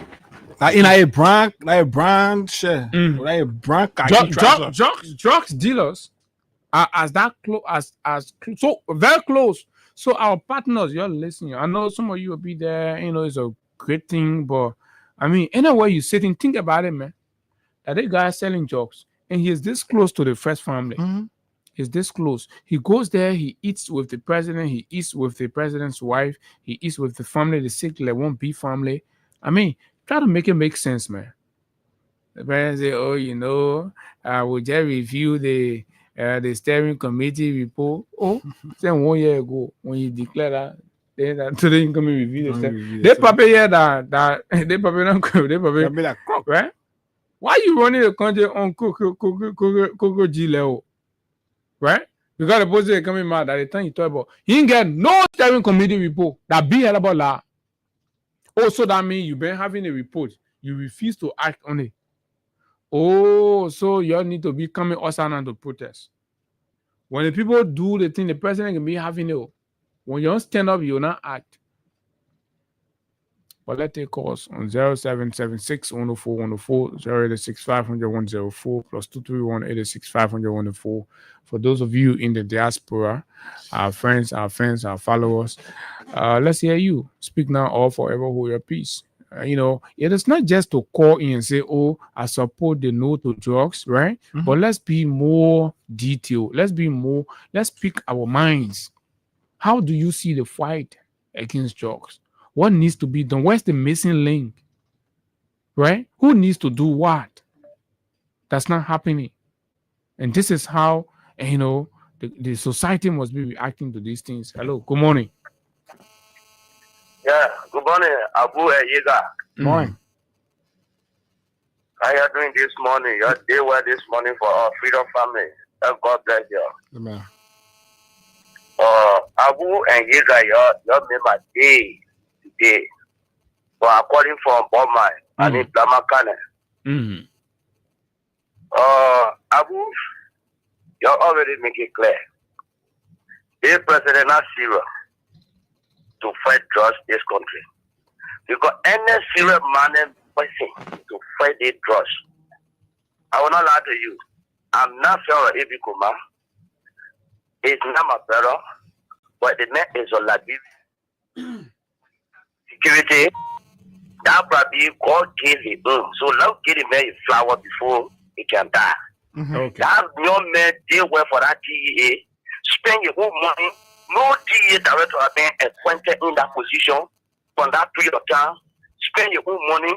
In a brand share. Like a brand drugs dealers are as that close as so very close. So our partners, you're listening. I know some of you will be there, you know, it's a great thing, but I mean, anywhere you sitting, think about it, man. That guy selling drugs, and he is this close to the first family. He's this close. He goes there, he eats with the president, he eats with the president's wife, he eats with the family, the sick, like 1B family. I mean, try to make it make sense, man. The president say, oh, you know, we just review the steering committee report. Oh, say 1 year ago when you declare that, then today you come and review the steering. They probably hear that they probably be like, right? Why you running the country on Coco G level? Right? Because the president coming mad at the time you talk about, he didn't get no steering committee report that be hell about that. Oh, so that means you've been having a report. You refuse to act on it. Oh, so you all need to be coming us out to protest. When the people do the thing, the president can be having it. When you don't stand up, you will not act. But let's take calls on 0776 104 104 086 500 104 plus 231 886 500 104. For those of you in the diaspora, our friends, our fans, our followers, let's hear you. Speak now or forever hold your peace. You know, it is not just to call in and say, oh, I support the no to drugs, right? But let's be more detailed. Let's speak our minds. How do you see the fight against drugs? What needs to be done? Where's the missing link? Right? Who needs to do what? That's not happening. And this is how, you know, the society must be reacting to these things. Hello, good morning. Yeah, good morning, Abu and Yiga. Morning. How are you doing this morning? Your day well this morning for our freedom family. God bless you. Amen. Abu and Yiga, you made my day today. So I'm calling from Bowman. I need Blamakane. Abu, you already make it clear. The president not serious to fight drugs in this country. Because any serious man person to fight the drugs. I will not lie to you. I'm not sure if you come. It's not my brother, but the man is a liability. Security, that probably God gave him. So let's give him a flower before he can die. Okay. That young man did well for that DEA. Spend your whole money. No DEA director have been appointed in that position from that period of time. Spend your own money.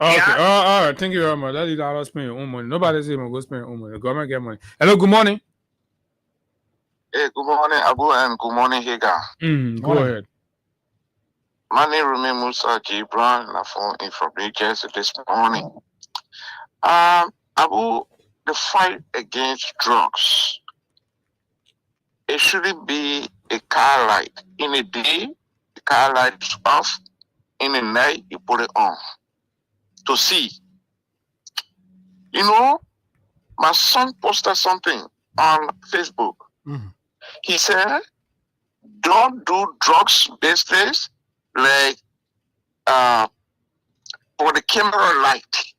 Okay. Yeah. All right. Thank you very much. That is how to spend your own money. Nobody say go spend your own money. The government get money. Hello. Good morning. Hey, good morning, Abu, and good morning, Higa. Go ahead. My name is Musa Gibran. I'm from New Jersey this morning. Abu, the fight against drugs, it shouldn't be a car light. In a day, the car light is off. In the night, you put it on to see. You know, my son posted something on Facebook. He said, don't do drugs business like for the camera light.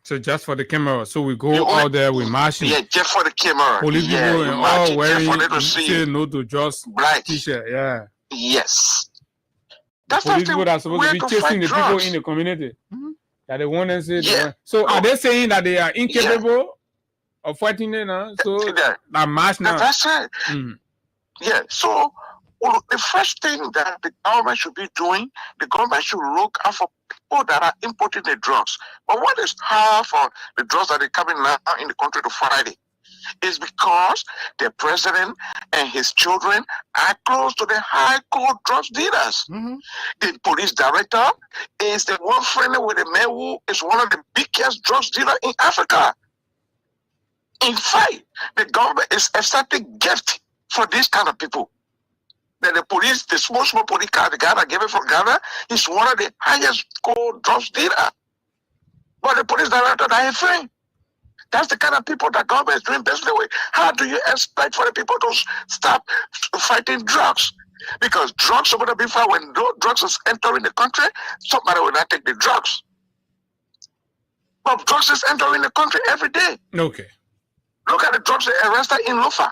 So just for the camera. So we go out there with machine. Yeah, just for the camera. Police people and all wearing say no to just black t-shirt. Yeah. Yes. That's police people that are supposed to be chasing the people in the community. That they want to say. So are they saying that they are incapable of fighting it now? So that mass now. That's it. Yeah. So Well, the first thing that the government should be doing, the government should look out for people that are importing the drugs. But what is hard for the drugs that are coming now in the country to fight it? Is because the president and his children are close to the high court drugs dealers. The police director is the one friendly with the man who is one of the biggest drugs dealers in Africa. In fact, the government is accepting gift for these kind of people. That the police, the small police car, the guy that gave it from Ghana, is one of the highest score drugs dealer. But the police director, that is friend. That's the kind of people that government is doing business with. How do you expect for the people to stop fighting drugs? Because drugs are going to be found when drugs is entering the country, somebody will not take the drugs. But drugs is entering the country every day. Okay. Look at the drugs they arrested in Lufa.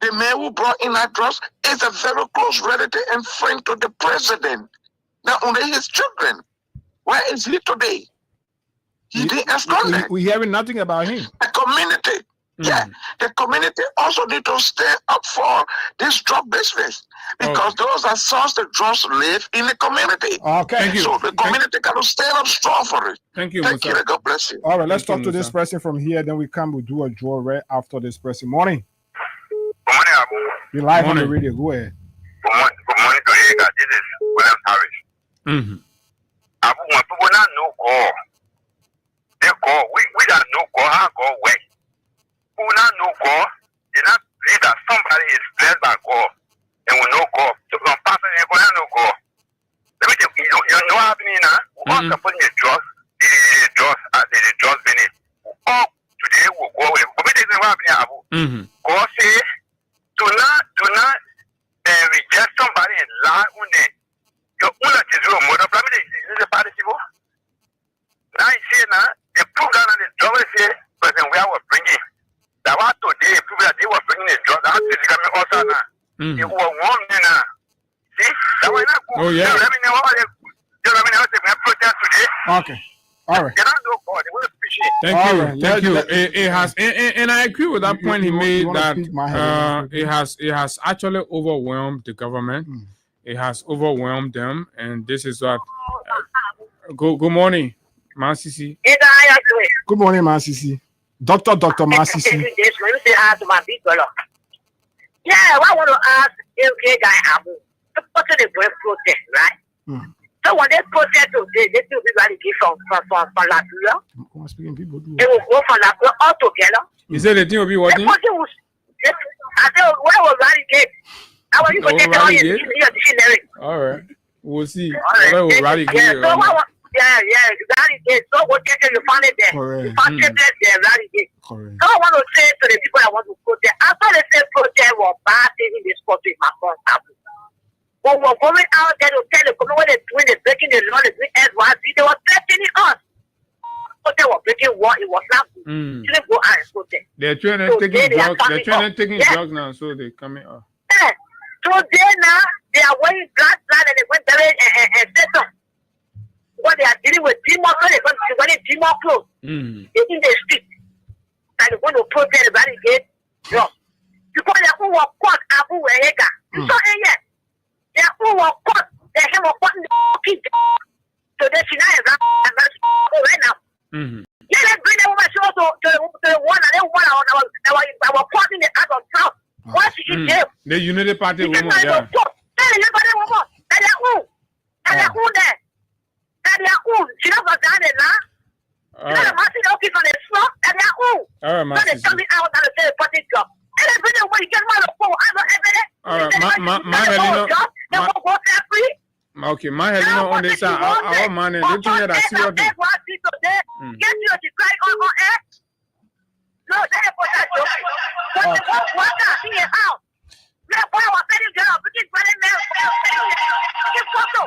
The man who brought in that drugs is a very close relative and friend to the president. Not only his children. Where is he today? He didn't abscond. We hearing nothing about him. The community. Yeah, the community also need to stand up for this drug business because those that source the drugs live in the community. Okay. Thank you. So the community got to stand up strong for it. Thank you, Thank Musa. you. God bless you. All right, let's Thank talk you, to this Musa. person from here. Then we'll do a draw right after this person. Morning. Good morning, Abu. You're live on the Morning. radio. Go ahead. Good morning to you guys. This is William Harris. Abu, when people not know God, they call. We don't know God. How God works. People not know God. They not believe that somebody is blessed by God, and we know God. So some person they not know God. Let me tell you. You know what happening now? We all supporting the drugs, the drugs business. All today will go away. But this is what happening, Abu. God say, do not reject somebody and lie on them. Your own is your mother. But this is a party people. Now you see now, they prove that the drug say, President, we are bringing. That was today, prove that they were bringing the drug. That's basically also now. They were warning now. See, that was not good. Oh, yeah. Let me know how they protest today. Okay. All right. They don't know God. They will appreciate. Thank All you. right, Thank you. let- It has, and I agree with that point he made wanna that speak my head? it has actually overwhelmed the government. It has overwhelmed them, and this is what. Good morning, Masisi. Good morning, Masisi. Dr. Masisi. Yeah, I want to ask LK guy Abu. The person is going to protest, right? So when they protest today, they still be ready from Liberia. They will go from Liberia all together. You said the thing will be The working. person will. I said, where was Radicate? How are you going to tell your dictionary? All right, we'll see. All Whether right. we'll So Radicate. So what you find it there? Correct. You found it there, Radicate. So I want to say to the people that want to protest, after they say protest was bad thing in this country, my friend. When we're going out there to tell the government what they're doing, they're breaking the law, they're doing NYC, they were threatening us. But they were breaking war, it was not good. You didn't go out and protest. They're trying to taking drugs. They're trying to taking drugs now, so they're coming up. Yeah. Today now, they are wearing black and they went there and said something. When they are dealing with demon clothes, they're going to be wearing demon clothes. They in the street. And they're going to protest, eradicate drugs. Because they're going to caught Abu Wehega. You saw it yet? They're going to caught. They're going to caught in the kid. So they should not have right now. Yeah, they bring the woman to the one and then one our caught in the out of town. Why she in jail? The Unity Party woman, Hey, yeah. everybody woman. They're who? They're who there? They're who? She don't go down there now. You know the master okay on the floor? They're who? All right, So they tell me out and they say party job. And they bring the woman, you get one of the phone. I know everything. All right, my Helena. They won't go there free. Okay, my Helena on this side. Our man, don't you hear that serious thing? Get you to cry on air. No, they ain't for that joke. But the whole water in your house. Yeah, boy, I was telling you, girl, we keep running there. Keep photo.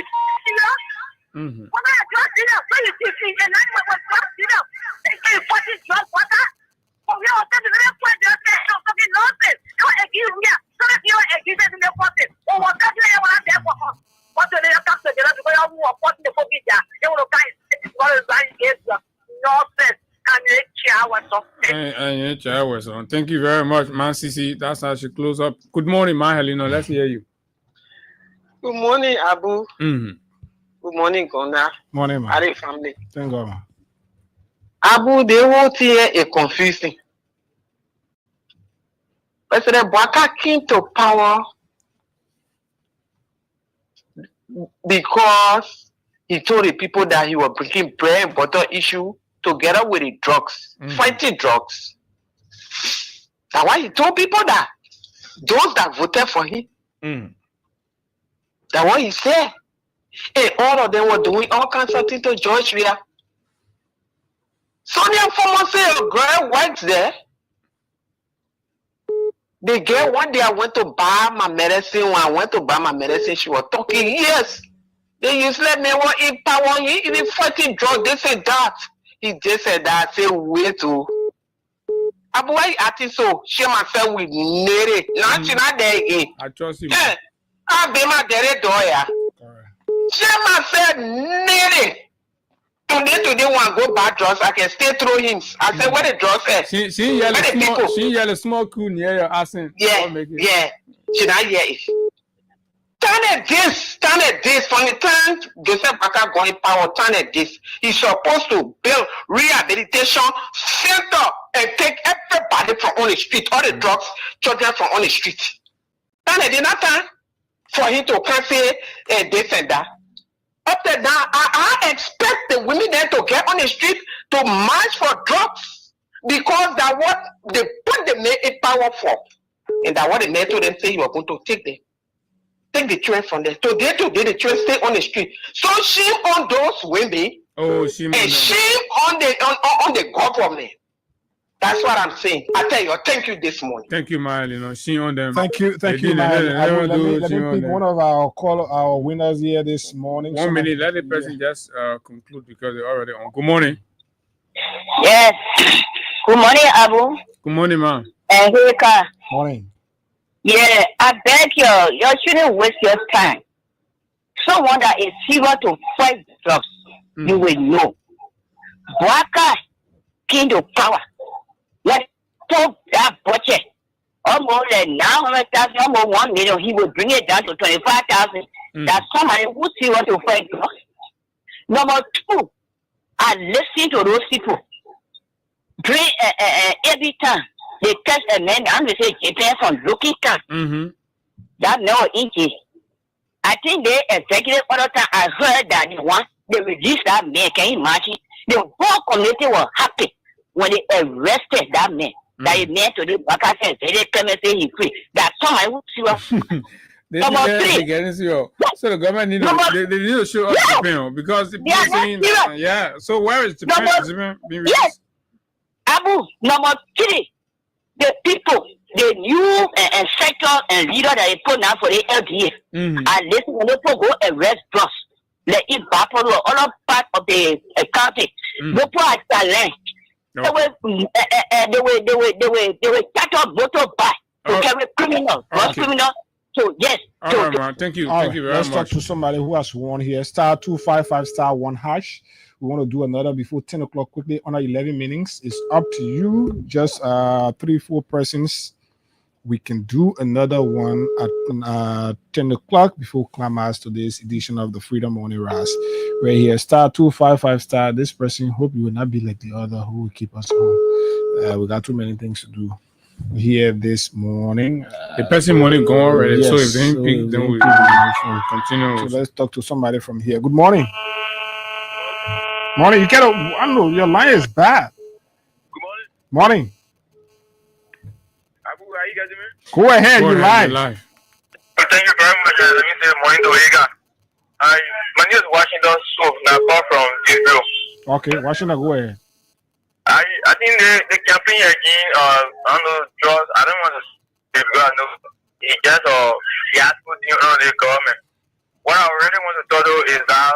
You know? When I just did that, so you see, and then when just did that, they gave 40 drugs, water. Oh, yeah, I'm telling you, they're fucking nonsense. You're against me. So if you're against me, they're fucking. Oh, what's that? They want to have that. What's the name of the country? They're going to fucking the fucking. They want to kind of run against you. Nonsense. And they chow. Thank you very much, man. Sisi. That's how she close up. Good morning, man. Helena. Let's hear you. Good morning, Abu. Mm-hmm. Good morning, Gona. Morning, man. Are family? Thank God, man. Abu, the whole thing is confusing. President Bwaka came to power because he told the people that he was bringing bread and butter issue together with the drugs, fighting drugs. That's why he told people that those that voted for him, that's what he said. And all of them were doing all kinds of things to Georgia. Sonia Former said a girl went there. The girl one day I went to buy my medicine. When I went to buy my medicine, she was talking. Yes, they used to let me want in power. He even fighting drug. They said that. He just said that. Say wait to. Abu, why acting so? She myself with Nere. Not there again. I trust you. I be my dere doya. She myself Nere. Today one go buy drugs. I can stay through him. I said, where the drugs at? She yell a small cool near your accent. Yeah. Should I hear it? Turn at this. From the time Joseph Baka got in power, turn at this. He's supposed to build rehabilitation center and take everybody from on the street, all the drugs, children from on the street. Turn at not time for him to come say this and that. After that, I expect the women there to get on the street to march for drugs because that's what they put the men in power for. And that's what the men told them say you are going to take the children from them. Today, the children stay on the street. So shame on those women. Shame on the government. That's what I'm saying. I tell you, thank you this morning. Thank you, Marley. Shame on them. Thank you, man. Let me pick one of our winners here this morning. 1 minute. Let the person just conclude because they're already on. Good morning. Yes. Good morning, Abu. Good morning, ma'am. And Heka. Morning. Yeah, I beg you shouldn't waste your time. Someone that is serious to fight drugs, you will know. Bwaka came to power. When took that budget, almost 900,000, almost 1 million, he will bring it down to 25,000. That's somebody who serious to fight drugs. Number two, I listen to those people. Bring every time they catch a man, and they say Japan from looking car. That no inches. I think the executive other time I heard that they released that man. Can you imagine? The whole community was happy when they arrested that man. That man today, like I said, they come and say he's free. That's somebody who see. Number three. So the government need to show up Japan because the people saying So where is Japan being released? Yes. Abu, number three, the people, the new sector and leader that they put now for the LDA. I listen when people go arrest drugs. They eat Buffalo, all part of the county. They put at talent. They were cut off motor bike to carry criminal. So yes. All right, man. Thank you. Thank you very much. Let's talk to somebody who has won here. *255 *1#. We want to do another before 10 o'clock quickly. Under 11 meetings. It's up to you. Just 3-4 persons. We can do another one at 10 o'clock before climax today's edition of the Freedom Morning Rise. We're here. *255 This person, hope you will not be like the other who will keep us on. We got too many things to do here this morning. The person morning gone already. Yes, so if they didn't pick, then we'll continue. So let's talk to somebody from here. Good morning. Morning. You can't. I don't know. Your line is bad. Good morning. Morning. Abu, how you guys doing? Go ahead. You're live. Thank you very much. Let me say morning to Ega. My name is Washington Soap. Now come from Israel. Okay, Washington. Go ahead. I think the campaign again on the drugs. I don't want to say because I know he just he has put things on the government. What I really want to talk to is that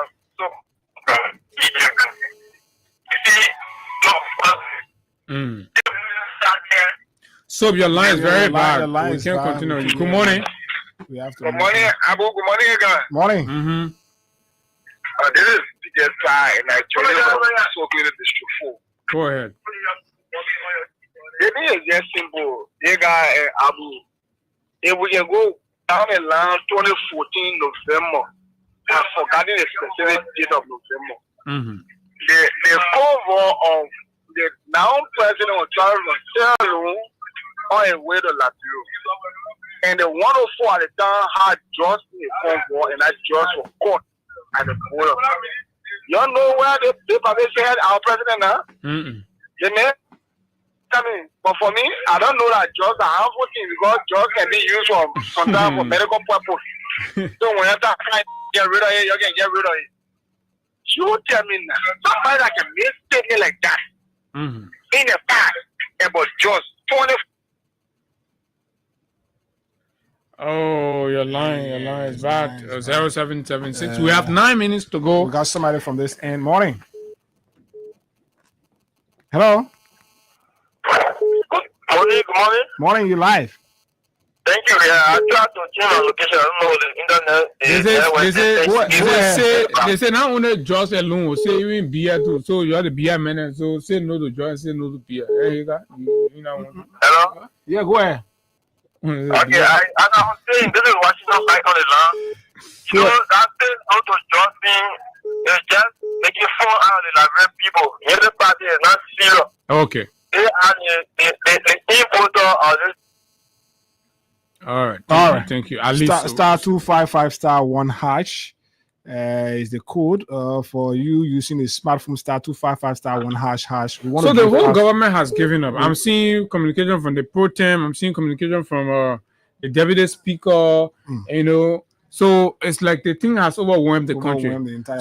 So your line is very bad. We can't continue. Good morning. Good morning, Abu. Good morning, again. Morning. This is PJ Fly, and I told you about so clean district 4. Go ahead. thing is just simple. They got Abu. If we can go down the line 2014 November, I've forgotten the specific date of November. The cover of the now president of Charles on his way to Latino. And the 104 at the time had just in the convoy, and that just was caught at the border. You know where they probably said our president now? You know? I mean, but for me, I don't know that drugs are harmful things because drugs can be used for sometimes for medical purpose. So when you try to get rid of it, you can get rid of it. You tell me now, somebody that can make statement like that in the past about just 20. Oh, your line is bad. 0776. We have 9 minutes to go. We got somebody from this end. Morning. Hello. Morning, good morning. Morning, you live. Thank you. Yeah, I tried to change my location. I don't know the internet. They say not only drugs alone, say even beer too. So you are the beer man, so say no to drugs, say no to beer. You know. Hello? Yeah, go ahead. Okay, as I was saying, this is Washington back on the land. You know, that thing not to drugs thing is just making fun out of the Liberian people. Everybody is not serious. Okay. They are the importer of this. All right. Thank you. At least Star 255 star 1 hash is the code for you using a smartphone. Star 255 star 1 hash. So the whole government has given up. I'm seeing communication from the pro tem. I'm seeing communication from the deputy speaker. You know, so it's like the thing has overwhelmed the country.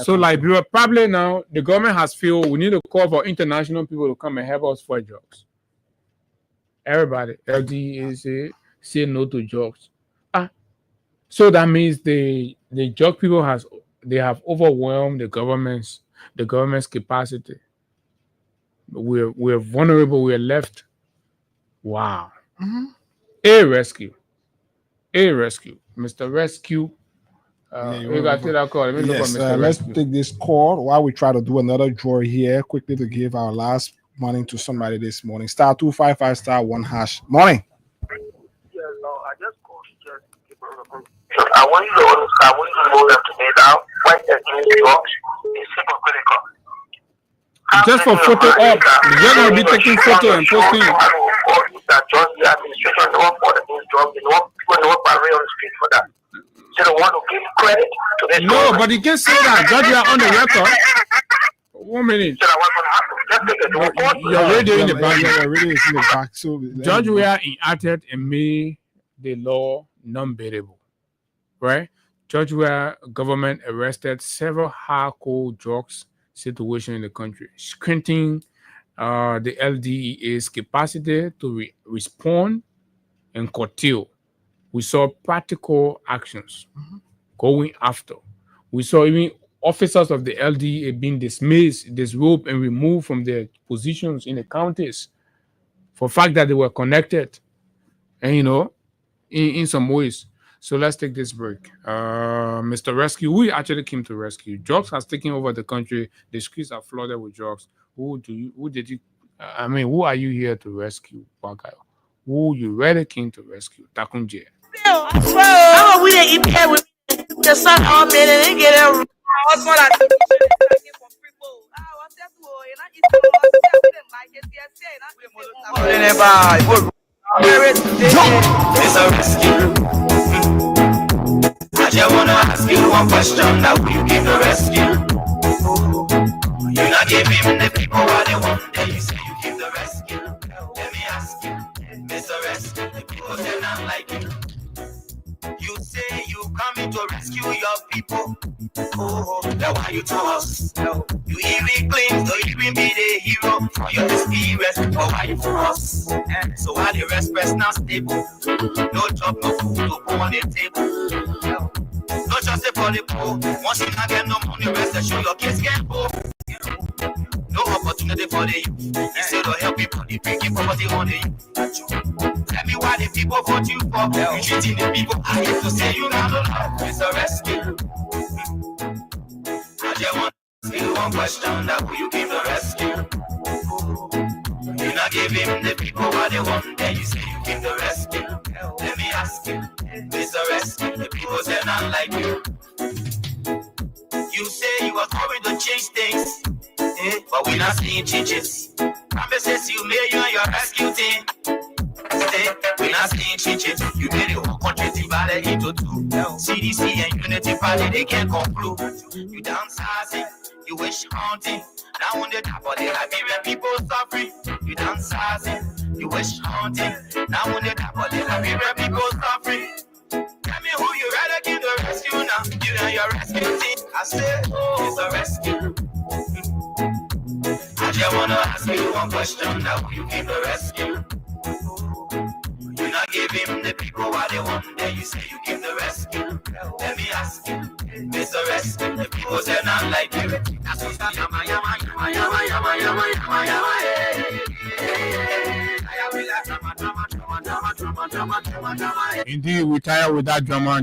So Liberia probably now the government has feel we need to call for international people to come and help us fight drugs. Everybody, LDA say no to drugs. So that means the drug people have overwhelmed the government's capacity. We're vulnerable. We're left. Wow. A rescue, Mr. Rescue. We got to take that call. Let's take this call while we try to do another draw here quickly to give our last morning to somebody this morning. Star 255 star 1 hash. Morning. I just called I want you to know that today now, fight against drugs is hypocritical. Just for photo up. You're going to be taking photo and posting. That just the administration don't want against drugs. People know parade on the street for that. They don't want to give credit to this. No, but you can't say that. Judge, you are on the record. 1 minute. Your radio in the back. Your radio is in the back. So Judge, we are enacted and made the law non-bearable. Right? Judge, where government arrested several hardcore drugs situation in the country, strengthening the LDEA's capacity to respond and curtail. We saw practical actions going after. We saw even officers of the LDEA being dismissed, disrobed, and removed from their positions in the counties for the fact that they were connected, and you know, in some ways. So let's take this break. Mr. Rescue, we actually came to rescue. Drugs has taken over the country. The streets are flooded with drugs. Who are you here to rescue, Bagayo? Who you really came to rescue? Takunje. Oh, we didn't eat that with the sun all minute and get it. What's more like it's a rescue. I just wanna ask you one question. Now will you give the rescue? You not give him the people what they want. Then you say you give the rescue. Let me ask you, Mr. Rescue, the people say not like you. You say you coming to rescue your people. Oh, now why you to us? No, you even claim to even be the hero for your experience. But why you to us? So why the rest press not stable? No job, no food to put on the table. No just for the poor. Once you not get no money, rest and show your kids get poor. No opportunity for the youth. Instead of help people, they bring property on the youth. Tell me why the people vote you for. You treating the people, I have to say you not love. It's a rescue. I just want to ask you one question. That will you give the rescue? You not not give him the people what they want. Then you say you give the rescue. Let me ask you, Mr. Rescue, the people say not like you. You say you are going to change things, but we're not seeing changes. Promises you made you and your rescue team. We're not seeing changes. You made the whole country divided into two. CDC and Unity Party, they can't conclude. You downsizing, you wish haunting. Now on the top of the Liberian people suffering. You downsizing, you wish haunting. Now on the top of the Liberian people suffering. Tell me who you rather give the rescue now. You and your rescue team. I said, it's a rescue. I just wanna ask you one question. Now who you give the rescue? You not give him the people what they want. Then you say you give the rescue. Let me ask you, Mr. Rescue, the people say not like you. That's what I yama yama yama yama yama yama yama yama. Indeed, we tired with that drama.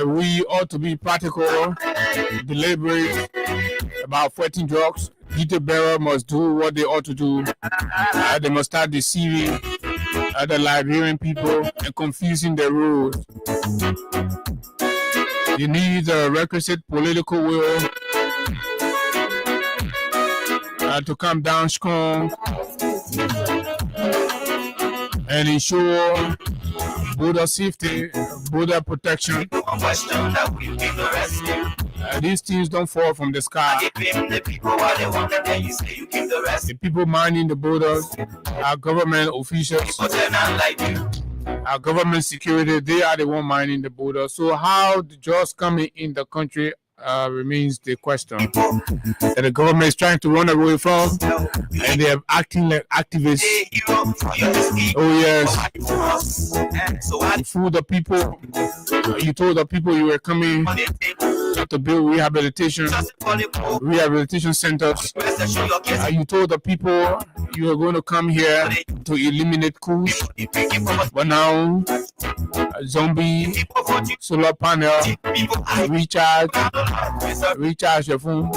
We ought to be practical, deliberate about fighting drugs. Detail bearer must do what they ought to do. They must start deceiving the Liberian people and confusing the rules. You need the requisite political will to come down strong and ensure border safety, border protection. These things don't fall from the sky. The people minding the borders, our government officials, our government security, they are the one minding the border. So how the drugs coming in the country remains the question that the government is trying to run away from, and they are acting like activists. Oh yes, you fool the people. You told the people you were coming to build rehabilitation centers. You told the people you were going to come here to eliminate coups, but now zombie, solar panel, recharge your phone,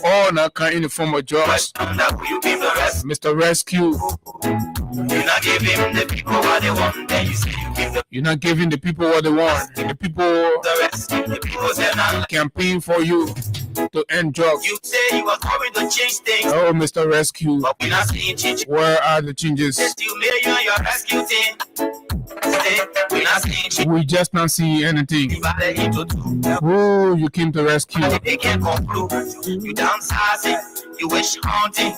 all now kind in the form of drugs. Mr. Rescue, you're not giving the people what they want. Then you say you give the. You're not giving the people what they want. The people campaign for you to end drugs. You say you are going to change things. Oh, Mr. Rescue, but we're not seeing changes. Where are the changes? You made you and your rescue team. We just not see anything. Oh, you came to rescue. They can't conclude. You downsizing, you wish haunting.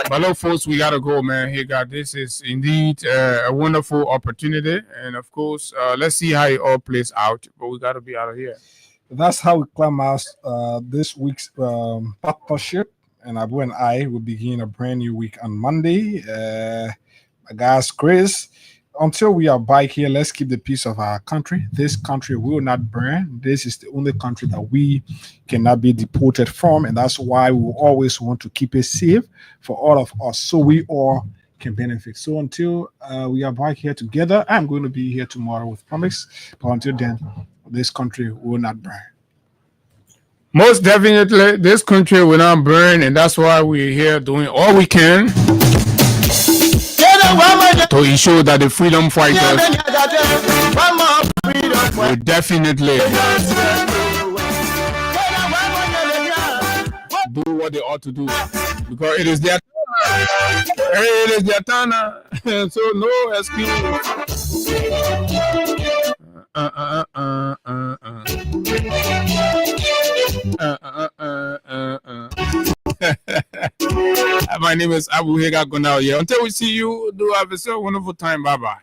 But look, folks, we gotta go, man. Hey, God, this is indeed a wonderful opportunity, and of course, let's see how it all plays out. But we gotta be out of here. That's how we climb out this week's partnership, and Abu and I will begin a brand new week on Monday. My guys, Chris. Until we are back here, let's keep the peace of our country. This country will not burn. This is the only country that we cannot be deported from, and that's why we always want to keep it safe for all of us, so we all can benefit. So until we are back here together, I'm going to be here tomorrow with promise. But until then, this country will not burn. Most definitely, this country will not burn, and that's why we're here doing all we can to ensure that the freedom fighters will definitely do what they ought to do, because it is their turn. So no excuse. My name is Abu Hega Gonao. Until we see you, do have a so wonderful time. Bye bye.